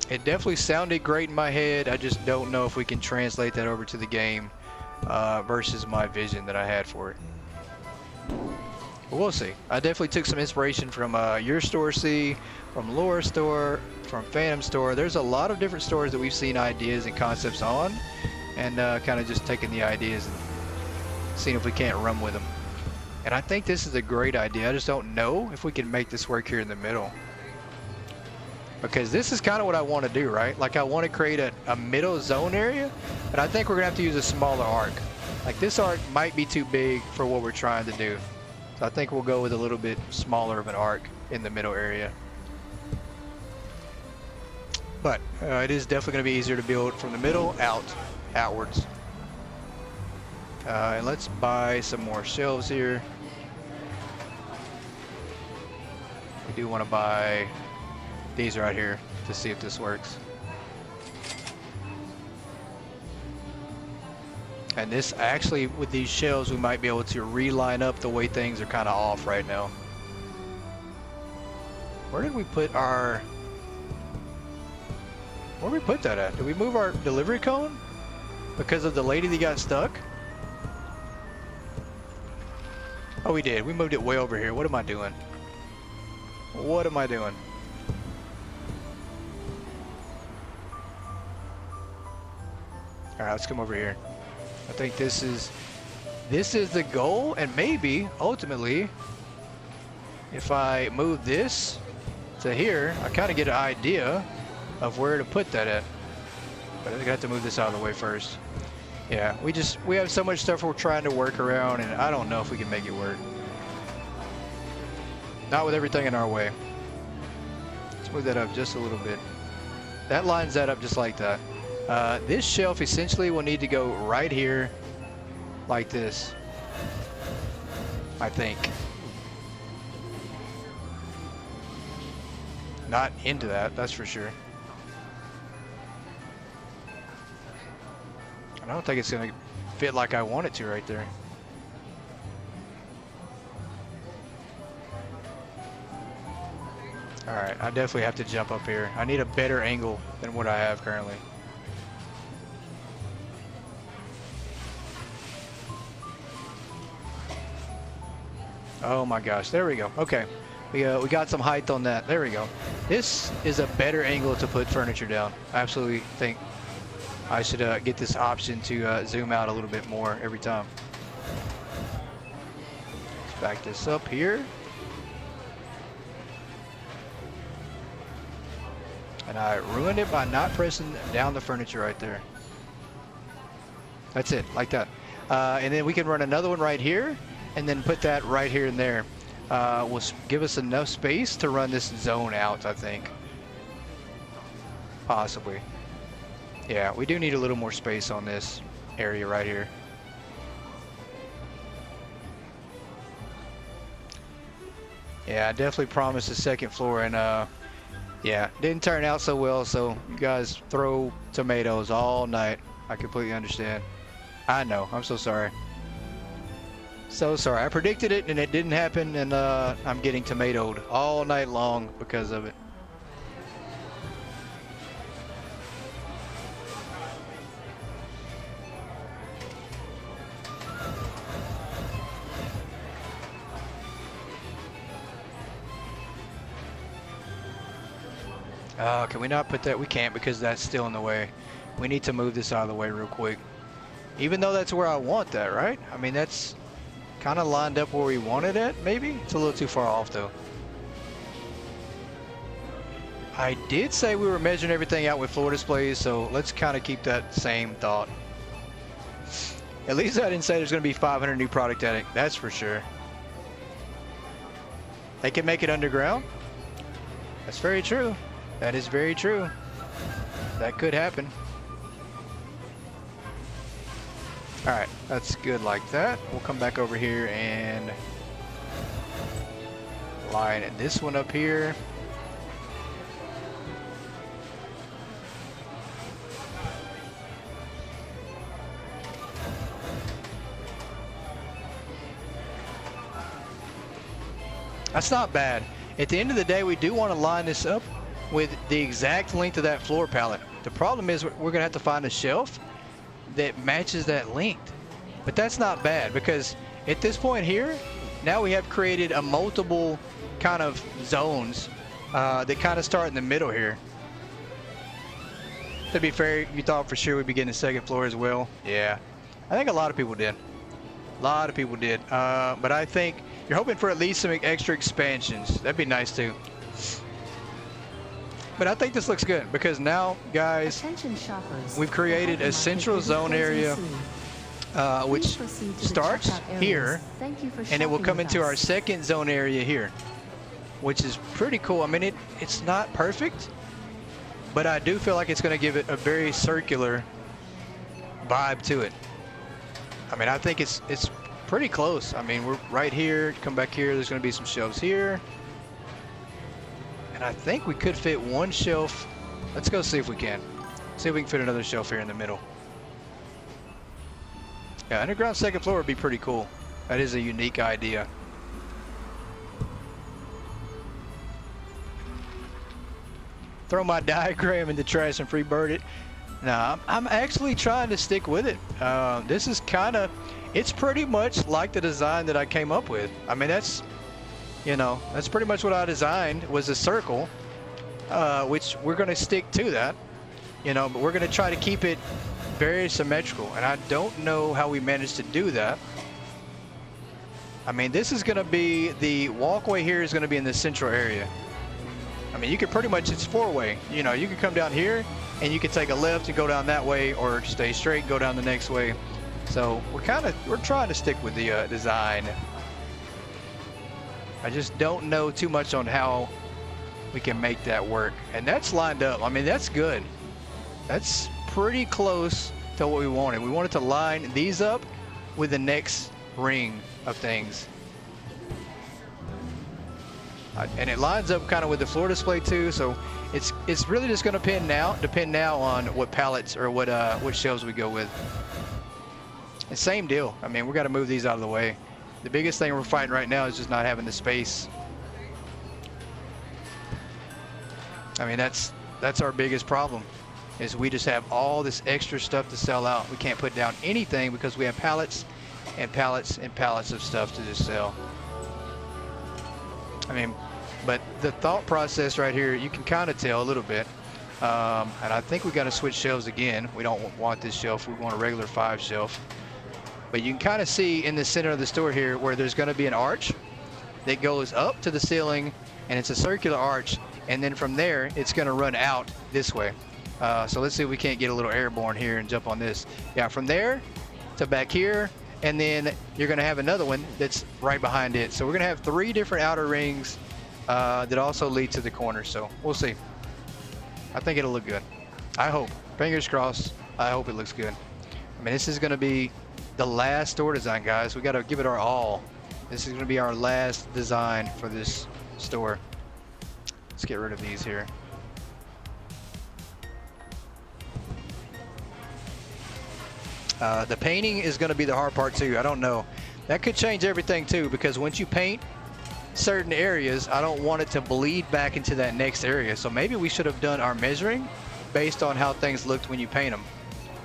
It definitely sounded great in my head. I just don't know if we can translate that over to the game versus my vision that I had for it. But we'll see. I definitely took some inspiration from your store, C, from Laura's store, from Phantom store. There's a lot of different stores that we've seen ideas and concepts on, and kind of just taking the ideas and seeing if we can't run with them. And I think this is a great idea. I just don't know if we can make this work here in the middle, because this is kind of what I want to do, right? Like, I want to create a middle zone area, but I think we're gonna have to use a smaller arc. Like, this arc might be too big for what we're trying to do. So I think we'll go with a little bit smaller of an arc in the middle area. But it is definitely going to be easier to build from the middle outwards. And let's buy some more shelves here. We do want to buy these right here to see if this works. And this actually, with these shelves, we might be able to reline up the way things are kind of off right now. Where did we put our... Where did we put that at? Did we move our delivery cone because of the lady that got stuck? Oh, we did. We moved it way over here. What am I doing? What am I doing? All right, let's come over here. I think this is the goal, and maybe ultimately, if I move this to here, I kind of get an idea of where to put that at. But I have to move this out of the way first. Yeah, we have so much stuff we're trying to work around, and I don't know if we can make it work. Not with everything in our way. Let's move that up just a little bit. That lines that up just like that. This shelf essentially will need to go right here, like this, I think. Not into that, that's for sure. I don't think it's gonna fit like I want it to right there. All right, I definitely have to jump up here. I need a better angle than what I have currently. Oh my gosh, there we go. Okay, we got some height on that. There we go. This is a better angle to put furniture down. I absolutely think I should get this option to zoom out a little bit more every time. Let's back this up here. And I ruined it by not pressing down the furniture right there. That's it, like that. And then we can run another one right here, and then put that right here and there. Will give us enough space to run this zone out, I think. Possibly. Yeah, we do need a little more space on this area right here. Yeah, I definitely promised a second floor, and yeah, didn't turn out so well, so you guys throw tomatoes all night. I completely understand. I know, I'm so sorry. So sorry. I predicted it and it didn't happen, and I'm getting tomatoed all night long because of it. Can we not put that? We can't because that's still in the way. We need to move this out of the way real quick. Even though that's where I want that, right? I mean, that's kind of lined up where we want it at, maybe? It's a little too far off, though. I did say we were measuring everything out with floor displays, so let's kind of keep that same thought. At least I didn't say there's going to be 500 new product added. That's for sure. They can make it underground. That's very true. That is very true. That could happen. All right, that's good like that. We'll come back over here and line this one up here. That's not bad. At the end of the day, we do want to line this up with the exact length of that floor pallet. The problem is we're gonna have to find a shelf that matches that length. But that's not bad, because at this point here, now we have created a multiple kind of zones that kind of start in the middle here. To be fair, you thought for sure we'd be getting a second floor as well. Yeah, I think a lot of people did. A lot of people did. But I think you're hoping for at least some extra expansions. That'd be nice too. But I think this looks good because now, guys, we've created a central zone area which starts here, and it will come into our second zone area here, which is pretty cool. I mean, it's not perfect, but I do feel like it's going to give it a very circular vibe to it. I mean, I think it's pretty close. I mean, we're right here, come back here, there's going to be some shelves here. And I think we could fit one shelf. Let's go see if we can. See if we can fit another shelf here in the middle. Yeah, underground second floor would be pretty cool. That is a unique idea. Throw my diagram in the trash and free bird it. No, I'm actually trying to stick with it. This is it's pretty much like the design that I came up with. I mean, that's pretty much what I designed was a circle, which we're going to stick to that, but we're going to try to keep it very symmetrical. And I don't know how we managed to do that. I mean, this is going to be, the walkway here is going to be in the central area. I mean, you could pretty much, it's four-way. You could come down here and you could take a left and go down that way, or stay straight and go down the next way. So we're trying to stick with the design. I just don't know too much on how we can make that work. And that's lined up. I mean, that's good. That's pretty close to what we wanted. We wanted to line these up with the next ring of things. And it lines up kind of with the floor display too, so it's really just going to depend now on what pallets or what shelves we go with. And same deal. I mean, we got to move these out of the way. The biggest thing we're fighting right now is just not having the space. I mean, that's our biggest problem, is we just have all this extra stuff to sell out. We can't put down anything because we have pallets and pallets and pallets of stuff to just sell. I mean, but the thought process right here, you can kind of tell a little bit. And I think we got to switch shelves again. We don't want this shelf. We want a regular 5 shelf. But you can kind of see in the center of the store here where there's going to be an arch that goes up to the ceiling, and it's a circular arch. And then from there, it's going to run out this way. So let's see if we can't get a little airborne here and jump on this. Yeah, from there to back here. And then you're going to have another one that's right behind it. So we're going to have 3 different outer rings that also lead to the corner. So we'll see. I think it'll look good. I hope. Fingers crossed. I hope it looks good. I mean, this is going to be the last store design, guys. We got to give it our all. This is going to be our last design for this store. Let's get rid of these here. The painting is going to be the hard part too. I don't know. That could change everything too, because once you paint certain areas, I don't want it to bleed back into that next area. So maybe we should have done our measuring based on how things looked when you paint them,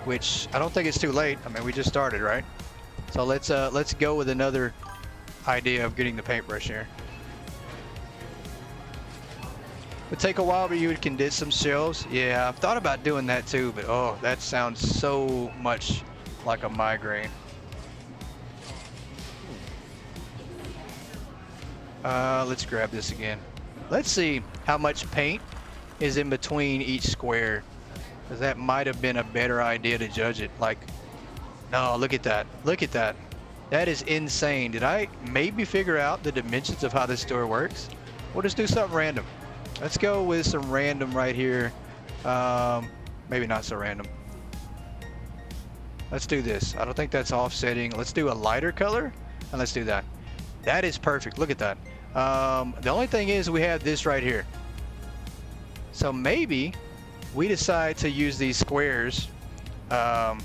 which I don't think it's too late. I mean, we just started, right? So let's go with another idea of getting the paintbrush here. It'd take a while, but you would condense some shelves. Yeah, I've thought about doing that too, but oh, that sounds so much like a migraine. Let's grab this again. Let's see how much paint is in between each square, because that might have been a better idea to judge it. Like, no, look at that. Look at that. That is insane. Did I maybe figure out the dimensions of how this store works? We'll just do something random. Let's go with some random right here. Maybe not so random. Let's do this. I don't think that's offsetting. Let's do a lighter color, and let's do that. That is perfect. Look at that. The only thing is we have this right here. So maybe we decide to use these squares to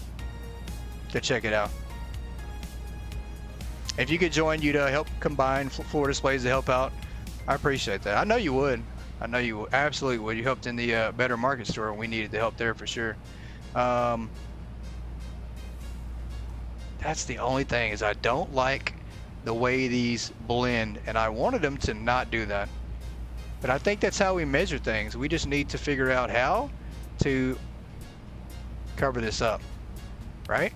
check it out. If you could join, you'd help combine floor displays to help out. I appreciate that. I know you would. I know you absolutely would. You helped in the Better Market store, and we needed the help there for sure. That's the only thing, is I don't like the way these blend, and I wanted them to not do that. But I think that's how we measure things. We just need to figure out how to cover this up, right?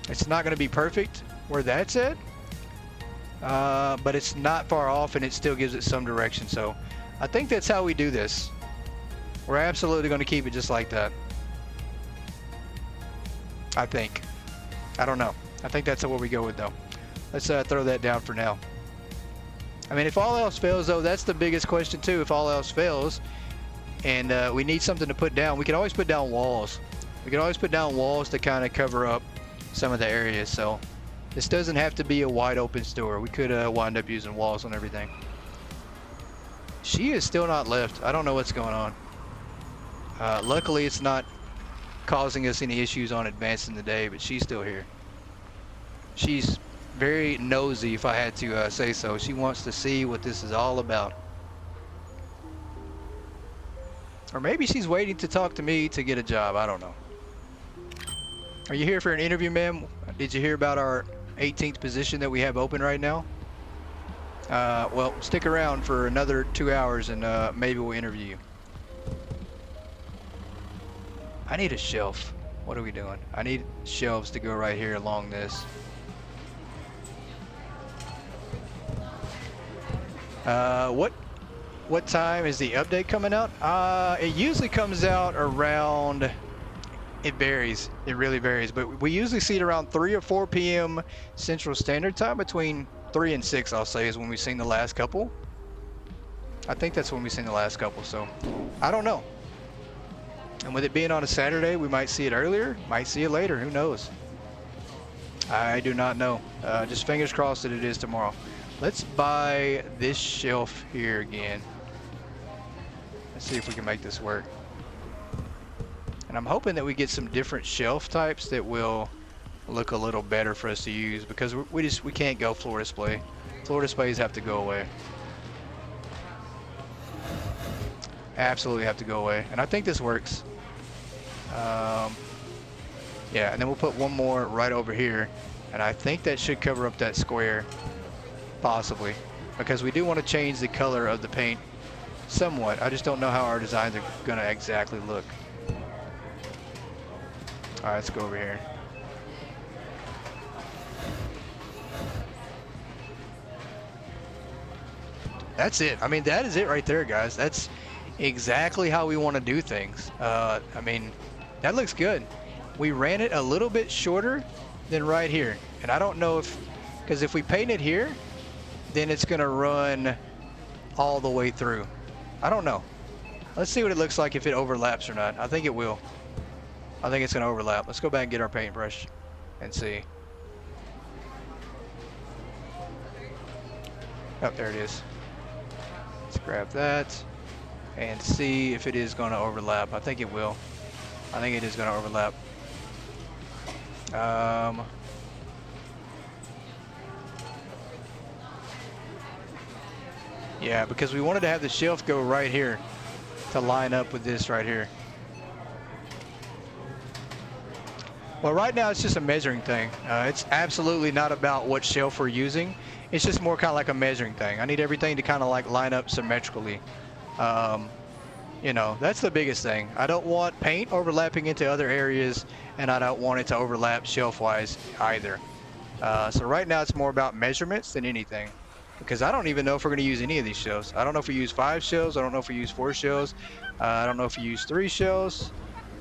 It's not going to be perfect where that's at. But it's not far off, and it still gives it some direction. So I think that's how we do this. We're absolutely going to keep it just like that. I think. I don't know. I think that's what we go with though. Let's throw that down for now. I mean, if all else fails though, that's the biggest question too. If all else fails and we need something to put down, we can always put down walls. We can always put down walls to kind of cover up some of the areas. So this doesn't have to be a wide open store. We could wind up using walls on everything. She is still not left. I don't know what's going on. Luckily, it's not causing us any issues on advancing the day, but she's still here. She's very nosy, if I had to say so. She wants to see what this is all about. Or maybe she's waiting to talk to me to get a job. I don't know. Are you here for an interview, ma'am? Did you hear about our 18th position that we have open right now? Well, stick around for another 2 hours and maybe we'll interview you. I need a shelf. What are we doing? I need shelves to go right here along this. What time is the update coming out? It usually comes out around, it varies. It really varies, but we usually see it around 3 or 4 p.m. Central Standard Time. Between 3 and 6, I'll say, is when we've seen the last couple. I think that's when we've seen the last couple, so I don't know. And with it being on a Saturday, we might see it earlier, might see it later, who knows? I do not know. Just fingers crossed that it is tomorrow. Let's buy this shelf here again. Let's see if we can make this work. And I'm hoping that we get some different shelf types that will look a little better for us to use, because we can't go floor display. Floor displays have to go away. Absolutely have to go away. And I think this works. Yeah, and then we'll put one more right over here, and I think that should cover up that square, possibly, because we do want to change the color of the paint somewhat. I just don't know how our designs are going to exactly look. All right, let's go over here. That's it. I mean, that is it right there, guys. That's exactly how we want to do things. I mean, that looks good. We ran it a little bit shorter than right here, and I don't know if, because if we paint it here, then it's going to run all the way through. I don't know. Let's see what it looks like if it overlaps or not. I think it will. I think it's going to overlap. Let's go back and get our paintbrush and see. Oh, there it is. Let's grab that and see if it is going to overlap. I think it will. I think it is going to overlap. Yeah, because we wanted to have the shelf go right here to line up with this right here. Well, right now it's just a measuring thing. It's absolutely not about what shelf we're using. It's just more kind of like a measuring thing. I need everything to kind of like line up symmetrically. You know, that's the biggest thing. I don't want paint overlapping into other areas, and I don't want it to overlap shelf-wise either. So right now it's more about measurements than anything, because I don't even know if we're going to use any of these shelves. I don't know if we use 5 shelves. I don't know if we use 4 shelves. I don't know if we use 3 shelves.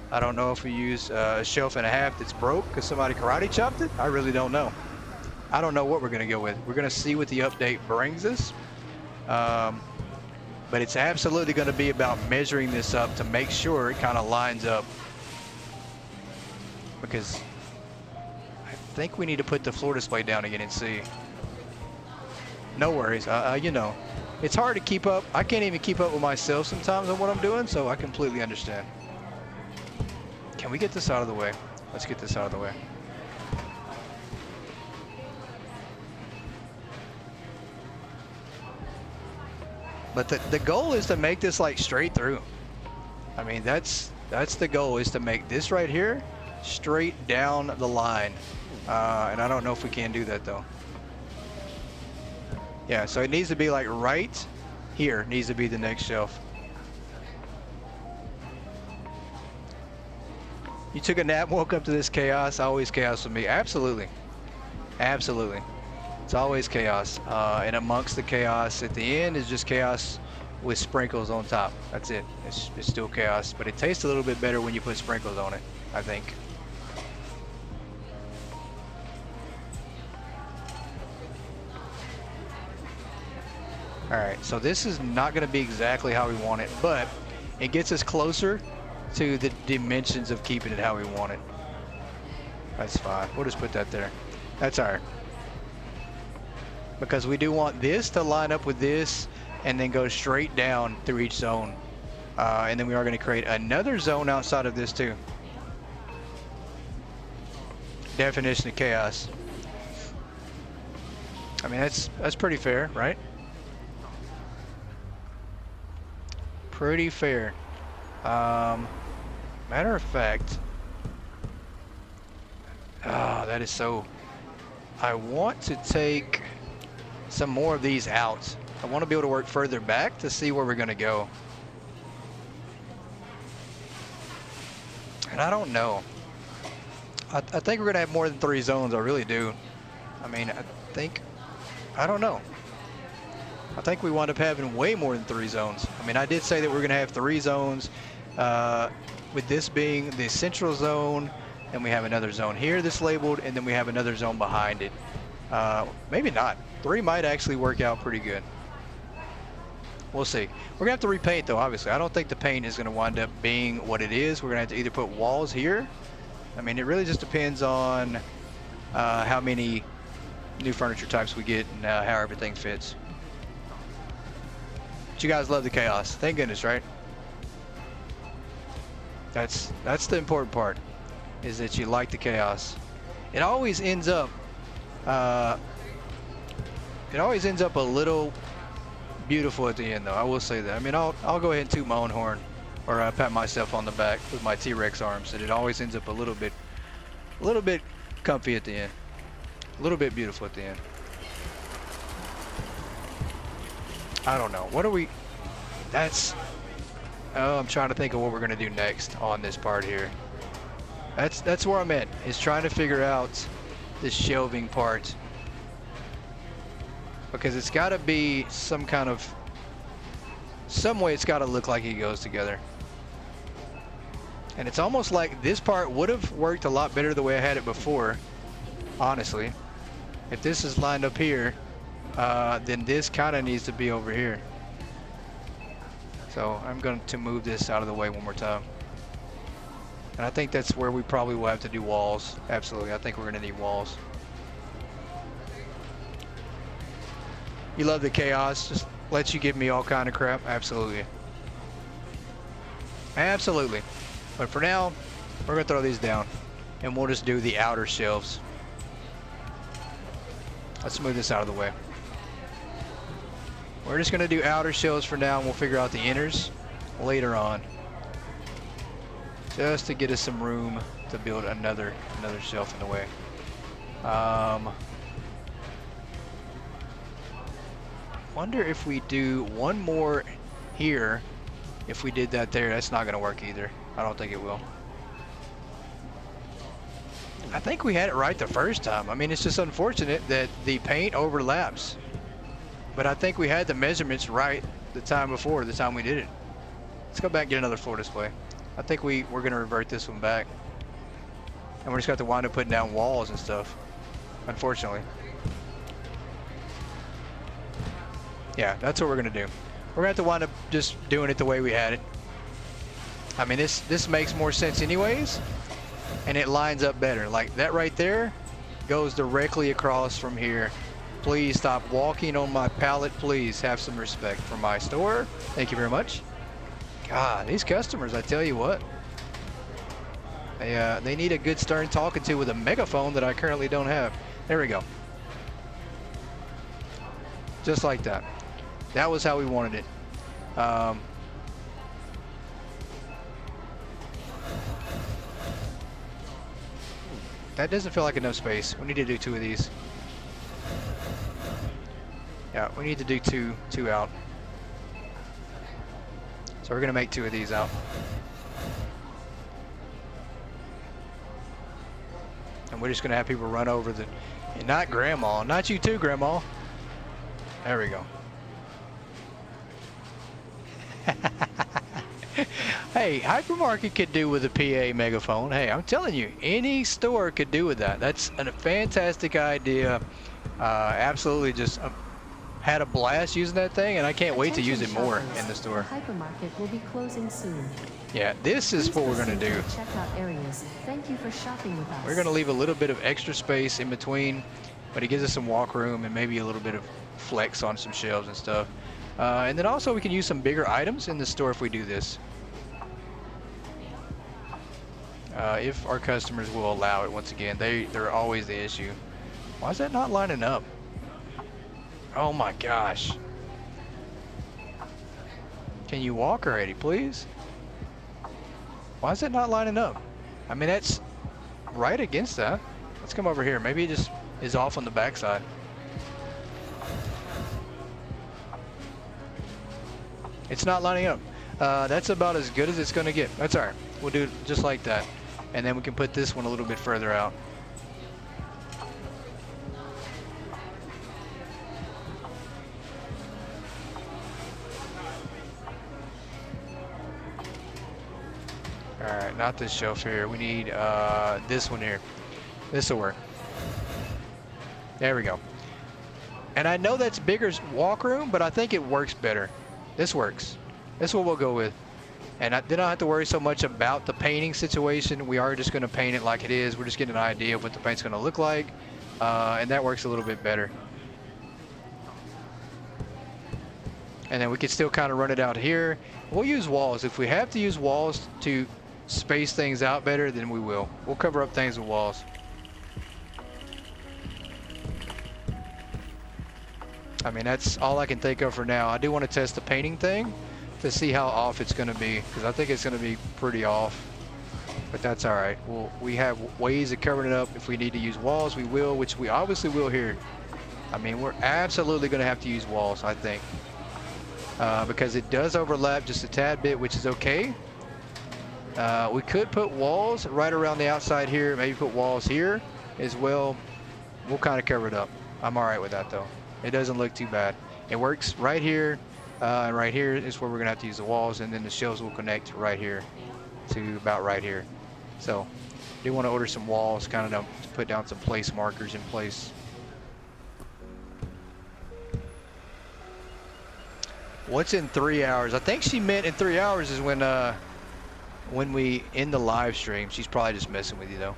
I don't know if we use a shelf and a half that's broke because somebody karate chopped it. I really don't know. I don't know what we're going to go with. We're going to see what the update brings us. But it's absolutely going to be about measuring this up to make sure it kind of lines up. Because I think we need to put the floor display down again and see. No worries. You know, it's hard to keep up. I can't even keep up with myself sometimes on what I'm doing, so I completely understand. Can we get this out of the way? Let's get this out of the way. But the goal is to make this like straight through. I mean, that's the goal, is to make this right here straight down the line. And I don't know if we can do that though. Yeah, so it needs to be like right here needs to be the next shelf. You took a nap, woke up to this chaos. Always chaos with me. Absolutely. Absolutely. It's always chaos. And amongst the chaos at the end is just chaos with sprinkles on top. That's it. It's still chaos, but it tastes a little bit better when you put sprinkles on it, I think. All right, so this is not going to be exactly how we want it, but it gets us closer to the dimensions of keeping it how we want it. That's fine. We'll just put that there. That's all right. Because we do want this to line up with this and then go straight down through each zone. And then we are going to create another zone outside of this too. Definition of chaos. I mean, that's pretty fair, right? Pretty fair. Matter of fact, oh, that is so. I want to take some more of these out. I want to be able to work further back to see where we're going to go. And I don't know. I think we're going to have more than 3 zones. I really do. I mean, I don't know. I think we wound up having way more than 3 zones. I mean, I did say that we're going to have 3 zones, with this being the central zone, and we have another zone here that's labeled, and then we have another zone behind it. Maybe not. 3 might actually work out pretty good. We'll see. We're going to have to repaint, though, obviously. I don't think the paint is going to wind up being what it is. We're going to have to either put walls here. I mean, it really just depends on how many new furniture types we get and how everything fits. But you guys love the chaos. Thank goodness, right? That's the important part, is that you like the chaos. It always ends up a little beautiful at the end, though. I will say that. I mean, I'll go ahead and toot my own horn, or pat myself on the back with my T-Rex arms, that it always ends up a little bit comfy at the end, a little bit beautiful at the end. I don't know. What are we? Oh, I'm trying to think of what we're gonna do next on this part here. That's where I'm at, is trying to figure out this shelving part, because it's got to be some way it's got to look like it goes together. And it's almost like this part would have worked a lot better the way I had it before, honestly. If this is lined up here, then this kind of needs to be over here. So I'm going to move this out of the way one more time. And I think that's where we probably will have to do walls. Absolutely, I think we're going to need walls. You love the chaos, just lets you give me all kind of crap. Absolutely. Absolutely. But for now, we're going to throw these down, and we'll just do the outer shelves. Let's move this out of the way. We're just going to do outer shelves for now, and we'll figure out the inners later on, just to get us some room to build another shelf in the way. Wonder if we do one more here. If we did that there, that's not going to work either. I don't think it will. I think we had it right the first time. I mean, it's just unfortunate that the paint overlaps. But I think we had the measurements right the time before, the time we did it. Let's go back and get another floor display. I think we're going to revert this one back. And we're just going to have to wind up putting down walls and stuff, unfortunately. Yeah, that's what we're going to do. We're going to have to wind up just doing it the way we had it. I mean, this makes more sense anyways, and it lines up better. Like that right there goes directly across from here. Please stop walking on my pallet. Please have some respect for my store. Thank you very much. God, these customers, I tell you what, they need a good stern talking to with a megaphone that I currently don't have. There we go. Just like that. That was how we wanted it. That doesn't feel like enough space. We need to do 2 of these. Yeah, we need to do two out. So we're gonna make 2 of these out. And we're just gonna have people run over the, and not grandma, not you too, grandma. There we go. Hey, Hypermarket could do with a PA megaphone. Hey, I'm telling you, any store could do with that. That's a fantastic idea. Absolutely, just had a blast using that thing, and I can't wait to use it more in the store. Hypermarket will be closing soon. Yeah, this is what we're going to do. Checkout areas. Thank you for shopping with us. We're going to leave a little bit of extra space in between, but it gives us some walk room and maybe a little bit of flex on some shelves and stuff. And then also we can use some bigger items in the store if we do this. If our customers will allow it. Once again, they're always the issue. Why is that not lining up? Oh my gosh. Can you walk already, please? Why is it not lining up? I mean, that's right against that. Let's come over here. Maybe it just is off on the backside. It's not lining up. That's about as good as it's going to get. That's all right. We'll do it just like that. And then we can put this one a little bit further out. All right, not this shelf here. We need this one here. This will work. There we go. And I know that's bigger walk room, but I think it works better. This works. This is what we'll go with. And then I don't have to worry so much about the painting situation. We are just going to paint it like it is. We're just getting an idea of what the paint's going to look like. And that works a little bit better. And then we can still kind of run it out here. We'll use walls. If we have to use walls to space things out better, then we will. We'll cover up things with walls. I mean, that's all I can think of for now. I do want to test the painting thing to see how off it's going to be, because I think it's going to be pretty off. But that's all right. We have ways of covering it up. If we need to use walls, we will, which we obviously will here. I mean, we're absolutely going to have to use walls, I think, because it does overlap just a tad bit, which is okay. We could put walls right around the outside here, maybe put walls here as well. We'll kind of cover it up. I'm all right with that, though. It doesn't look too bad. It works right here, and right here is where we're gonna have to use the walls, and then the shelves will connect right here to about right here. So, I do want to order some walls, kind of to put down some place markers in place. What's in 3 hours? I think she meant in 3 hours is when we end the live stream. She's probably just messing with you though.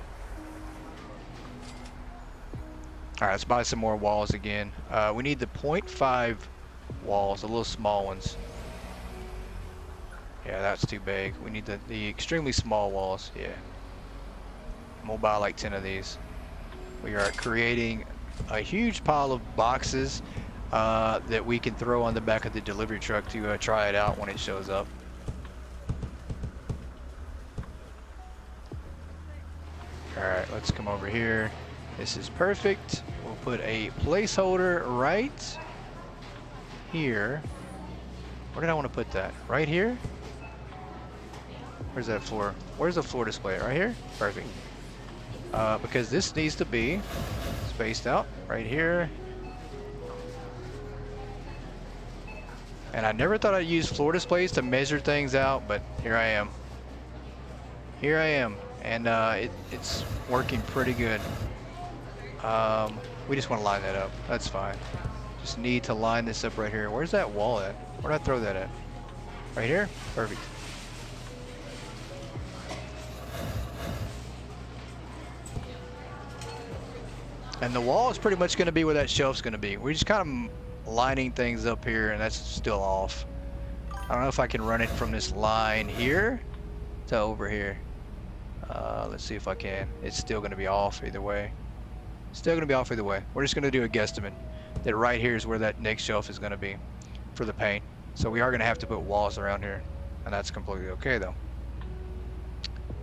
All right, let's buy some more walls again. We need the 0.5 walls, the little small ones. Yeah, that's too big. We need the extremely small walls. Yeah. And we'll buy like 10 of these. We are creating a huge pile of boxes that we can throw on the back of the delivery truck to try it out when it shows up. All right, let's come over here. This is perfect. We'll put a placeholder right here. Where did I want to put that? Right here? Where's that floor? Where's the floor display? Right here? Perfect. Because this needs to be spaced out right here. And I never thought I'd use floor displays to measure things out, but here I am. Here I am. And it's working pretty good. We just want to line that up. That's fine. Just need to line this up right here. Where's that wall at? Where did I throw that at? Right here? Perfect. And the wall is pretty much going to be where that shelf's going to be. We're just kind of lining things up here, and that's still off. I don't know if I can run it from this line here to over here. Let's see if I can. It's still going to be off either way. Still going to be off either way. We're just going to do a guesstimate that right here is where that next shelf is going to be for the paint. So we are going to have to put walls around here, and that's completely okay though.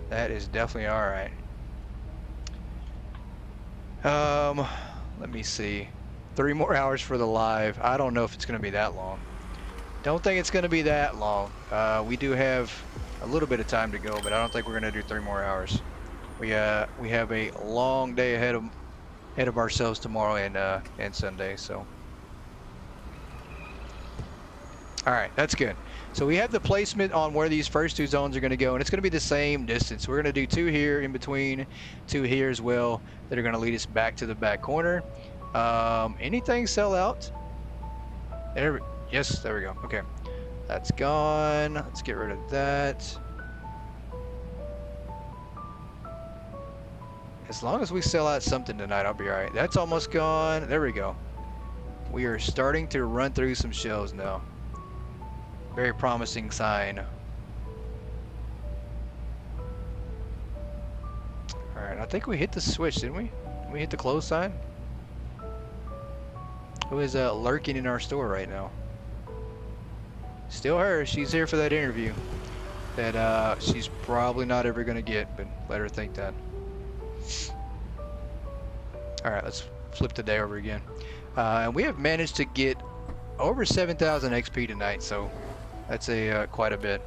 That is definitely all right. Let me see. 3 more hours for the live. I don't know if it's going to be that long. Don't think it's going to be that long. We do have a little bit of time to go, but I don't think we're going to do 3 more hours. We have a long day ahead of ourselves tomorrow and Sunday. So, all right, that's good. So we have the placement on where these first 2 zones are going to go, and it's going to be the same distance. We're going to do 2 here in between, 2 here as well, that are going to lead us back to the back corner. Anything sell out? Yes, there we go. Okay, that's gone. Let's get rid of that. As long as we sell out something tonight, I'll be all right. That's almost gone. There we go. We are starting to run through some shelves now. Very promising sign. All right, I think we hit the switch, didn't we? Did we hit the close sign? Who is lurking in our store right now? Still her. She's here for that interview. that she's probably not ever going to get, but let her think that. All right, let's flip the day over again. And we have managed to get over 7,000 XP tonight, so that's a quite a bit.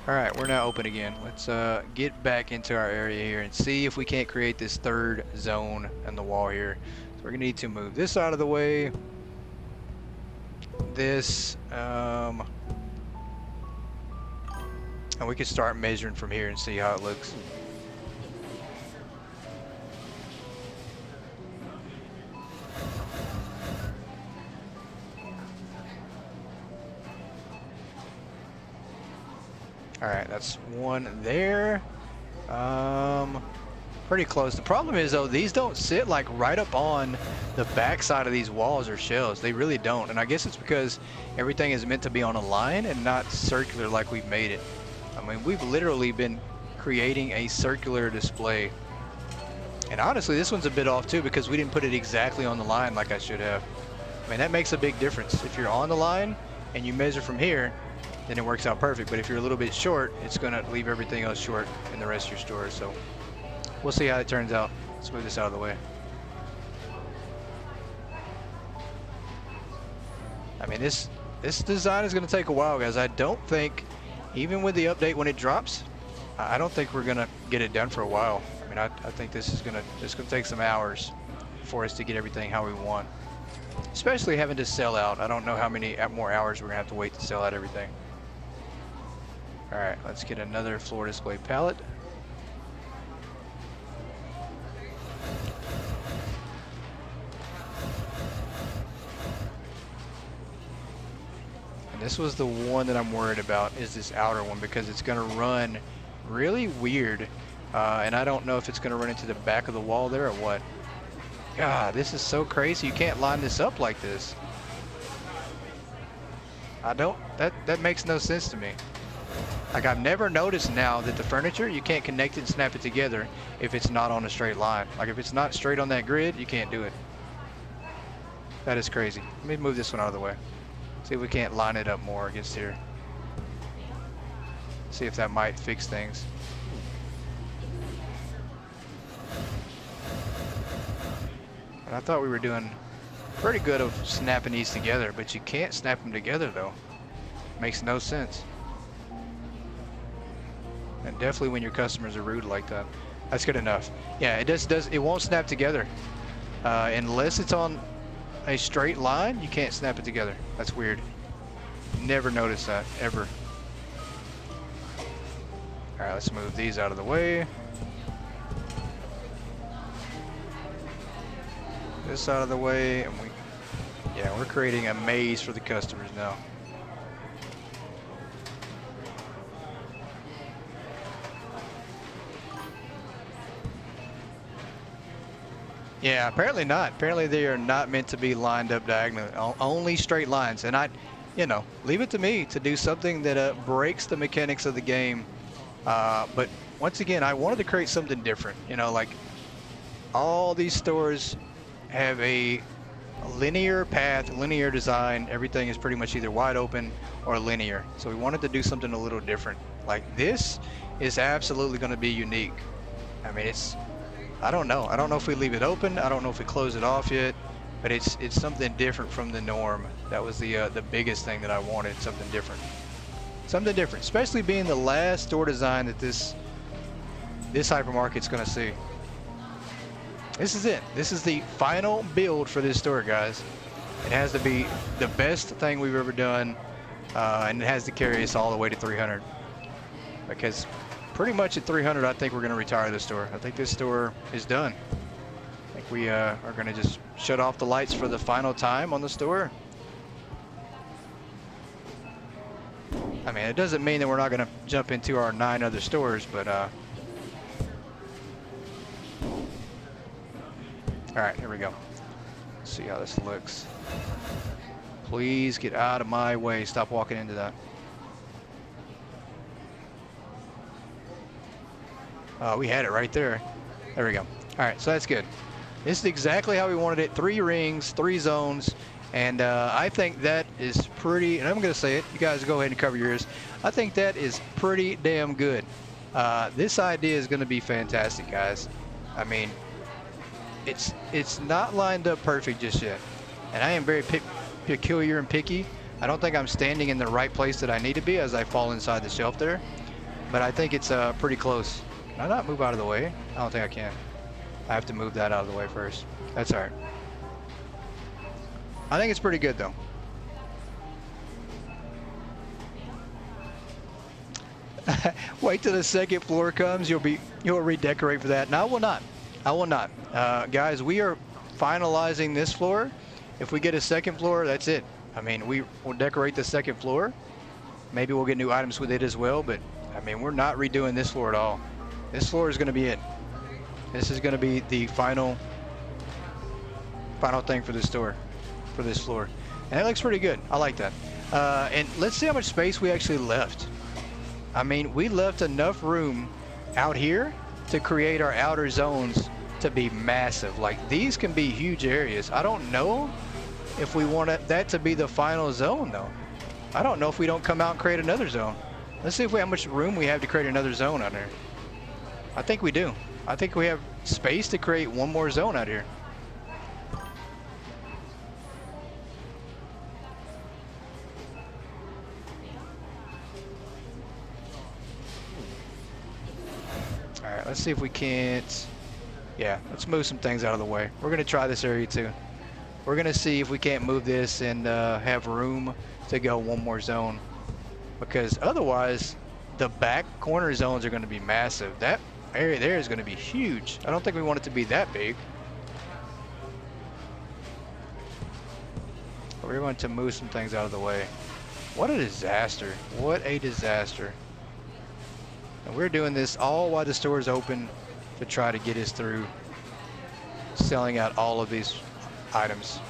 All right, we're now open again. Let's get back into our area here and see if we can't create this third zone on the wall here. So we're gonna need to move this out of the way. This, and we can start measuring from here and see how it looks. All right, that's one there. Pretty close. The problem is though, these don't sit like right up on the back side of these walls or shelves. They really don't. And I guess it's because everything is meant to be on a line and not circular like we've made it. I mean, we've literally been creating a circular display. And honestly, this one's a bit off too because we didn't put it exactly on the line like I should have. I mean, that makes a big difference. If you're on the line and you measure from here, then it works out perfect. But if you're a little bit short, it's gonna leave everything else short in the rest of your store. So we'll see how it turns out. Let's move this out of the way. I mean, this design is gonna take a while, guys. I don't think, even with the update when it drops, I don't think we're gonna get it done for a while. I mean, I think this is gonna take some hours for us to get everything how we want. Especially having to sell out. I don't know how many more hours we're gonna have to wait to sell out everything. All right, let's get another floor display palette. And this was the one that I'm worried about, is this outer one, because it's gonna run really weird. And I don't know if it's gonna run into the back of the wall there or what. God, this is so crazy. You can't line this up like this. That makes no sense to me. Like, I've never noticed now that the furniture, you can't connect it and snap it together if it's not on a straight line. Like, if it's not straight on that grid, you can't do it. That is crazy. Let me move this one out of the way. See if we can't line it up more against here. See if that might fix things. And I thought we were doing pretty good of snapping these together, but you can't snap them together though. Makes no sense. And definitely when your customers are rude like that. That's good enough. Yeah, it won't snap together. Unless it's on a straight line, you can't snap it together. That's weird. Never noticed that, ever. All right, let's move these out of the way. This out of the way, and we're creating a maze for the customers now. Yeah, apparently not. Apparently they are not meant to be lined up diagonally, only straight lines. And leave it to me to do something that breaks the mechanics of the game. But once again, I wanted to create something different. Like all these stores have a linear path, linear design. Everything is pretty much either wide open or linear. So we wanted to do something a little different. Like this is absolutely going to be unique. I mean, I don't know. I don't know if we leave it open. I don't know if we close it off yet, but it's something different from the norm. That was the biggest thing that I wanted, something different. Something different, especially being the last store design that this hypermarket's going to see. This is it. This is the final build for this store, guys. It has to be the best thing we've ever done, and it has to carry us all the way to 300. Because pretty much at 300, I think we're going to retire this store. I think this store is done. I think we are going to just shut off the lights for the final time on the store. I mean, it doesn't mean that we're not going to jump into our 9 other stores, but all right, here we go. Let's see how this looks. Please get out of my way. Stop walking into that. We had it right there. There we go. All right, so that's good. This is exactly how we wanted it. 3 rings, 3 zones, and I think that is pretty, and I'm going to say it, you guys go ahead and cover yours. I think that is pretty damn good. This idea is going to be fantastic, guys. I mean, it's not lined up perfect just yet, and I am very peculiar and picky. I don't think I'm standing in the right place that I need to be as I fall inside the shelf there, but I think it's pretty close. Can I not move out of the way? I don't think I can. I have to move that out of the way first. That's all right. I think it's pretty good though. Wait till the second floor comes. You'll redecorate for that. No, I will not. I will not. Guys, we are finalizing this floor. If we get a second floor, that's it. I mean, we will decorate the second floor. Maybe we'll get new items with it as well, but I mean, we're not redoing this floor at all. This floor is going to be it. This is going to be the final thing for this store, for this floor. And it looks pretty good. I like that. And let's see how much space we actually left. I mean, we left enough room out here to create our outer zones to be massive. Like, these can be huge areas. I don't know if we want that to be the final zone though. I don't know if we don't come out and create another zone. Let's see how much room we have to create another zone out there. I think we do. I think we have space to create one more zone out here. All right, let's see if we can't. Yeah, let's move some things out of the way. We're gonna try this area too. We're gonna see if we can't move this and have room to go one more zone, because otherwise the back corner zones are gonna be massive. That area there is gonna be huge. I don't think we want it to be that big. But we're going to move some things out of the way. What a disaster. What a disaster. And we're doing this all while the store is open to try to get us through selling out all of these items.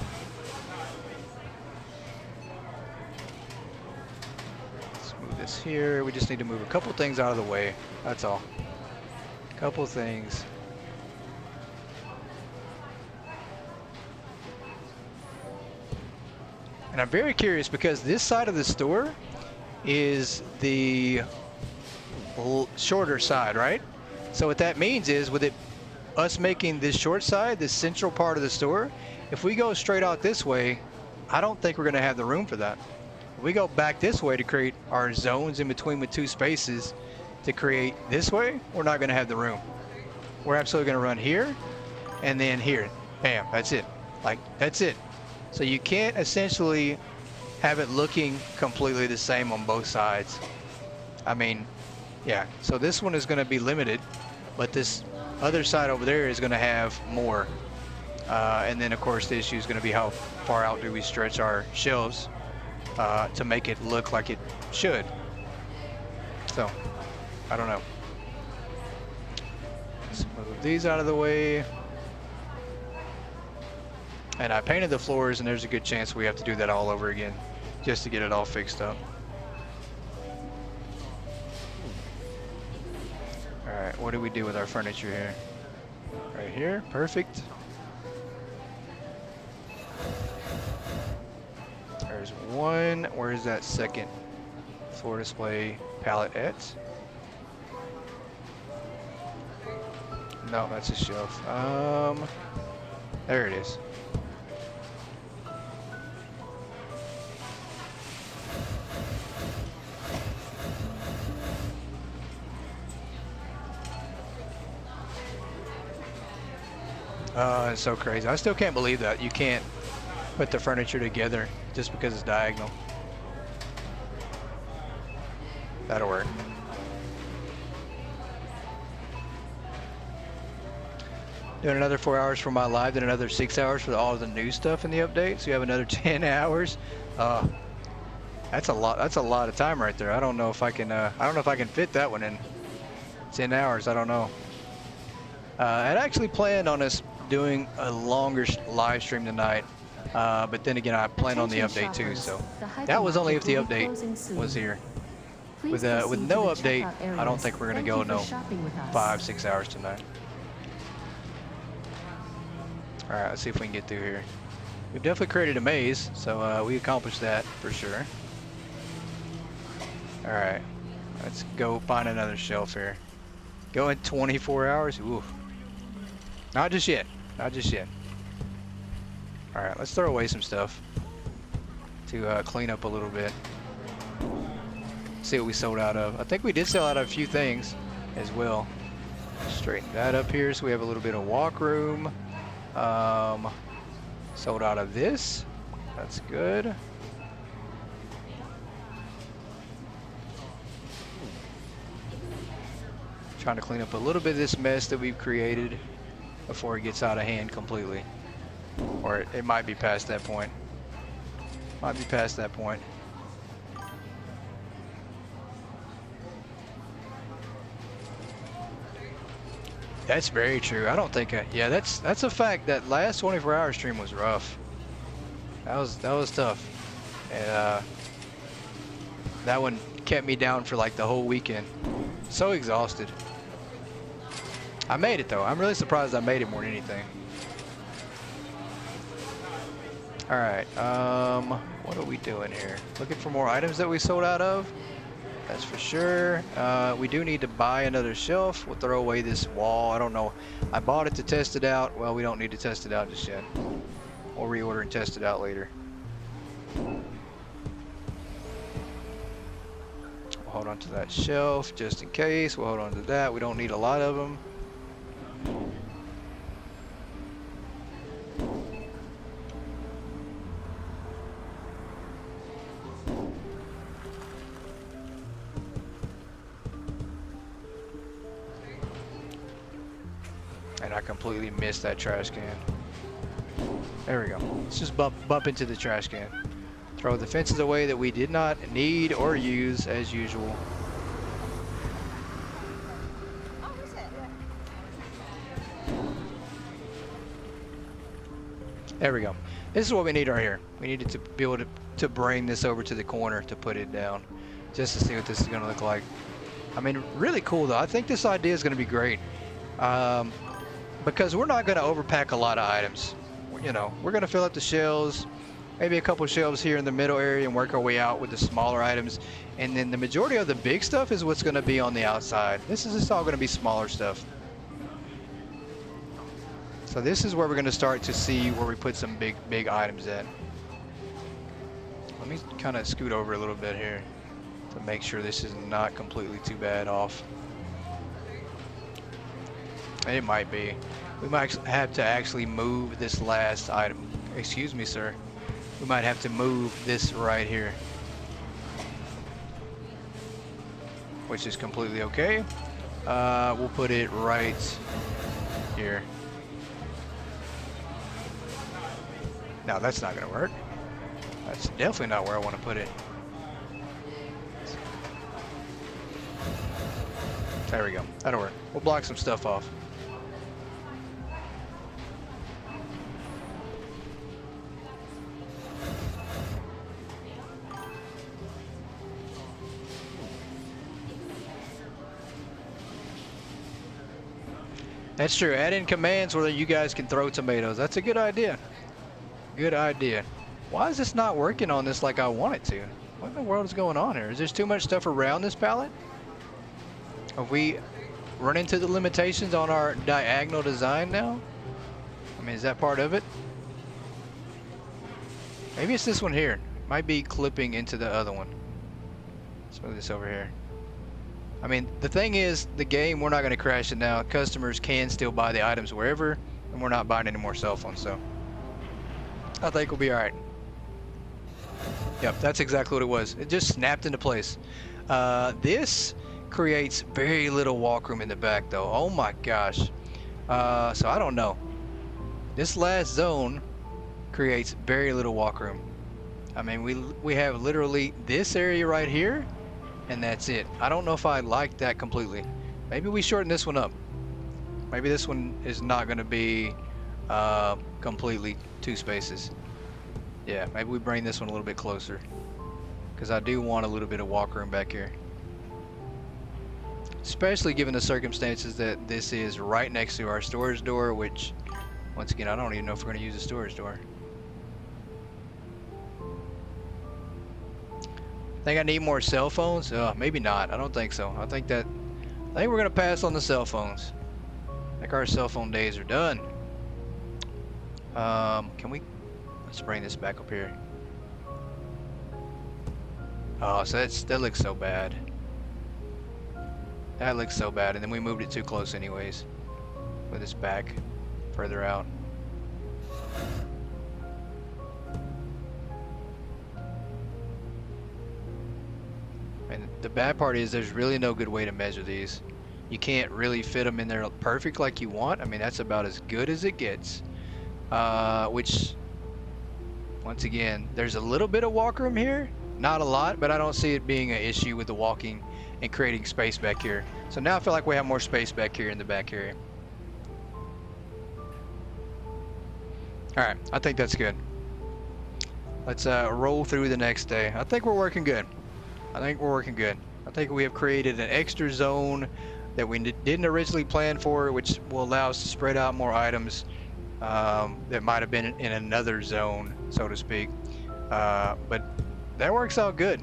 Let's move this here. We just need to move a couple things out of the way. That's all. A couple things. And I'm very curious because this side of the store is the shorter side, right? So what that means is, with us making this short side, this central part of the store, if we go straight out this way, I don't think we're going to have the room for that. If we go back this way to create our zones in between with 2 spaces to create this way, we're not going to have the room. We're absolutely going to run here and then here. Bam, that's it. Like, that's it. So you can't essentially have it looking completely the same on both sides. I mean, yeah, so this one is going to be limited, but this other side over there is going to have more. And then, of course, the issue is going to be how far out do we stretch our shelves to make it look like it should. So, I don't know. Let's move these out of the way. And I painted the floors, and there's a good chance we have to do that all over again just to get it all fixed up. Alright, what do we do with our furniture here? Right here, perfect. There's one. Where's that second floor display palette at? No, that's a shelf. There it is. It's so crazy. I still can't believe that you can't put the furniture together just because it's diagonal. That'll work. Doing another 4 hours for my live, then another 6 hours for all of the new stuff in the update. So you have another 10 hours. That's a lot. That's a lot of time right there. I don't know if I can. I don't know if I can fit that one in 10 hours. I don't know. I'd actually planned on us doing a longer live stream tonight, but then again, I plan on the update too. So that was only if the update was here. Please with proceed no to the update, checkout areas. I don't think we're gonna Thank go you for no shopping with us. 5-6 hours tonight. All right, let's see if we can get through here. We've definitely created a maze, so we accomplished that for sure. All right, let's go find another shelf here. Go in 24 hours? Ooh. Not just yet. Not just yet. All right, let's throw away some stuff to clean up a little bit. See what we sold out of. I think we did sell out of a few things as well. Straighten that up here so we have a little bit of walk room. Sold out of this. That's good. Trying to clean up a little bit of this mess that we've created before it gets out of hand completely. Or it might be past that point. Might be past that point. That's very true. I don't think yeah, that's a fact. That last 24-hour stream was rough. That was tough. And that one kept me down for like the whole weekend. So exhausted. I made it though. I'm really surprised I made it more than anything. All right, what are we doing here? Looking for more items that we sold out of. That's for sure. We do need to buy another shelf. We'll throw away this wall. I don't know. I bought it to test it out. Well, we don't need to test it out just yet. We'll reorder and test it out later. We'll hold on to that shelf just in case. We'll hold on to that. We don't need a lot of them. And I completely missed that trash can. There we go. Let's just bump into the trash can. Throw the fences away that we did not need or use as usual. There we go. This is what we need right here. We needed to be able to bring this over to the corner to put it down, just to see what this is going to look like. I mean, really cool though. I think this idea is going to be great. Because we're not going to overpack a lot of items. You know, we're going to fill up the shelves, maybe a couple shelves here in the middle area and work our way out with the smaller items. And then the majority of the big stuff is what's going to be on the outside. This is just all going to be smaller stuff. So this is where we're going to start to see where we put some big items at. Let me kind of scoot over a little bit here to make sure this is not completely too bad off. It might be. We might have to actually move this last item. Excuse me, sir. We might have to move this right here. Which is completely okay. We'll put it right here. Now that's not gonna work. That's definitely not where I want to put it. There we go. That'll work. We'll block some stuff off. That's true. Add in commands where you guys can throw tomatoes. That's a good idea. Good idea. Why is this not working on this like I want it to? What in the world is going on here? Is there too much stuff around this pallet? Have we run into the limitations on our diagonal design now? I mean, is that part of it? Maybe it's this one here. Might be clipping into the other one. Let's move this over here. I mean, the thing is, the game, we're not going to crash it now. Customers can still buy the items wherever, and we're not buying any more cell phones, so I think we'll be all right. Yep, that's exactly what it was. It just snapped into place. This creates very little walk room in the back, though. Oh my gosh. So I don't know. This last zone creates very little walk room. I mean, we have literally this area right here, and that's it. I don't know if I like that completely. Maybe we shorten this one up. Maybe this one is not going to be completely 2 spaces. Yeah, maybe we bring this one a little bit closer, because I do want a little bit of walk room back here. especially given the circumstances that this is right next to our storage door, which, once again, I don't even know if we're going to use a storage door. Think I need more cell phones? Maybe not. I don't think so. I think we're going to pass on the cell phones. I think our cell phone days are done. Let's bring this back up here. Oh, so that looks so bad. That looks so bad, and then we moved it too close anyways. With this back further out. And the bad part is there's really no good way to measure these. You can't really fit them in there perfect like you want. I mean, that's about as good as it gets. Which, once again, there's a little bit of walk room here. Not a lot, but I don't see it being an issue with the walking and creating space back here. So now I feel like we have more space back here in the back area. Alright, I think that's good. Let's roll through the next day. I think we're working good. I think we have created an extra zone that we didn't originally plan for, which will allow us to spread out more items that might have been in another zone, so to speak. But that works out good.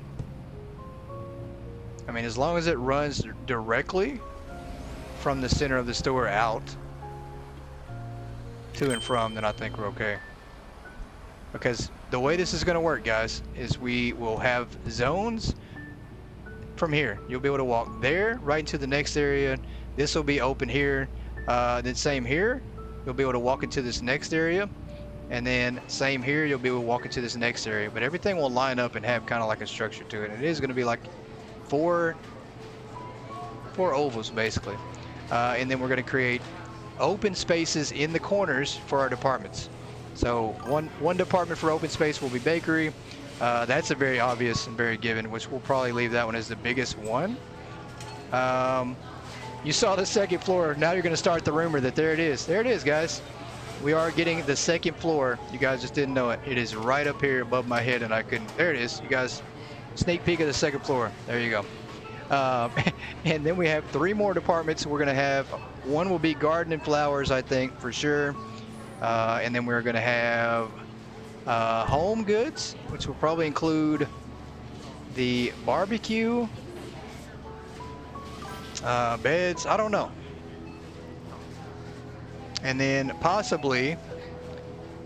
I mean, as long as it runs directly from the center of the store out to and from, then I think we're okay. Because the way this is going to work, guys, is we will have zones from here. You'll be able to walk there right into the next area. This will be open here. Then same here. You'll be able to walk into this next area. And then same here, you'll be able to walk into this next area. But everything will line up and have kind of like a structure to it. And it is going to be like four ovals basically. And then we're going to create open spaces in the corners for our departments. So one department for open space will be bakery. That's a very obvious and very given, which we'll probably leave that one as the biggest one. You saw the second floor. Now you're going to start the rumor that there it is. There it is, guys. We are getting the second floor. You guys just didn't know it. It is right up here above my head, and I couldn't. There it is, you guys. Sneak peek of the second floor. There you go. And then we have 3 more departments. We're going to have one will be garden and flowers, I think, for sure. And then we're going to have home goods, which will probably include the barbecue, beds. I don't know. And then possibly,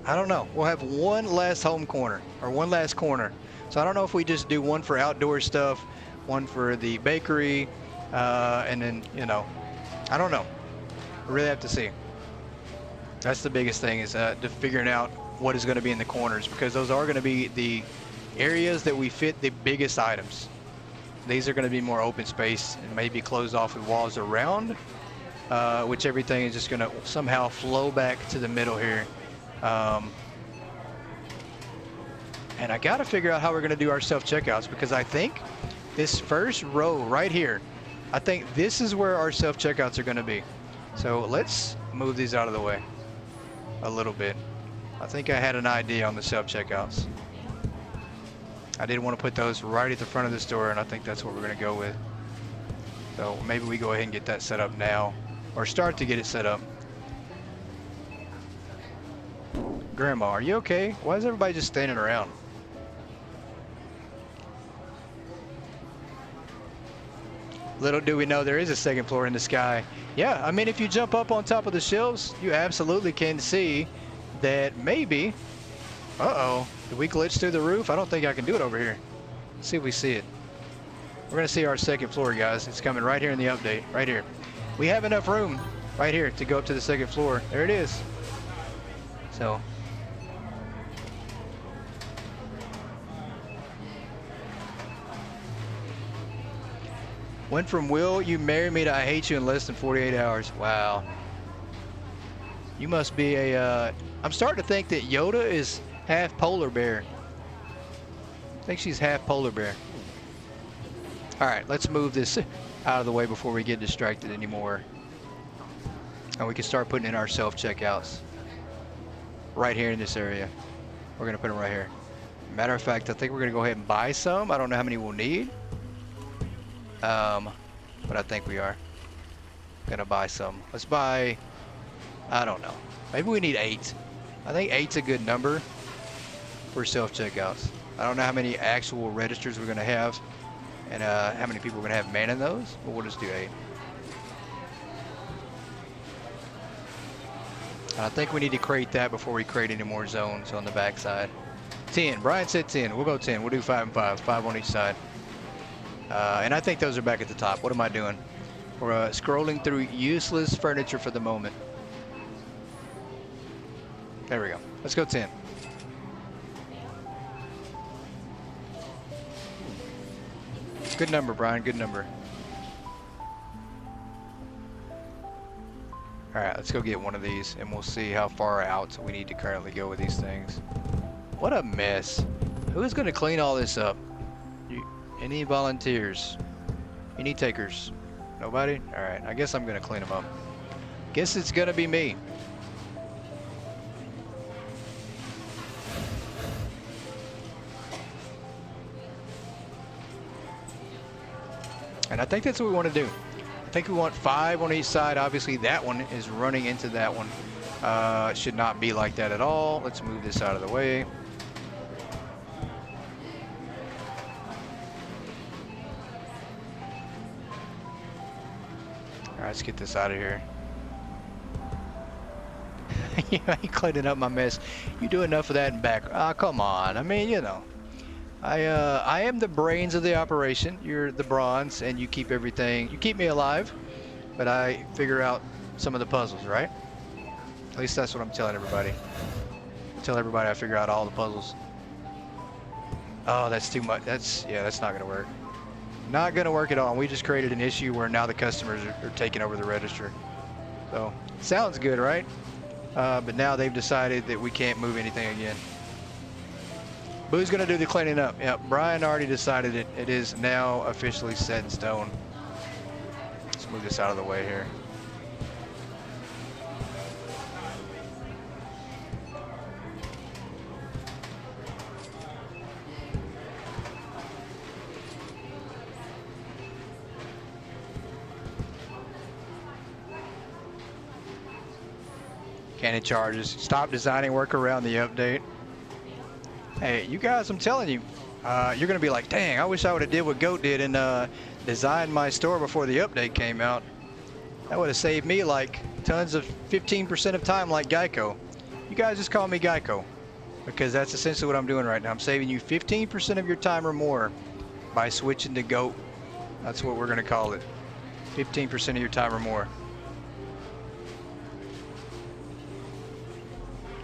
I don't know, we'll have one last home corner or one last corner. So I don't know if we just do one for outdoor stuff, one for the bakery, and then, you know, I don't know. We really have to see. That's the biggest thing, is figuring out what is going to be in the corners, because those are going to be the areas that we fit the biggest items. These are going to be more open space and maybe closed off with walls around, which everything is just going to somehow flow back to the middle here. And I got to figure out how we're going to do our self-checkouts, because I think this first row right here, I think this is where our self-checkouts are going to be. So let's move these out of the way a little bit. I think I had an idea on the self-checkouts. I did want to put those right at the front of the store, and I think that's what we're going to go with. So maybe we go ahead and get that set up now, or start to get it set up. Grandma, are you okay? Why is everybody just standing around? Little do we know there is a second floor in the sky. Yeah, I mean, if you jump up on top of the shelves, you absolutely can see that maybe... Uh-oh, did we glitch through the roof? I don't think I can do it over here. Let's see if we see it. We're gonna see our second floor, guys. It's coming right here in the update, right here. We have enough room right here to go up to the second floor. There it is. So... went from will you marry me to I hate you in less than 48 hours. Wow. You must be a, I'm starting to think that Yoda is half polar bear. I think she's half polar bear. All right, let's move this out of the way before we get distracted anymore. And we can start putting in our self-checkouts right here in this area. We're gonna put them right here. Matter of fact, I think we're gonna go ahead and buy some. I don't know how many we'll need. but I think we are. Gonna buy some. Let's buy, I don't know. Maybe we need 8. I think 8's a good number for self-checkouts. I don't know how many actual registers we're gonna have and how many people we're gonna have manning those, but we'll just do 8. And I think we need to create that before we create any more zones on the backside. 10. Brian said 10. We'll go 10. We'll do 5 and 5. 5 on each side. And I think those are back at the top. What am I doing? We're scrolling through useless furniture for the moment. There we go. Let's go 10. Good number, Brian. Good number. All right, let's go get one of these, and we'll see how far out we need to currently go with these things. What a mess. Who's going to clean all this up? Any volunteers? Any takers? Nobody? All right, I guess I'm going to clean them up. Guess it's going to be me. And I think that's what we want to do. I think we want 5 on each side. Obviously, that one is running into that one. It should not be like that at all. Let's move this out of the way. All right, let's get this out of here. You ain't cleaning up my mess. You do enough of that in back. Ah, come on. I mean, you know. I am the brains of the operation. You're the bronze, and you keep everything. You keep me alive, but I figure out some of the puzzles, right? At least that's what I'm telling everybody. Tell everybody I figure out all the puzzles. Oh, that's too much. That's not gonna work. Not gonna work at all. We just created an issue where now the customers are taking over the register. So sounds good, right? But now they've decided that we can't move anything again. Who's gonna do the cleaning up? Yeah, Brian already decided it. It is now officially set in stone. Let's move this out of the way here. Cannon charges. Stop designing work around the update. Hey, you guys, I'm telling you, you're gonna be like, dang, I wish I would have did what Goat did and designed my store before the update came out. That would have saved me like tons of 15% of time like Geico. You guys just call me Geico because that's essentially what I'm doing right now. I'm saving you 15% of your time or more by switching to Goat. That's what we're gonna call it. 15% of your time or more.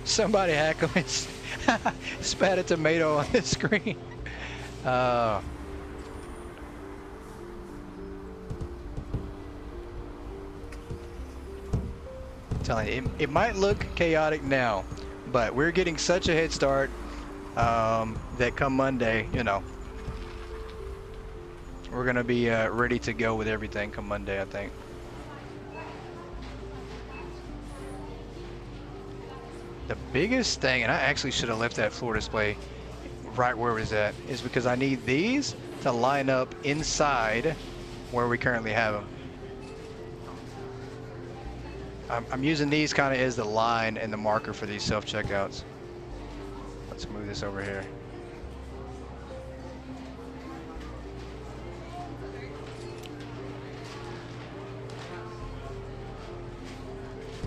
Somebody hack them and spat a tomato on the screen. Telling you, it might look chaotic now, but we're getting such a head start that come Monday, you know, we're gonna be ready to go with everything come Monday, I think. The biggest thing, and I actually should have left that floor display right where it was at, is because I need these to line up inside where we currently have them. I'm using these kind of as the line and the marker for these self-checkouts. Let's move this over here.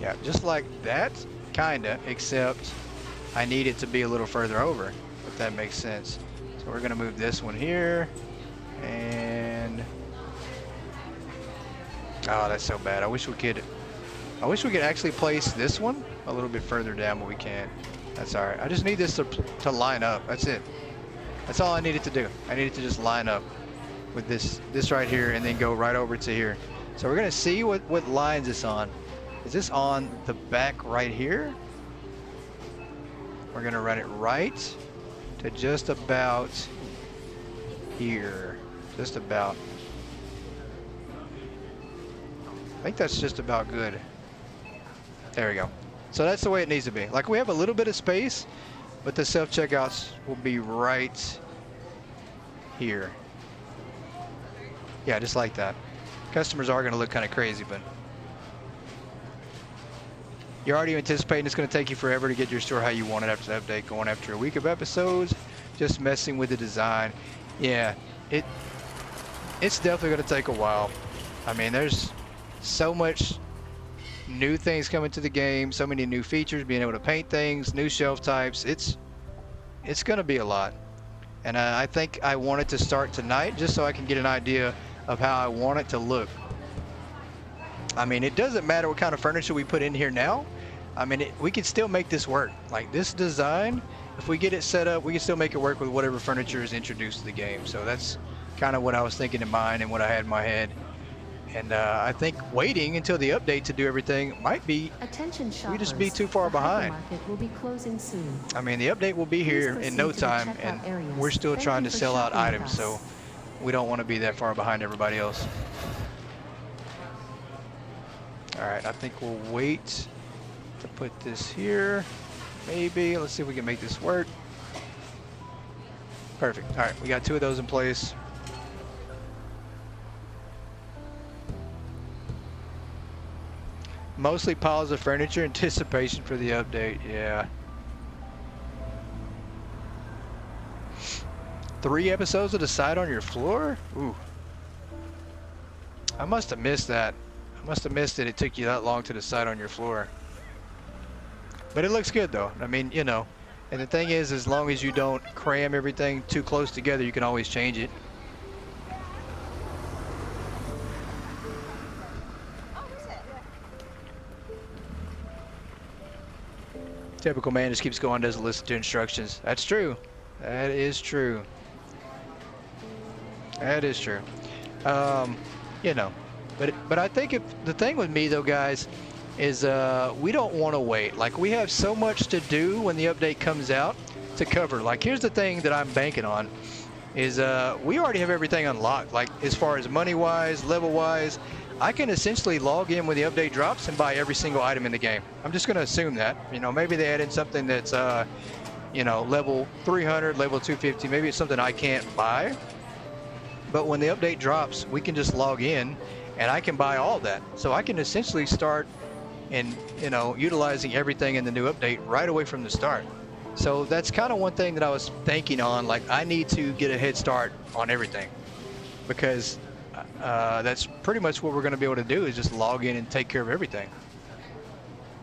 Yeah, just like that. Kinda, except I need it to be a little further over, if that makes sense. So we're gonna move this one here, and oh, that's so bad. I wish we could actually place this one a little bit further down, but we can't. That's all right. I just need this to line up. That's it. That's all I needed to do. I needed to just line up with this right here, and then go right over to here. So we're gonna see what lines it's on. Is this on the back right here? We're gonna run it right to just about here. Just about. I think that's just about good. There we go. So that's the way it needs to be. Like, we have a little bit of space, but the self-checkouts will be right here. Yeah, just like that. Customers are going to look kind of crazy, but you're already anticipating it's going to take you forever to get your store how you want it after the update, going after a week of episodes, just messing with the design. Yeah, it's definitely going to take a while. I mean, there's so much new things coming to the game, so many new features, being able to paint things, new shelf types. It's going to be a lot. And I think I want it to start tonight just so I can get an idea of how I want it to look. I mean, it doesn't matter what kind of furniture we put in here now. I mean, we can still make this work. Like this design, if we get it set up, we can still make it work with whatever furniture is introduced to the game. So that's kind of what I was thinking in mind and what I had in my head. And I think waiting until the update to do everything might be, Attention shoppers, we just be too far behind. Hypermarket will be closing soon. I mean, the update will be here in no time, and we're still trying to sell out items, so we don't want to be that far behind everybody else. All right, I think we'll wait to put this here. Maybe, let's see if we can make this work. Perfect. All right, we got 2 of those in place. Mostly piles of furniture, anticipation for the update, yeah. 3 episodes of Decide on your floor? Ooh. I must have missed that. I must have missed it took you that long to decide on your floor. But it looks good though. I mean, you know. And the thing is, as long as you don't cram everything too close together, you can always change it. Typical man just keeps going, doesn't listen to instructions. That's true. That is true. That is true. You know, but I think if the thing with me though, guys, is we don't want to wait. Like we have so much to do when the update comes out to cover. Like here's the thing that I'm banking on is we already have everything unlocked. Like as far as money wise, level wise, I can essentially log in when the update drops and buy every single item in the game. I'm just going to assume that, you know, maybe they add in something that's, you know, level 300, level 250. Maybe it's something I can't buy. But when the update drops, we can just log in and I can buy all that. So I can essentially start and, you know, utilizing everything in the new update right away from the start. So that's kind of one thing that I was thinking on, like I need to get a head start on everything because that's pretty much what we're going to be able to do is just log in and take care of everything.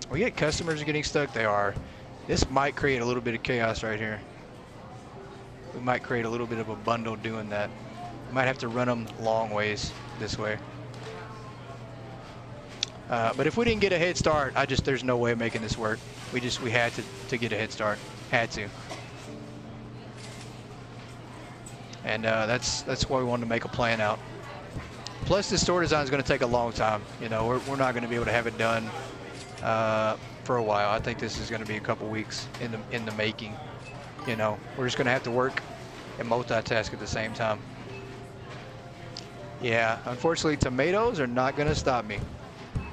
We get customers getting stuck. They are. This might create a little bit of chaos right here. We might create a little bit of a bundle doing that. We might have to run them long ways this way. But if we didn't get a head start, there's no way of making this work. We had to get a head start. Had to. And that's why we wanted to make a plan out. Plus, this store design is going to take a long time. You know, we're not going to be able to have it done for a while. I think this is going to be a couple weeks in the making. You know, we're just going to have to work and multitask at the same time. Yeah, unfortunately, tomatoes are not going to stop me.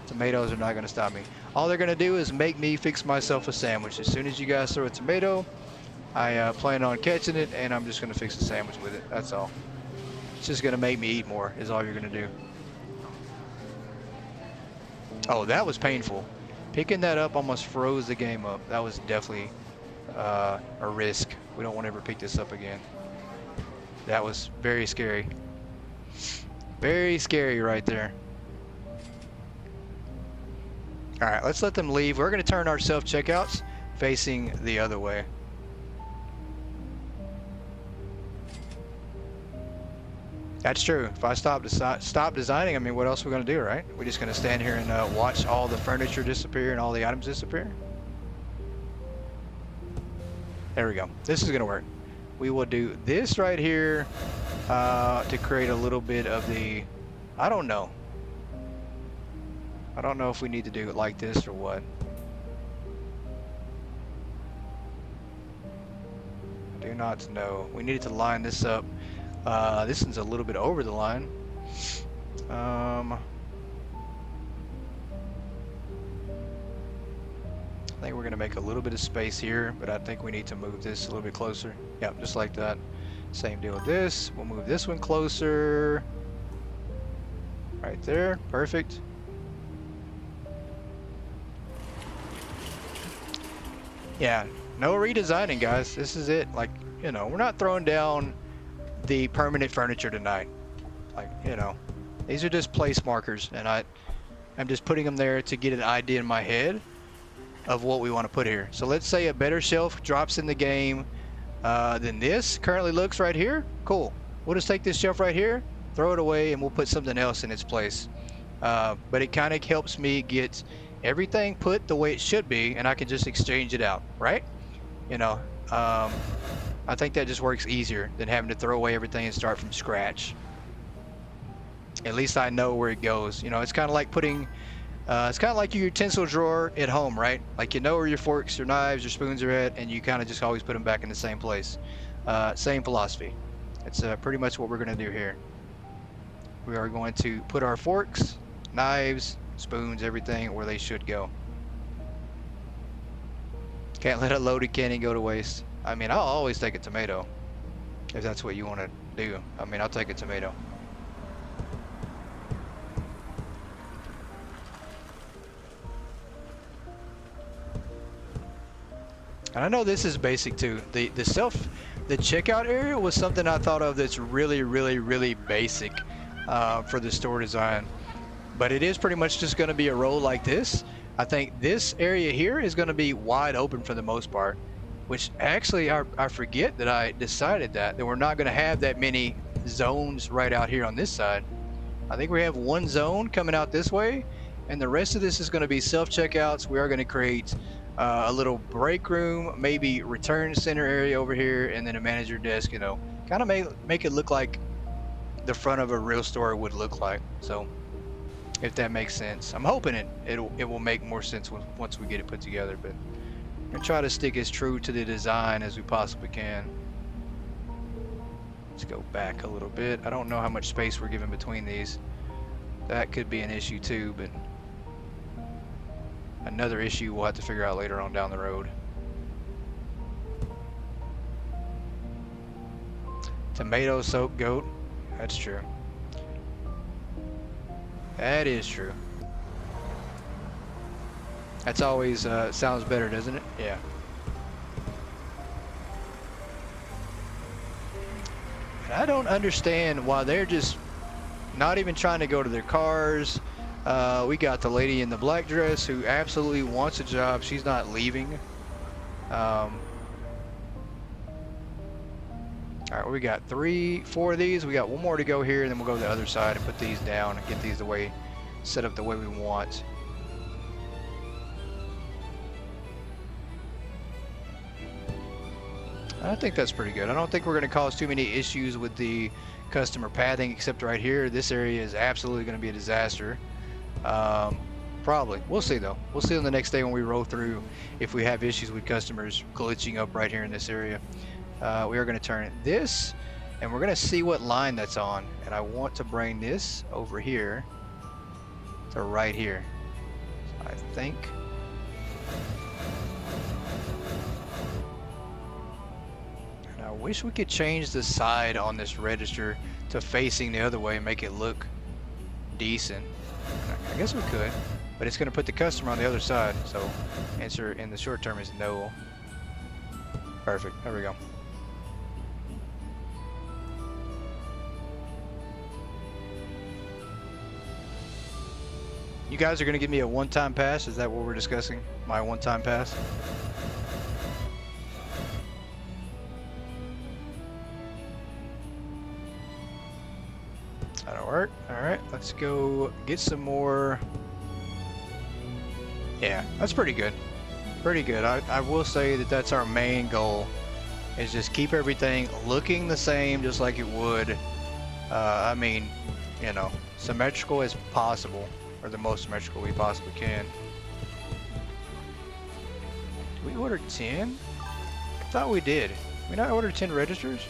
Tomatoes are not going to stop me. All they're going to do is make me fix myself a sandwich. As soon as you guys throw a tomato, I plan on catching it, and I'm just going to fix a sandwich with it. That's all. It's just going to make me eat more is all you're going to do. Oh, that was painful. Picking that up almost froze the game up. That was definitely a risk. We don't want to ever pick this up again. That was very scary. Very scary right there. All right, let's let them leave. We're going to turn our self-checkouts facing the other way. That's true. If I stop designing, I mean, what else are we going to do, right? We're just going to stand here and watch all the furniture disappear and all the items disappear. There we go. This is going to work. We will do this right here to create a little bit of the, I don't know. I don't know if we need to do it like this or what. I do not know. We needed to line this up. This one's a little bit over the line. I think we're going to make a little bit of space here, but I think we need to move this a little bit closer. Yep, just like that. Same deal with this. We'll move this one closer. Right there, perfect. Yeah, no redesigning, guys. This is it. Like, you know, we're not throwing down the permanent furniture tonight. Like, you know, these are just place markers, and I'm just putting them there to get an idea in my head of what we want to put here. So let's say a better shelf drops in the game than this currently looks right here. Cool. We'll just take this shelf right here, throw it away, and we'll put something else in its place. But it kind of helps me get everything put the way it should be, and I can just exchange it out, right? You know, I think that just works easier than having to throw away everything and start from scratch. At least I know where it goes. You know, it's kind of like putting, it's kind of like your utensil drawer at home, right? Like, you know where your forks, your knives, your spoons are at, and you kind of just always put them back in the same place. Same philosophy. It's pretty much what we're going to do here. We are going to put our forks, knives, spoons, everything where they should go. Can't let a loaded candy go to waste. I mean, I'll always take a tomato if that's what you want to do. I mean, I'll take a tomato. And I know this is basic too. The checkout area was something I thought of that's really basic for the store design. But it is pretty much just going to be a row like this. I think this area here is going to be wide open for the most part, which actually I forget that I decided that we're not going to have that many zones right out here on this side. I think we have one zone coming out this way, and the rest of this is going to be self-checkouts. We are going to create a little break room, maybe return center area over here, and then a manager desk, you know, kind of make it look like the front of a real store would look like. So if that makes sense, I'm hoping it will make more sense once we get it put together, but I'm gonna try to stick as true to the design as we possibly can. Let's go back a little bit. I don't know how much space we're giving between these. That could be an issue too, but another issue we'll have to figure out later on down the road. Tomato soaked goat. That's true. That is true. That's always sounds better, doesn't it? Yeah. And I don't understand why they're just not even trying to go to their cars. We got the lady in the black dress who absolutely wants a job. She's not leaving. All right, we got 4 of these. We got one more to go here, and then we'll go to the other side and put these down and get these set up the way we want. I think that's pretty good. I don't think we're going to cause too many issues with the customer pathing, except right here. This area is absolutely going to be a disaster. Probably. We'll see though. We'll see on the next day when we roll through if we have issues with customers glitching up right here in this area. We are going to turn this, and we're going to see what line that's on. And I want to bring this over here to right here. So I think. And I wish we could change the side on this register to facing the other way and make it look decent. I guess we could, but it's going to put the customer on the other side. So answer in the short term is no. Perfect. There we go. You guys are going to give me a one-time pass? Is that what we're discussing? My one-time pass? That'll work. Alright, let's go get some more. Yeah, that's pretty good. Pretty good. I will say that that's our main goal, is just keep everything looking the same, just like it would. I mean, you know, symmetrical as possible, or the most symmetrical we possibly can. Did we order 10? I thought we did. We not order 10 registers?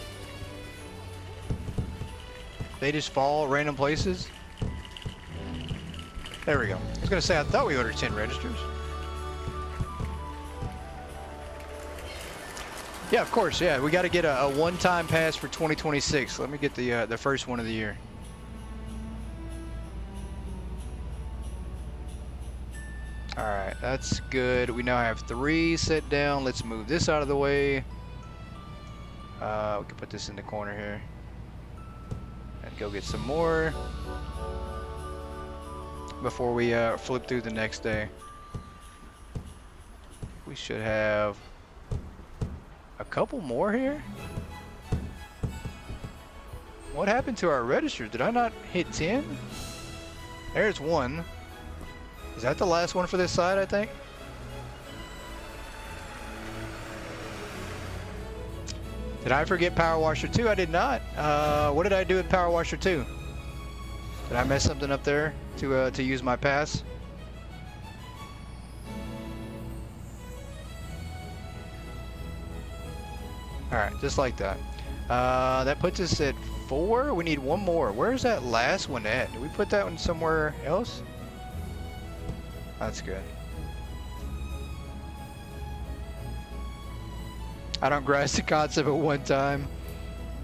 They just fall random places? There we go. I was gonna say, I thought we ordered 10 registers. Yeah, of course, yeah. We gotta get a one-time pass for 2026. Let me get the first one of the year. All right, that's good. We now have 3 set down. Let's move this out of the way. We can put this in the corner here and go get some more before we flip through the next day. We should have a couple more here. What happened to our registers? Did I not hit 10? There's one. Is that the last one for this side, I think? Did I forget Power Washer 2? I did not. What did I do with Power Washer 2? Did I mess something up there to use my pass? Alright, just like that. That puts us at 4. We need one more. Where's that last one at? Did we put that one somewhere else? That's good. I don't grasp the concept at one time.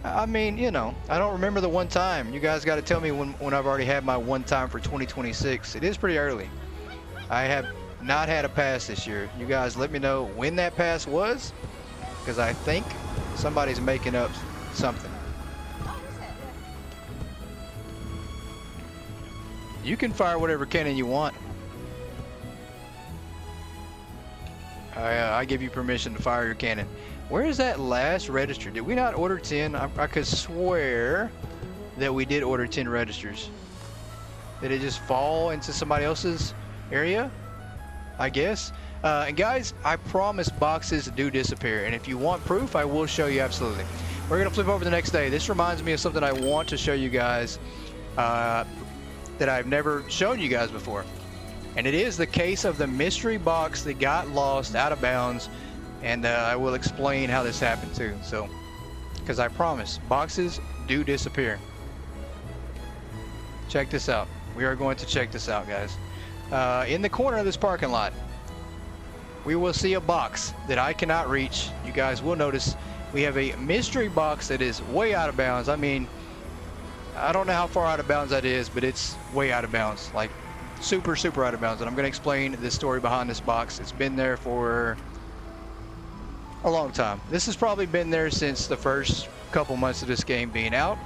I mean, you know, I don't remember the one time. You guys got to tell me when I've already had my one time for 2026. It is pretty early. I have not had a pass this year. You guys let me know when that pass was, because I think somebody's making up something. You can fire whatever cannon you want. I give you permission to fire your cannon. Where is that last register? Did we not order 10? I could swear that we did order 10 registers. Did it just fall into somebody else's area? I guess. And guys, I promise boxes do disappear. And if you want proof, I will show you absolutely. We're going to flip over the next day. This reminds me of something I want to show you guys that I've never shown you guys before. And it is the case of the mystery box that got lost out of bounds. And I will explain how this happened too. So, because I promise, boxes do disappear. Check this out. We are going to check this out, guys. In the corner of this parking lot, we will see a box that I cannot reach. You guys will notice we have a mystery box that is way out of bounds. I mean, I don't know how far out of bounds that is, but it's way out of bounds. Like, super, super out of bounds. And I'm going to explain the story behind this box. It's been there for a long time. This has probably been there since the first couple months of this game being out.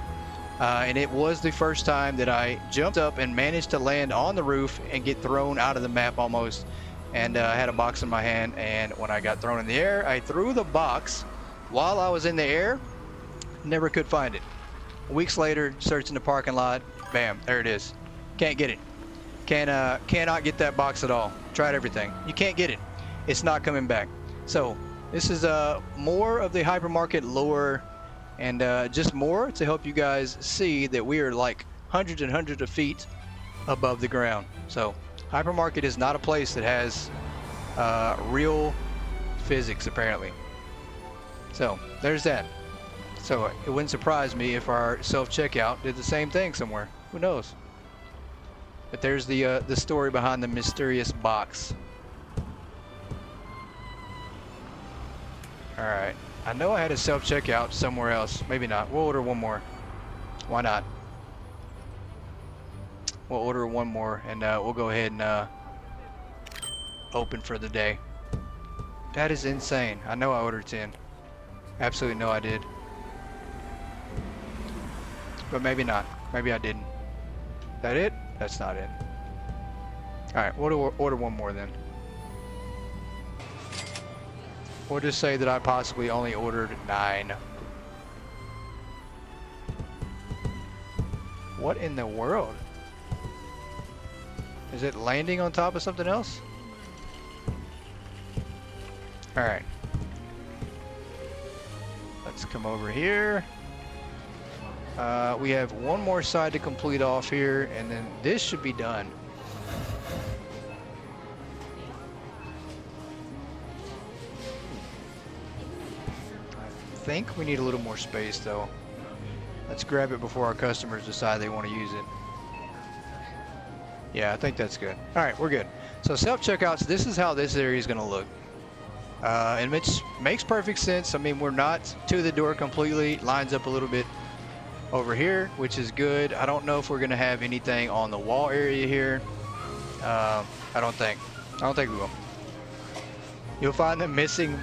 And it was the first time that I jumped up and managed to land on the roof and get thrown out of the map almost. And I had a box in my hand, and when I got thrown in the air, I threw the box while I was in the air. Never could find it. Weeks later, searching the parking lot, bam, there it is. Can't get it. Cannot get that box at all. Tried everything. You can't get it. It's not coming back. So this is more of the hypermarket lore, and just more to help you guys see that we are like hundreds and hundreds of feet above the ground. So hypermarket is not a place that has real physics, apparently. So there's that. So it wouldn't surprise me if our self-checkout did the same thing somewhere. Who knows? But there's the story behind the mysterious box. All right. I know I had a self-checkout somewhere else. Maybe not. We'll order one more. Why not? We'll order one more, and we'll go ahead and open for the day. That is insane. I know I ordered 10. Absolutely know I did. But maybe not. Maybe I didn't. That it? That's not it. Alright, we'll order one more then. We'll just say that I possibly only ordered 9. What in the world? Is it landing on top of something else? Alright. Let's come over here. We have one more side to complete off here, and then this should be done. I think we need a little more space though. Let's grab it before our customers decide they want to use it. Yeah, I think that's good. All right, we're good. So self-checkouts, this is how this area is going to look. And it makes perfect sense. I mean, we're not to the door completely. Lines up a little bit over here, which is good. I don't know if we're going to have anything on the wall area here. I don't think. I don't think we will. You'll find them missing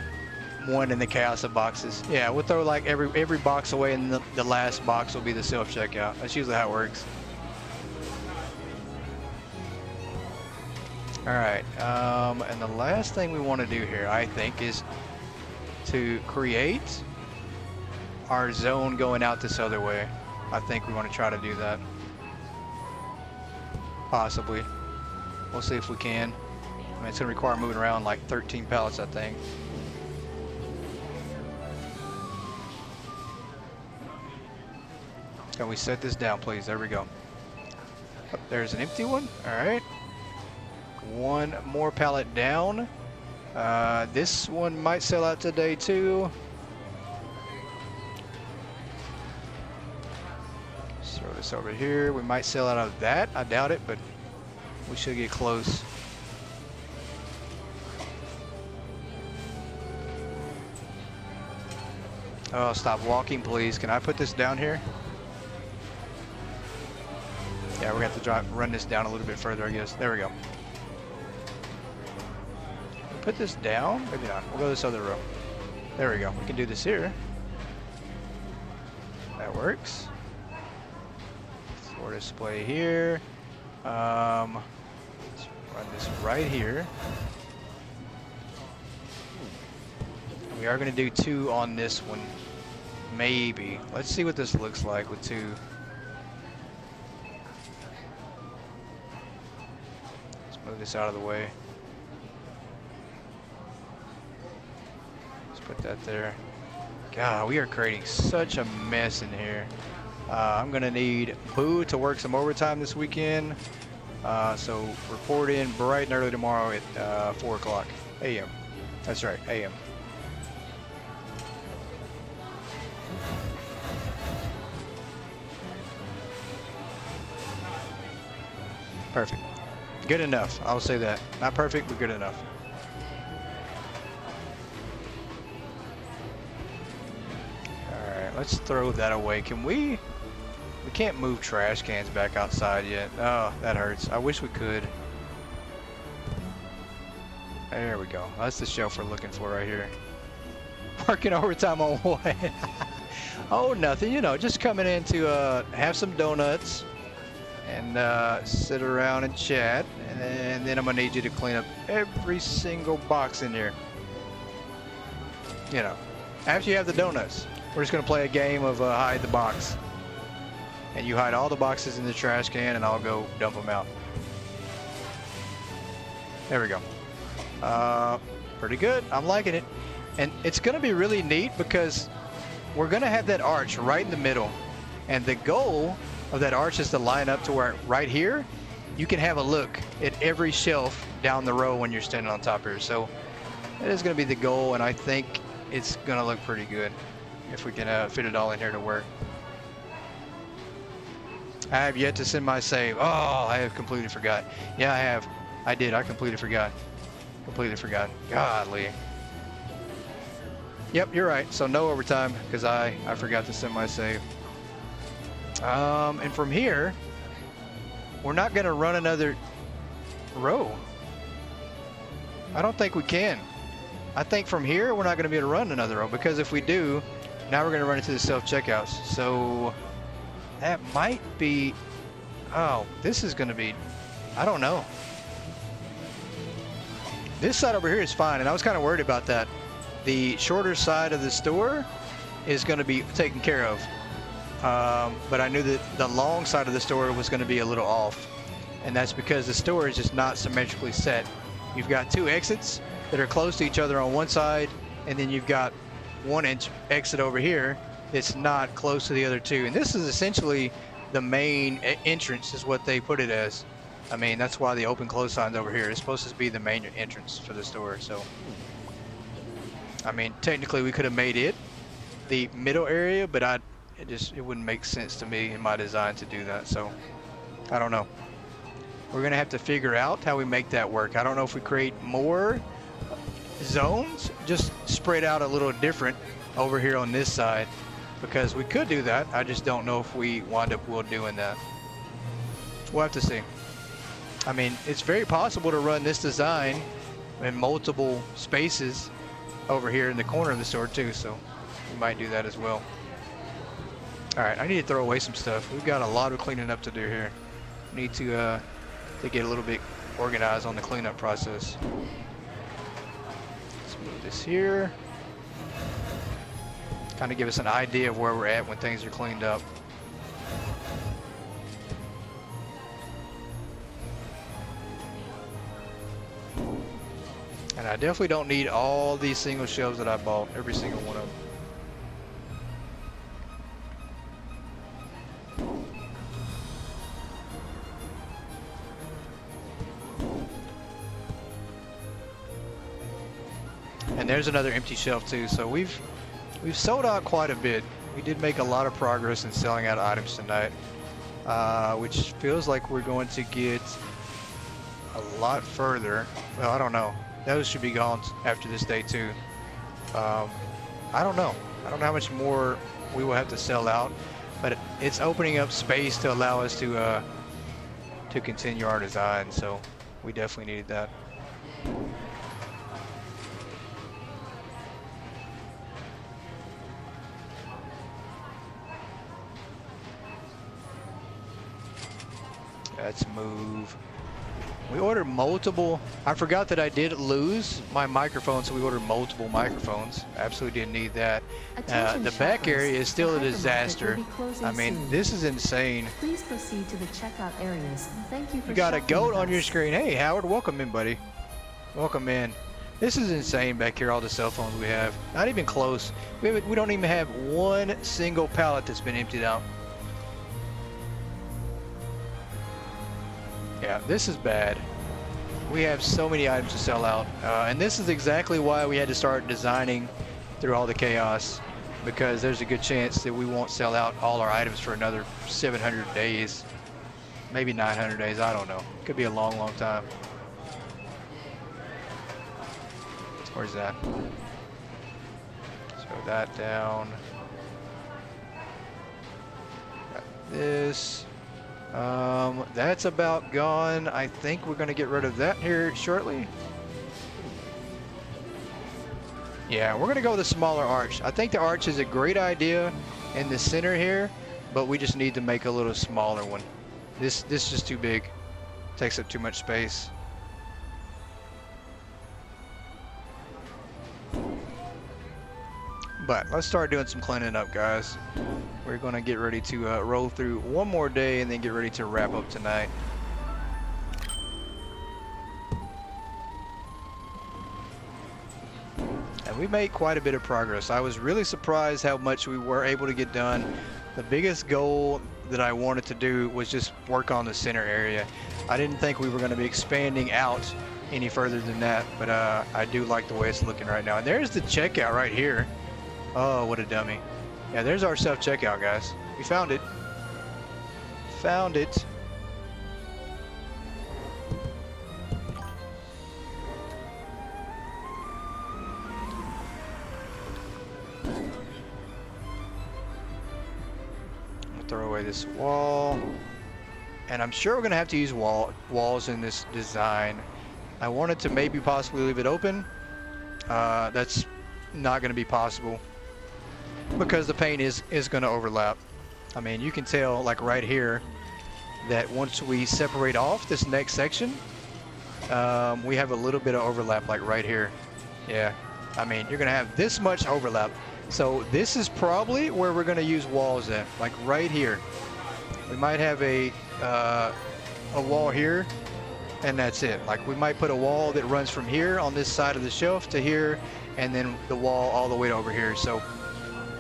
one in the chaos of boxes. Yeah, we'll throw like every box away, and the last box will be the self-checkout. That's usually how it works. All right, and the last thing we want to do here, I think, is to create our zone going out this other way. I think we want to try to do that. Possibly. We'll see if we can. I mean, it's going to require moving around like 13 pallets, I think. Can we set this down, please? There we go. Oh, there's an empty one. All right. One more pallet down. This one might sell out today too. Let's throw this over here. We might sell out of that. I doubt it, but we should get close. Oh, stop walking, please. Can I put this down here? Yeah, we're going to have to run this down a little bit further, I guess. There we go. Put this down? Maybe not. We'll go this other row. There we go. We can do this here. That works. Floor display here. Let's run this right here. We are going to do 2 on this one. Maybe. Let's see what this looks like with 2. Let's move this out of the way. Let's put that there. God, we are creating such a mess in here. I'm going to need Boo to work some overtime this weekend. So report in bright and early tomorrow at 4 o'clock a.m. That's right, a.m. Perfect. Good enough. I'll say that. Not perfect, but good enough. Alright, let's throw that away. Can we? We can't move trash cans back outside yet. Oh, that hurts. I wish we could. There we go. That's the shelf we're looking for right here. Working overtime on what? Oh, nothing. You know, just coming in to have some donuts and sit around and chat, and then I'm gonna need you to clean up every single box in here. You know, after you have the donuts, we're just gonna play a game of hide the box, and you hide all the boxes in the trash can, and I'll go dump them out. There we go. Pretty good. I'm liking it, and it's gonna be really neat because we're gonna have that arch right in the middle, and the goal of that arch is to line up to where right here you can have a look at every shelf down the row when you're standing on top here. So that is going to be the goal, and I think it's going to look pretty good if we can fit it all in here to work. I have yet to send my save. Oh, I have completely forgot. Yeah, I have. I did. I completely forgot. Completely forgot. Godly. Yep, you're right. So no overtime because I forgot to send my save. And from here, we're not going to run another row. I don't think we can. I think from here, we're not going to be able to run another row because if we do, now we're going to run into the self-checkouts. So that might be, oh, this is going to be, I don't know. This side over here is fine, and I was kind of worried about that. The shorter side of the store is going to be taken care of. But I knew that the long side of the store was going to be a little off, and that's because the store is just not symmetrically set. You've got 2 exits that are close to each other on one side, and then you've got 1 exit over here that's not close to the other 2. And this is essentially the main entrance is what they put it as. I mean, that's why the open close sign's over here. It's supposed to be the main entrance for the store. So, I mean, technically we could have made it the middle area, but it wouldn't make sense to me in my design to do that. So I don't know. We're gonna have to figure out how we make that work. I don't know if we create more zones, just spread out a little different over here on this side, because we could do that. I just don't know if we wind up doing that. We'll have to see. I mean, it's very possible to run this design in multiple spaces over here in the corner of the store too, so we might do that as well. All right, I need to throw away some stuff. We've got a lot of cleaning up to do here. We need to get a little bit organized on the cleanup process. Let's move this here. Kind of give us an idea of where we're at when things are cleaned up. And I definitely don't need all these single shelves that I bought, every single one of them. And there's another empty shelf too. So we've sold out quite a bit. We did make a lot of progress in selling out items tonight, which feels like we're going to get a lot further. Well, I don't know. Those should be gone after this day too. I don't know. I don't know how much more we will have to sell out, but it's opening up space to allow us to continue our design. So we definitely needed that. Let's move. We ordered multiple. I forgot that I did lose my microphone, so we ordered multiple microphones. Absolutely didn't need that. The back area is still a disaster. I mean, this is insane. Please proceed to the checkout areas. Thank you for You got a shopping goat with on your us. screen. Hey, Howard, welcome in, buddy. Welcome in. This is insane back here, all the cell phones we have. Not even close. We don't even have one single pallet that's been emptied out. Yeah, this is bad. We have so many items to sell out, and this is exactly why we had to start designing through all the chaos, because there's a good chance that we won't sell out all our items for another 700 days, maybe 900 days. I don't know. Could be a long, long time. Where's that? Throw that down. Got this. That's about gone. I think we're going to get rid of that here shortly. Yeah, we're going to go with a smaller arch. I think the arch is a great idea in the center here, but we just need to make a little smaller one. This is just too big. Takes up too much space. But let's start doing some cleaning up, guys. We're going to get ready to roll through one more day and then get ready to wrap up tonight. And we made quite a bit of progress. I was really surprised how much we were able to get done. The biggest goal that I wanted to do was just work on the center area. I didn't think we were going to be expanding out any further than that, but I do like the way it's looking right now. And there's the checkout right here. Oh, what a dummy. Yeah, there's our self-checkout, guys. We found it. Found it. I'll throw away this wall. And I'm sure we're going to have to use walls in this design. I wanted to maybe possibly leave it open. That's not going to be possible, because the paint is going to overlap. I mean, you can tell, like right here, that once we separate off this next section, we have a little bit of overlap, like right here. Yeah, I mean, you're going to have this much overlap. So this is probably where we're going to use walls at, like right here. We might have a wall here, and that's it. Like, we might put a wall that runs from here on this side of the shelf to here, and then the wall all the way over here. So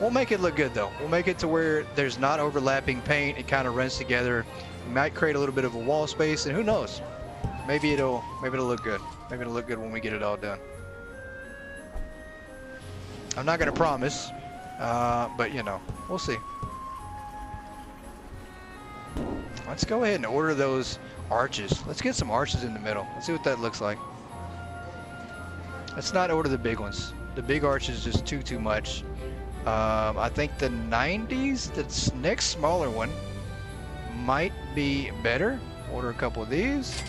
we'll make it look good, though. We'll make it to where there's not overlapping paint. It kind of runs together. We might create a little bit of a wall space, and who knows? Maybe it'll look good. Maybe it'll look good when we get it all done. I'm not gonna promise, but you know, we'll see. Let's go ahead and order those arches. Let's get some arches in the middle. Let's see what that looks like. Let's not order the big ones. The big arch is just too much. I think the 90s, the next smaller one, might be better. Order a couple of these.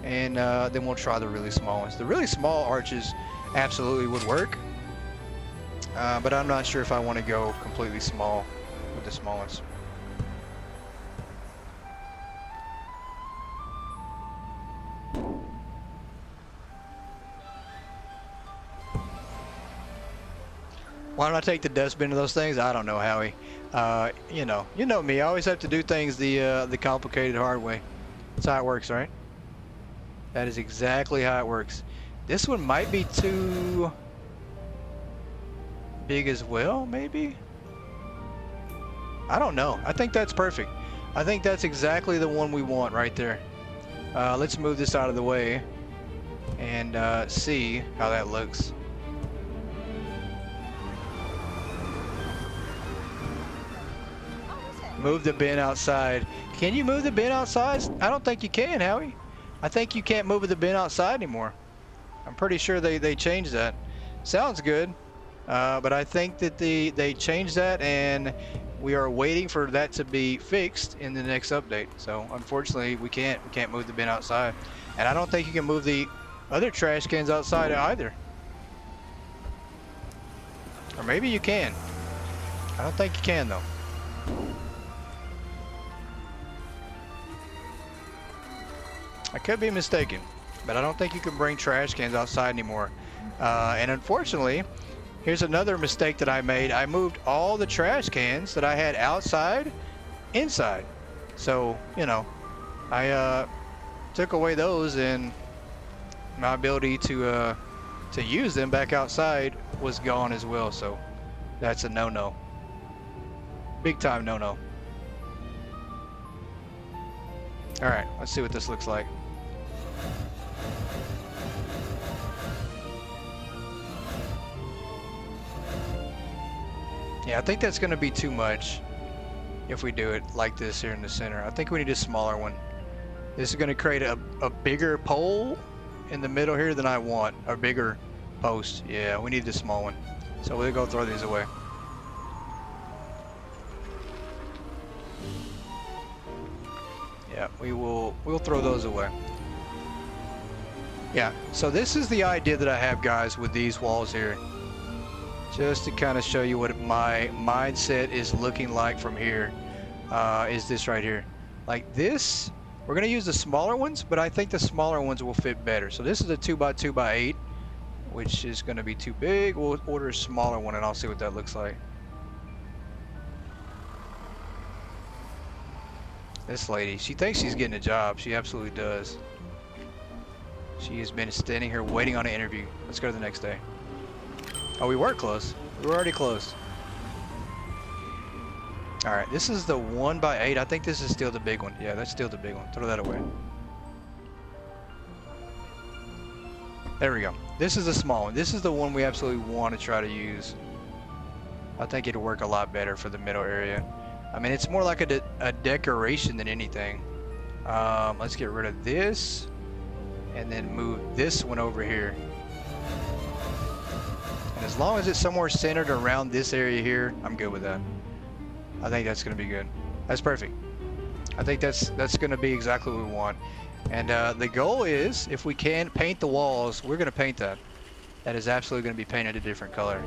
and then we'll try the really small ones. The really small arches absolutely would work, but I'm not sure if I want to go completely small with the small ones. Why don't I take the dustbin to those things? I don't know, Howie. You know me. I always have to do things the complicated hard way. That's how it works, right? That is exactly how it works. This one might be too big as well, maybe? I don't know. I think that's perfect. I think that's exactly the one we want right there. Let's move this out of the way and see how that looks. Move the bin outside. Can you move the bin outside? I don't think you can, Howie. I think you can't move the bin outside anymore. I'm pretty sure they changed that. Sounds good, but I think that they changed that, and we are waiting for that to be fixed in the next update. So unfortunately, we can't move the bin outside, and I don't think you can move the other trash cans outside either. Or maybe you can. I don't think you can though. I could be mistaken, but I don't think you can bring trash cans outside anymore. And unfortunately, here's another mistake that I made. I moved all the trash cans that I had outside, inside. So, you know, I took away those, and my ability to use them back outside was gone as well. So that's a no-no. Big time no-no. All right, let's see what this looks like. Yeah, I think that's going to be too much if we do it like this here in the center. I think we need a smaller one. This is going to create a bigger pole in the middle here than I want. A bigger post. Yeah, we need the small one. So we'll go throw these away. Yeah, we'll throw those away. Yeah, so this is the idea that I have, guys, with these walls here. Just to kind of show you what my mindset is looking like from here, is this right here. Like this, we're gonna use the smaller ones, but I think the smaller ones will fit better. So this is a 2x2x8, which is gonna be too big. We'll order a smaller one and I'll see what that looks like. This lady, she thinks she's getting a job. She absolutely does. She has been standing here waiting on an interview. Let's go to the next day. Oh, we were close. We were already close. All right, this is the 1x8. I think this is still the big one. Yeah, that's still the big one. Throw that away. There we go. This is the small one. This is the one we absolutely want to try to use. I think it'll work a lot better for the middle area. I mean, it's more like a decoration than anything. Let's get rid of this and then move this one over here. And as long as it's somewhere centered around this area here, I'm good with that. I think that's going to be good. That's perfect. I think that's going to be exactly what we want. And the goal is, if we can paint the walls, we're going to paint that. That is absolutely going to be painted a different color.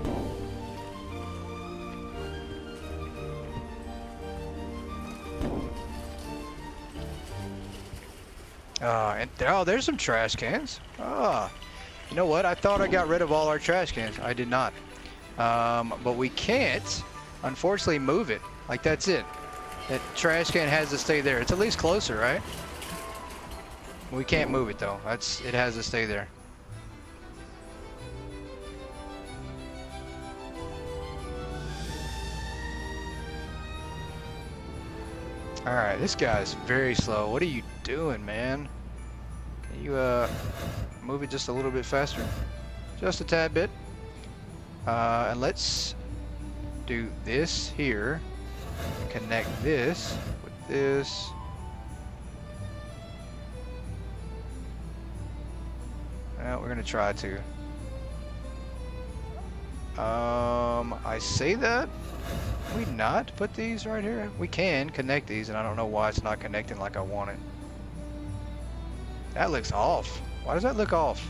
Oh, there's some trash cans. You know what? I thought I got rid of all our trash cans. I did not. But we can't, unfortunately, move it. Like, that's it. That trash can has to stay there. It's at least closer, right? We can't move it, though. It has to stay there. Alright, this guy's very slow. What are you doing, man? Can you move it just a little bit faster? Just a tad bit. And let's do this here. Connect this with this. Well, we're gonna try to. I say that. We not put these right here? We can connect these, and I don't know why it's not connecting like I want it. That looks off. Why does that look off?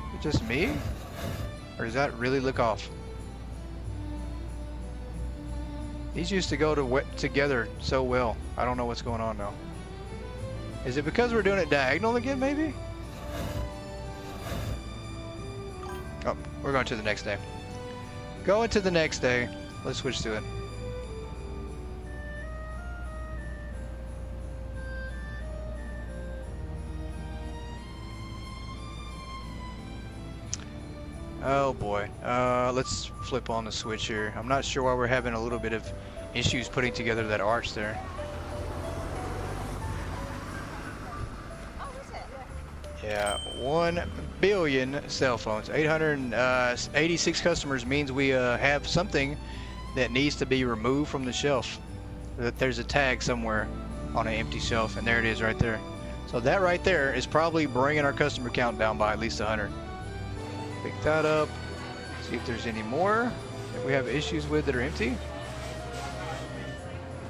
Is it just me? Or does that really look off? These used to go together so well. I don't know what's going on now. Is it because we're doing it diagonal again, maybe? Oh, we're going to the next day. Going to the next day. Let's switch to it. Oh boy. Let's flip on the switch here. I'm not sure why we're having a little bit of issues putting together that arch there. Yeah, 1 billion cell phones. 886 customers means we have something that needs to be removed from the shelf. That there's a tag somewhere on an empty shelf, and there it is right there. So that right there is probably bringing our customer count down by at least 100. Pick that up. See if there's any more that we have issues with that are empty.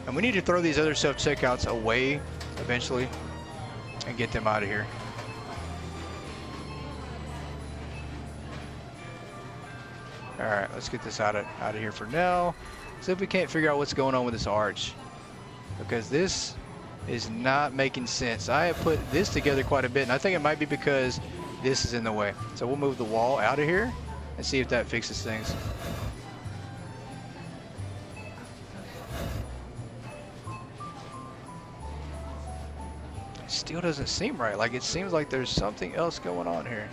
And we need to throw these other self-checkouts away eventually and get them out of here. All right, let's get this out of here for now. See if we can't figure out what's going on with this arch, because this is not making sense. I have put this together quite a bit, and I think it might be because this is in the way. So we'll move the wall out of here and see if that fixes things. It still doesn't seem right. Like, it seems like there's something else going on here.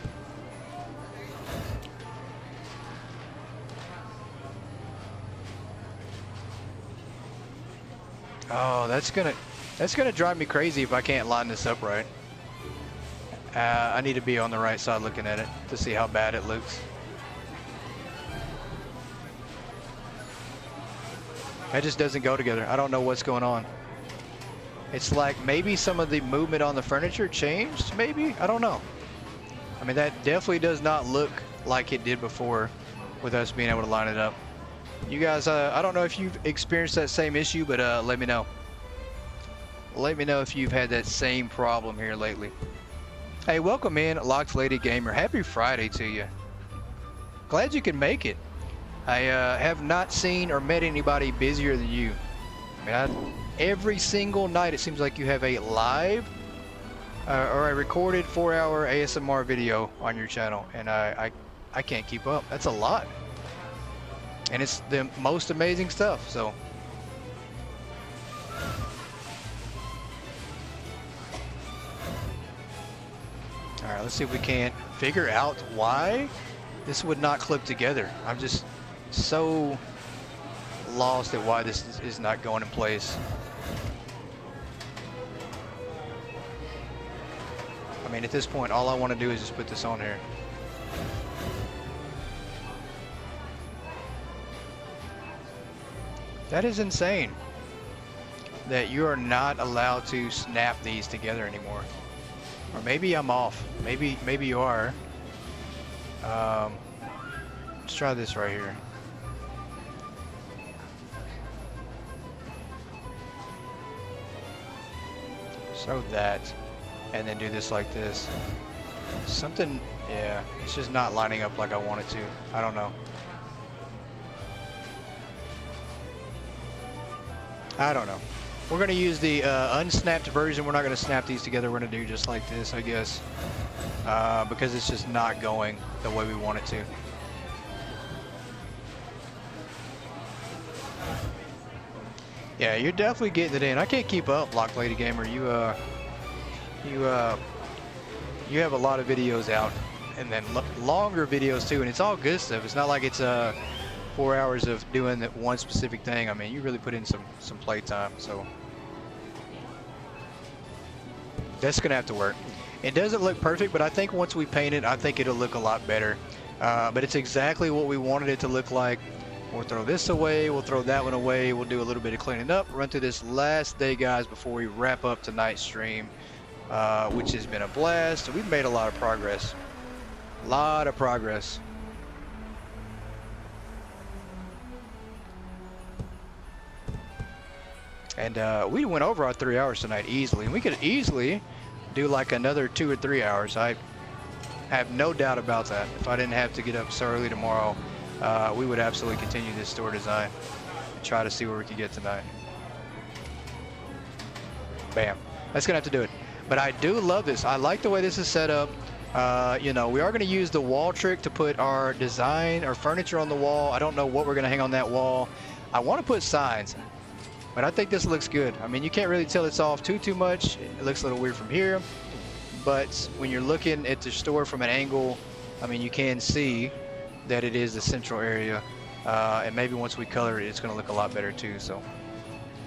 Oh, that's gonna drive me crazy if I can't line this up right. I need to be on the right side looking at it to see how bad it looks. That just doesn't go together. I don't know what's going on. It's like maybe some of the movement on the furniture changed, maybe? I don't know. I mean, that definitely does not look like it did before with us being able to line it up. You guys, I don't know if you've experienced that same issue, but let me know. Let me know if you've had that same problem here lately. Hey, welcome in, Locked Lady Gamer. Happy Friday to you. Glad you could make it. I have not seen or met anybody busier than you. I mean, every single night it seems like you have a live or a recorded 4-hour ASMR video on your channel, and I can't keep up. That's a lot. And it's the most amazing stuff, so. All right, let's see if we can't figure out why this would not clip together. I'm just so lost at why this is not going in place. I mean, at this point, all I want to do is just put this on here. That is insane that you are not allowed to snap these together anymore. Or maybe I'm off. Maybe you are. Let's try this right here. So that, and then do this like this. Something, yeah, it's just not lining up like I want it to. I don't know. I don't know. We're going to use the unsnapped version. We're not going to snap these together. We're going to do just like this, I guess, because it's just not going the way we want it to. Yeah, you're definitely getting it in. I can't keep up, Lock Lady Gamer. You have a lot of videos out, and then longer videos too, and it's all good stuff. It's not like it's 4 hours of doing that one specific thing. I mean, you really put in some play time, so that's gonna have to work. It doesn't look perfect, but I think once we paint it, I think it'll look a lot better. But it's exactly what we wanted it to look like. We'll throw this away, we'll throw that one away, we'll do a little bit of cleaning up, run through this last day, guys, before we wrap up tonight's stream, which has been a blast. We've made a lot of progress. A lot of progress. And we went over our 3 hours tonight easily, and we could easily do like another 2 or 3 hours. I have no doubt about that. If I didn't have to get up so early tomorrow, we would absolutely continue this store design and try to see where we could get tonight. Bam. That's gonna have to do it. But I do love this. I like the way this is set up. You know, we are going to use the wall trick to put our design, our furniture on the wall. I don't know what we're going to hang on that wall. I want to put signs, but I think this looks good. I mean, you can't really tell it's off too much. It looks a little weird from here, but when you're looking at the store from an angle, I mean, you can see that it is the central area. And maybe once we color it, it's going to look a lot better too. So,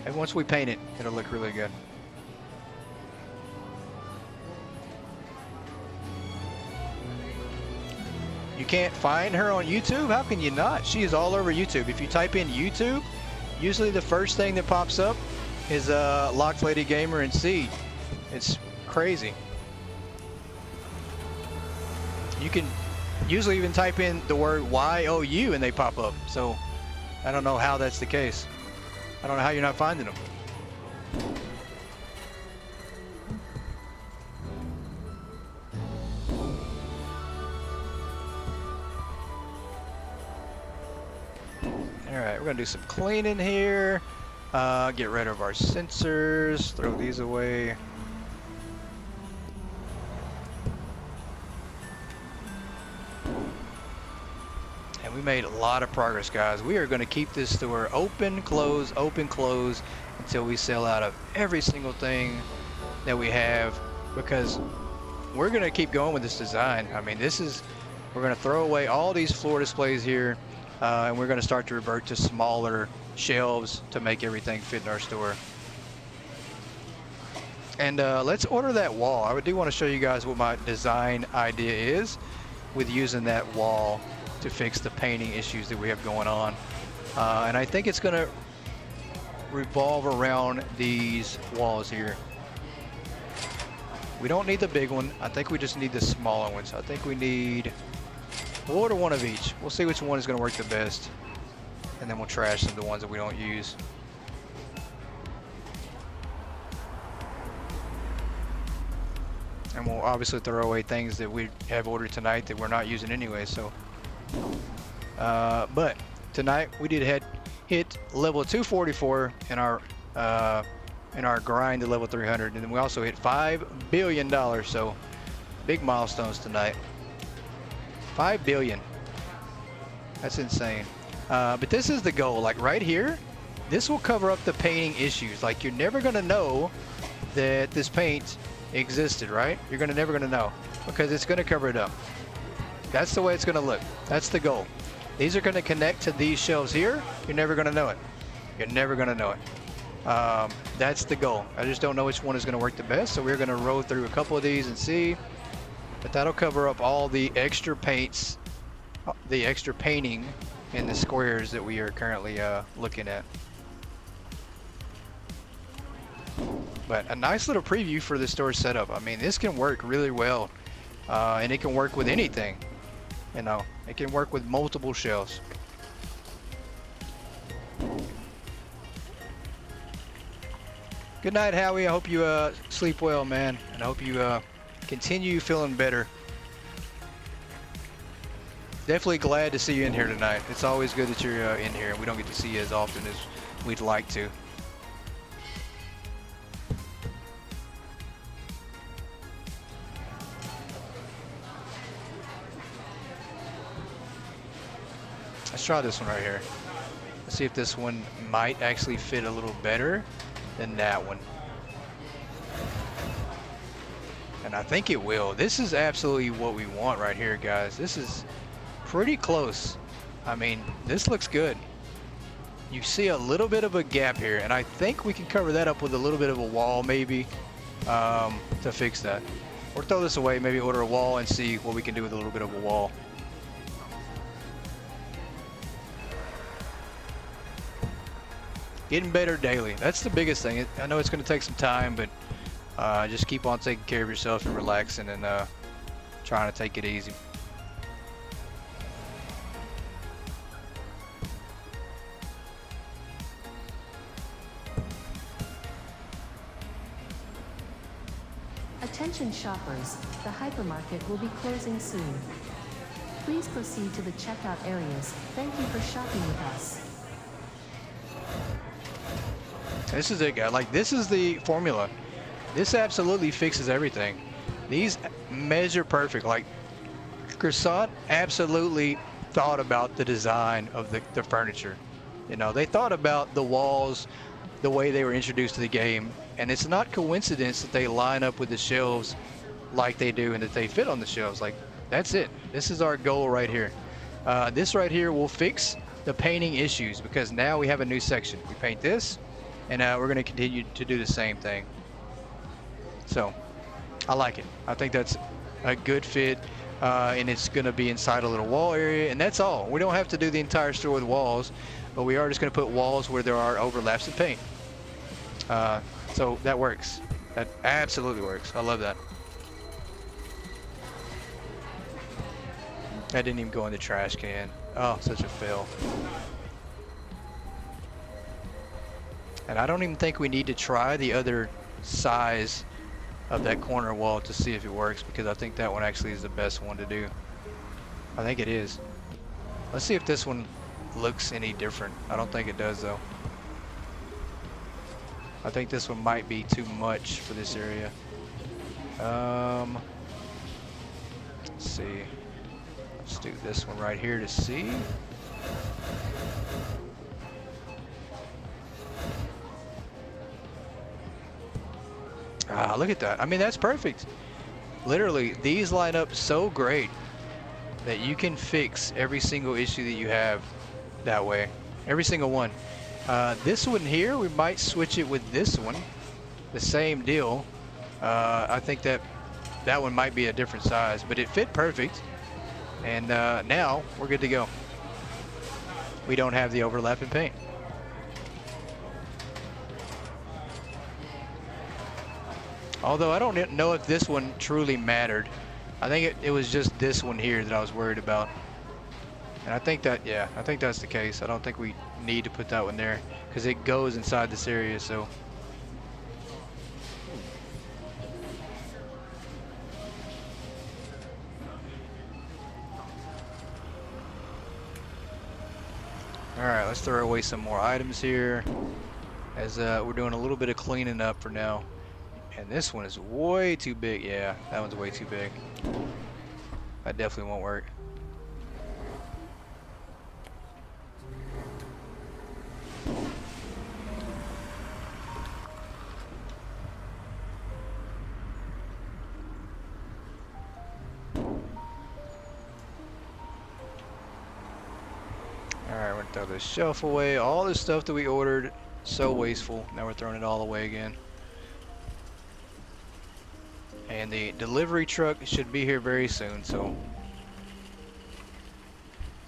and once we paint it, it'll look really good. You can't find her on YouTube? How can you not? She is all over YouTube. If you type in YouTube, usually the first thing that pops up is Locked Lady Gamer and Seed. It's crazy. You can usually even type in the word YOU and they pop up. So I don't know how that's the case. I don't know how you're not finding them. Alright, we're going to do some cleaning here. Get rid of our sensors. Throw these away. And we made a lot of progress, guys. We are going to keep this store open, close, until we sell out of every single thing that we have, because we're going to keep going with this design. I mean, we're going to throw away all these floor displays here. And we're going to start to revert to smaller shelves to make everything fit in our store. And let's order that wall. I do want to show you guys what my design idea is with using that wall to fix the painting issues that we have going on. And I think it's going to revolve around these walls here. We don't need the big one. I think we just need the smaller ones. I think we need... We'll order one of each. We'll see which one is going to work the best. And then we'll trash some of the ones that we don't use. And we'll obviously throw away things that we have ordered tonight that we're not using anyway. So, but tonight we did hit level 244 in our grind to level 300. And then we also hit $5 billion. So big milestones tonight. 5 billion. That's insane. But this is the goal. Like right here, this will cover up the painting issues. Like you're never gonna know that this paint existed, right? You're never gonna know because it's gonna cover it up. That's the way it's gonna look. That's the goal. These are gonna connect to these shelves here. You're never gonna know it. You're never gonna know it. That's the goal. I just don't know which one is gonna work the best. So we're gonna roll through a couple of these and see. But that'll cover up all the extra paints, the extra painting in the squares that we are currently looking at. But a nice little preview for the store setup. I mean, this can work really well, and it can work with anything. You know, it can work with multiple shelves. Good night, Howie. I hope you sleep well, man, and I hope you continue feeling better. Definitely glad to see you in here tonight. It's always good that you're in here, and we don't get to see you as often as we'd like to. Let's try this one right here. Let's see if this one might actually fit a little better than that one. And I think it will. This is absolutely what we want right here, guys. This is pretty close. I mean, this looks good. You see a little bit of a gap here, and I think we can cover that up with a little bit of a wall maybe to fix that. Or throw this away, maybe order a wall and see what we can do with a little bit of a wall. Getting better daily. That's the biggest thing. I know it's going to take some time, but just keep on taking care of yourself and relaxing and trying to take it easy. Attention shoppers, the hypermarket will be closing soon. Please proceed to the checkout areas. Thank you for shopping with us. This is it, guys. Like, this is the formula. This absolutely fixes everything. These measure perfect. Like, Croissant absolutely thought about the design of the furniture. You know, they thought about the walls, the way they were introduced to the game, and it's not coincidence that they line up with the shelves like they do and that they fit on the shelves. Like, that's it. This is our goal right here. This right here will fix the painting issues because now we have a new section. We paint this, and we're going to continue to do the same thing. So, I like it. I think that's a good fit. And it's going to be inside a little wall area, and that's all. We don't have to do the entire store with walls, but we are just going to put walls where there are overlaps of paint. So that works. That absolutely works. I love that. That didn't even go in the trash can. Oh, such a fail. And I don't even think we need to try the other size of that corner wall to see if it works, because I think that one actually is the best one to do. I think it is. Let's see if this one looks any different. I don't think it does though. I think this one might be too much for this area. Let's see. Let's do this one right here to see. Ah, look at that. I mean, that's perfect. Literally, these line up so great that you can fix every single issue that you have that way. Every single one. This one here, we might switch it with this one. The same deal. I think that one might be a different size, but it fit perfect. And now we're good to go. We don't have the overlapping paint. Although I don't know if this one truly mattered. I think it was just this one here that I was worried about. And I think that, yeah, I think that's the case. I don't think we need to put that one there because it goes inside this area, so. All right, let's throw away some more items here as we're doing a little bit of cleaning up for now. And this one is way too big. Yeah, that one's way too big. That definitely won't work. Alright, we're gonna throw this shelf away. All this stuff that we ordered, so wasteful. Now we're throwing it all away again. And the delivery truck should be here very soon, so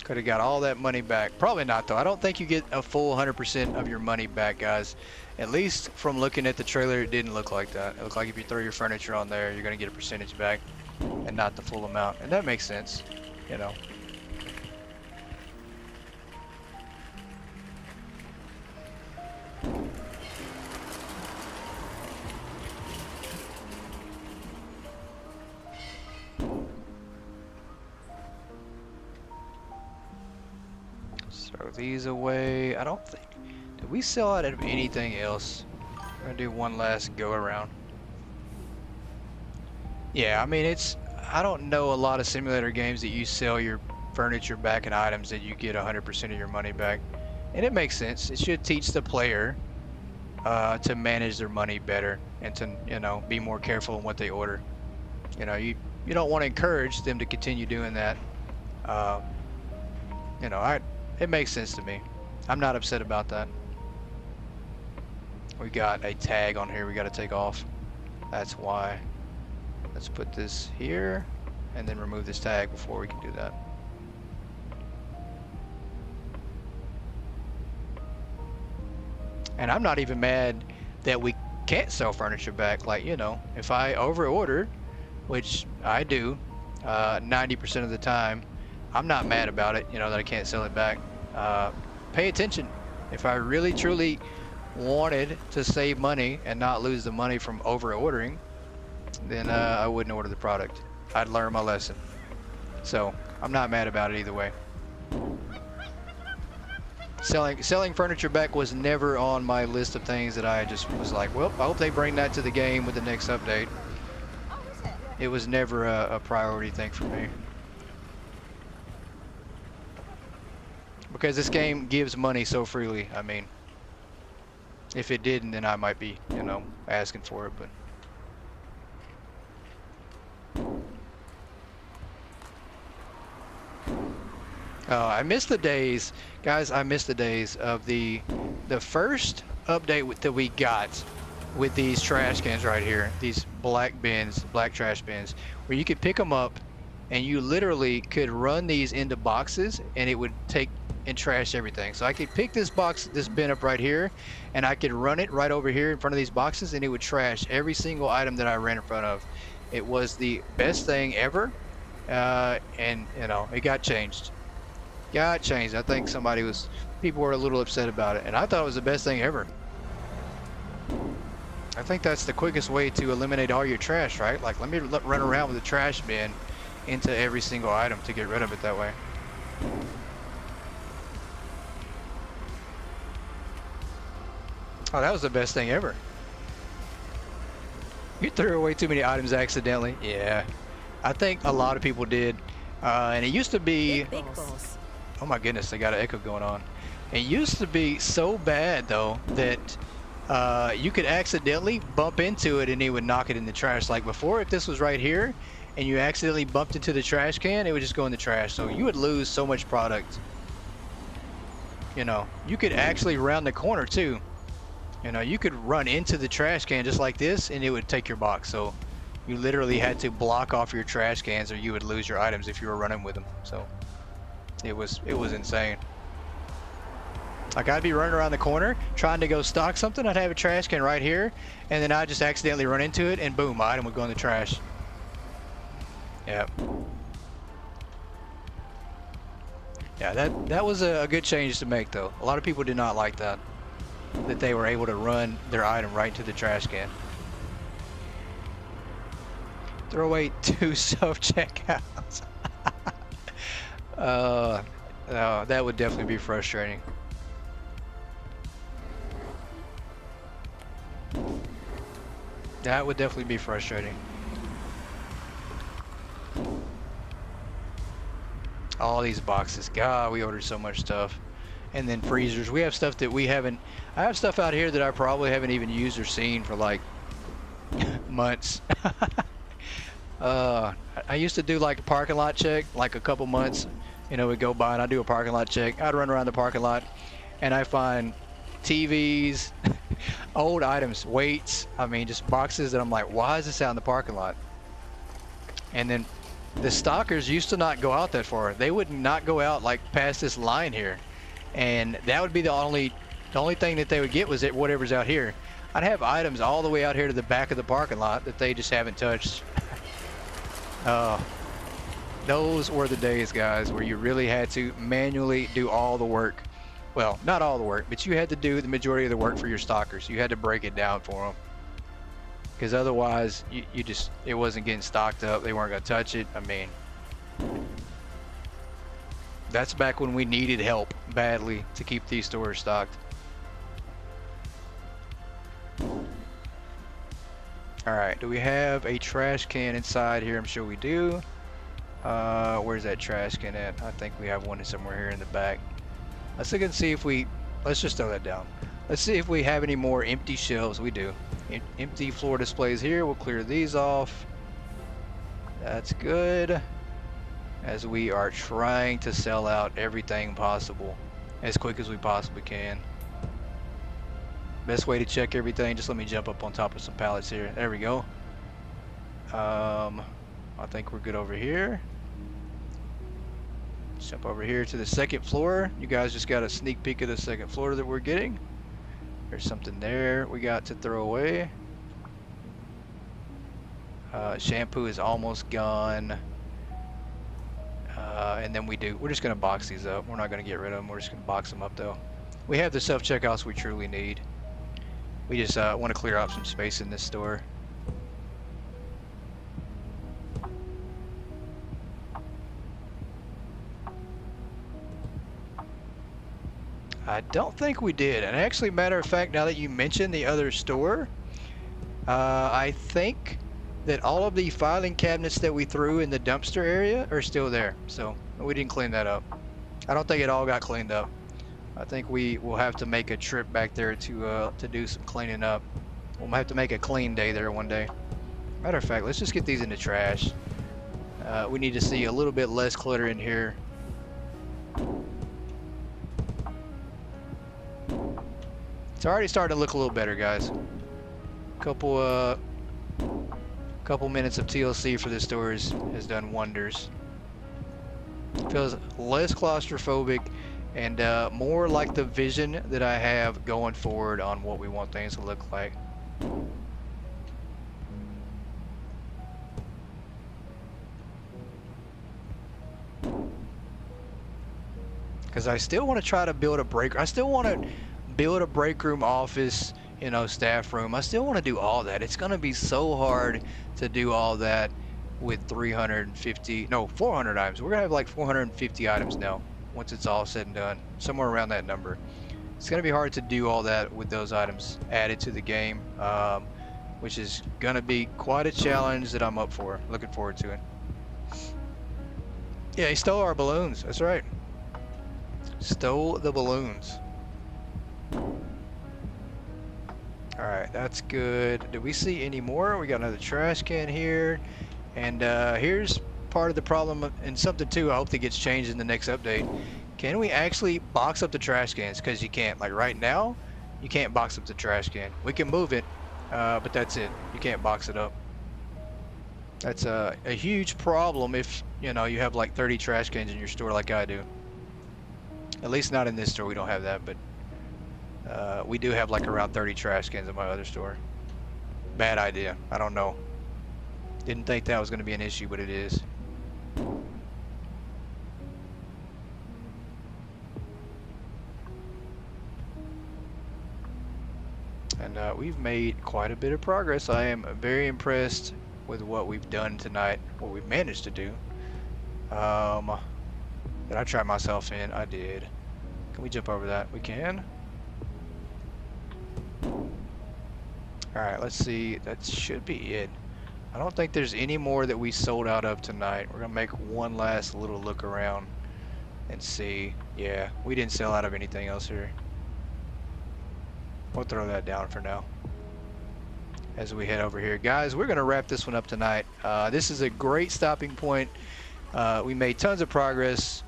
could have got all that money back. Probably not though. I don't think you get a full 100% of your money back, guys. At least from looking at the trailer, it didn't look like that. It looked like if you throw your furniture on there, you're gonna get a percentage back and not the full amount. And that makes sense, you know. Throw these away. I don't think, did we sell out of anything else? I'm gonna do one last go around. Yeah, I mean, I don't know a lot of simulator games that you sell your furniture back and items that you get 100% of your money back. And it makes sense. It should teach the player to manage their money better and to, you know, be more careful in what they order. You know, you don't want to encourage them to continue doing that. You know, it makes sense to me. I'm not upset about that. We got a tag on here we got to take off. That's why. Let's put this here and then remove this tag before we can do that. And I'm not even mad that we can't sell furniture back. Like, you know, if I over-ordered, which I do 90% of the time, I'm not mad about it, you know, that I can't sell it back. Pay attention. If I really truly wanted to save money and not lose the money from over ordering, then I wouldn't order the product. I'd learn my lesson. So I'm not mad about it either way. Selling furniture back was never on my list of things that I just was like, well, I hope they bring that to the game with the next update. It was never a priority thing for me. Because this game gives money so freely. I mean, if it didn't, then I might be, you know, asking for it, but. I miss the days, guys. I miss the days of the first update that we got with these trash cans right here, these black bins, black trash bins, where you could pick them up, and you literally could run these into boxes, and it would take and trash everything. So I could pick this bin up right here, and I could run it right over here in front of these boxes, and it would trash every single item that I ran in front of. It was the best thing ever, and you know, it got changed. I think people were a little upset about it, and I thought it was the best thing ever. I think that's the quickest way to eliminate all your trash, right? Like, let me run around with a trash bin into every single item to get rid of it that way. Oh, that was the best thing ever. You threw away too many items accidentally. Yeah, I think a lot of people did. And it used to be... Big balls. Oh my goodness, they got an echo going on. It used to be so bad though that you could accidentally bump into it and it would knock it in the trash. Like before, if this was right here and you accidentally bumped into the trash can, it would just go in the trash. So you would lose so much product. You know, you could actually round the corner too. You know, you could run into the trash can just like this and it would take your box. So you literally had to block off your trash cans or you would lose your items if you were running with them. So it was insane. Like, I'd be running around the corner trying to go stock something. I'd have a trash can right here, and then I'd just accidentally run into it, and boom, my item would go in the trash. Yeah. Yeah, that was a good change to make, though. A lot of people did not like that they were able to run their item right into the trash can. Throw away 2 self-checkouts. Oh, that would definitely be frustrating. That would definitely be frustrating. All these boxes. God, we ordered so much stuff. And then freezers. We have stuff that we haven't... I have stuff out here that I probably haven't even used or seen for like months. I used to do like a parking lot check, like a couple months. You know, we'd go by and I'd do a parking lot check. I'd run around the parking lot and I find TVs, old items, weights. I mean, just boxes that I'm like, why is this out in the parking lot? And then the stalkers used to not go out that far. They would not go out like past this line here. And that would be the only thing that they would get was that whatever's out here. I'd have items all the way out here to the back of the parking lot that they just haven't touched. Those were the days, guys, where you really had to manually do all the work. Well, not all the work, but you had to do the majority of the work for your stalkers. You had to break it down for them. Because otherwise, it wasn't getting stocked up. They weren't going to touch it. I mean, that's back when we needed help badly to keep these stores stocked. Alright, do we have a trash can inside here? I'm sure we do. Where's that trash can at? I think we have one somewhere here in the back. Let's look and see if let's just throw that down. Let's see if we have any more empty shelves. We do. Empty floor displays here. We'll clear these off. That's good. As we are trying to sell out everything possible as quick as we possibly can. Best way to check everything, just let me jump up on top of some pallets here. There we go. I think we're good over here. Jump over here to the second floor. You guys just got a sneak peek of the second floor that we're getting. There's something there we got to throw away. Shampoo is almost gone. And then we're just gonna box these up. We're not gonna get rid of them. We're just gonna box them up though. We have the self-checkouts we truly need. We just want to clear out some space in this store. I don't think we did. And actually, matter of fact, now that you mentioned the other store, I think that all of the filing cabinets that we threw in the dumpster area are still there. So we didn't clean that up. I don't think it all got cleaned up. I think we will have to make a trip back there to do some cleaning up. We'll have to make a clean day there one day. Matter of fact, let's just get these in the trash. We need to see a little bit less clutter in here. It's already starting to look a little better, guys. Couple minutes of TLC for the store has done wonders. Feels less claustrophobic and more like the vision that I have going forward on what we want things to look like. Because I still want to try to build a break. I still want to build a break room, office, you know, staff room. I still want to do all that. It's going to be so hard to do all that with 400 items. We're going to have like 450 items now once it's all said and done, somewhere around that number. It's going to be hard to do all that with those items added to the game, which is going to be quite a challenge that I'm up for. Looking forward to it. Yeah, he stole our balloons. That's right. Stole the balloons. Alright, that's good. Do we see any more? We got another trash can here. And here's part of the problem, and something too I hope that gets changed in the next update. Can we actually box up the trash cans? Because you can't. Like right now, you can't box up the trash can. We can move it, but that's it. You can't box it up. That's a huge problem if, you know, you have like 30 trash cans in your store like I do. At least not in this store, we don't have that, but we do have like around 30 trash cans in my other store. Bad idea. I don't know. Didn't think that was going to be an issue, but it is. And we've made quite a bit of progress. I am very impressed with what we've done tonight, what we've managed to do. Did I try myself in? I did. Can we jump over that? We can. Alright, let's see. That should be it. I don't think there's any more that we sold out of tonight. We're gonna make one last little look around and see. Yeah, we didn't sell out of anything else here. We'll throw that down for now as we head over here. Guys, we're gonna wrap this one up tonight. This is a great stopping point. We made tons of progress.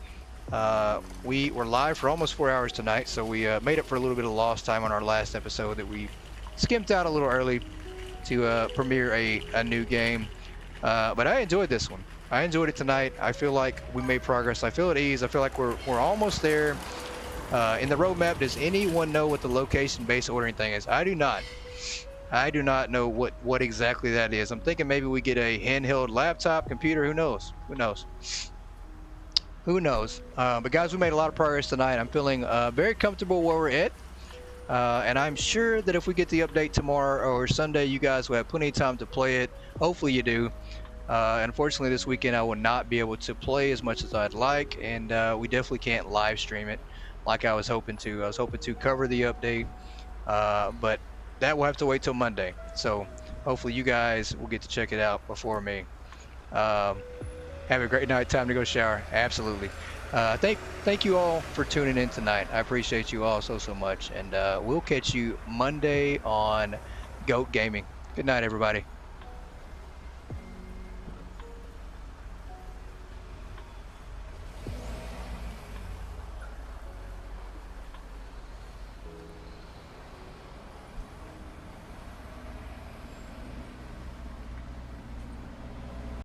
We were live for almost 4 hours tonight, so we made up for a little bit of lost time on our last episode that we skimped out a little early to premiere a new game. But I enjoyed this one. I enjoyed it tonight. I feel like we made progress. I feel at ease. I feel like we're almost there. In the roadmap, does anyone know what the location-based ordering thing is? I do not. I do not know what exactly that is. I'm thinking maybe we get a handheld laptop, computer. Who knows? Who knows? Who knows? But guys, we made a lot of progress tonight. I'm feeling very comfortable where we're at. And I'm sure that if we get the update tomorrow or Sunday, you guys will have plenty of time to play it. Hopefully you do. Unfortunately, this weekend I will not be able to play as much as I'd like, and we definitely can't live stream it like I was hoping to. I was hoping to cover the update, but that will have to wait till Monday. So hopefully you guys will get to check it out before me. Have a great night. Time to go shower. Absolutely. Thank you all for tuning in tonight. I appreciate you all so much, and we'll catch you Monday on GOAT Gaming. Good night, everybody.